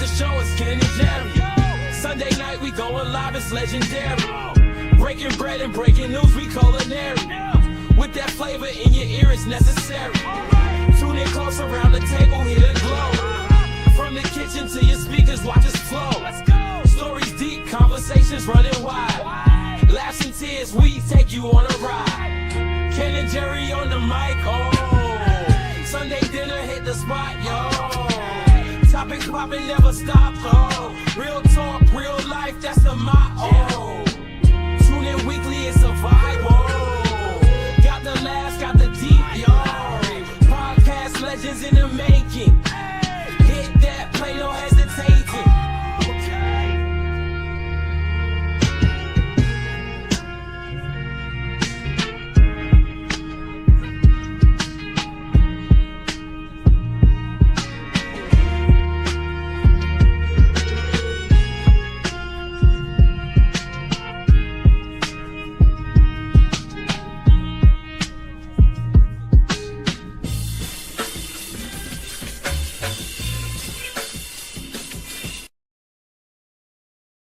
the show is Ken and Jerry. Sunday night we going live, it's legendary. Breaking bread and breaking news, we culinary. With that flavor in your ear, it's necessary. Tune in close around the table, hear the glow. From the kitchen to your speakers, watch us flow. Stories deep, conversations running wide. Laughs and tears, we take you on a ride. Ken and Jerry on the mic, oh. Sunday dinner hit the spot, yo. Topics popping, never stop, oh. Real talk, real life, that's the motto. Tune in weekly, it's a vibe, oh. Got the laughs, got the deep, yo. Podcast legends in the making. Hit that play, no hesitation.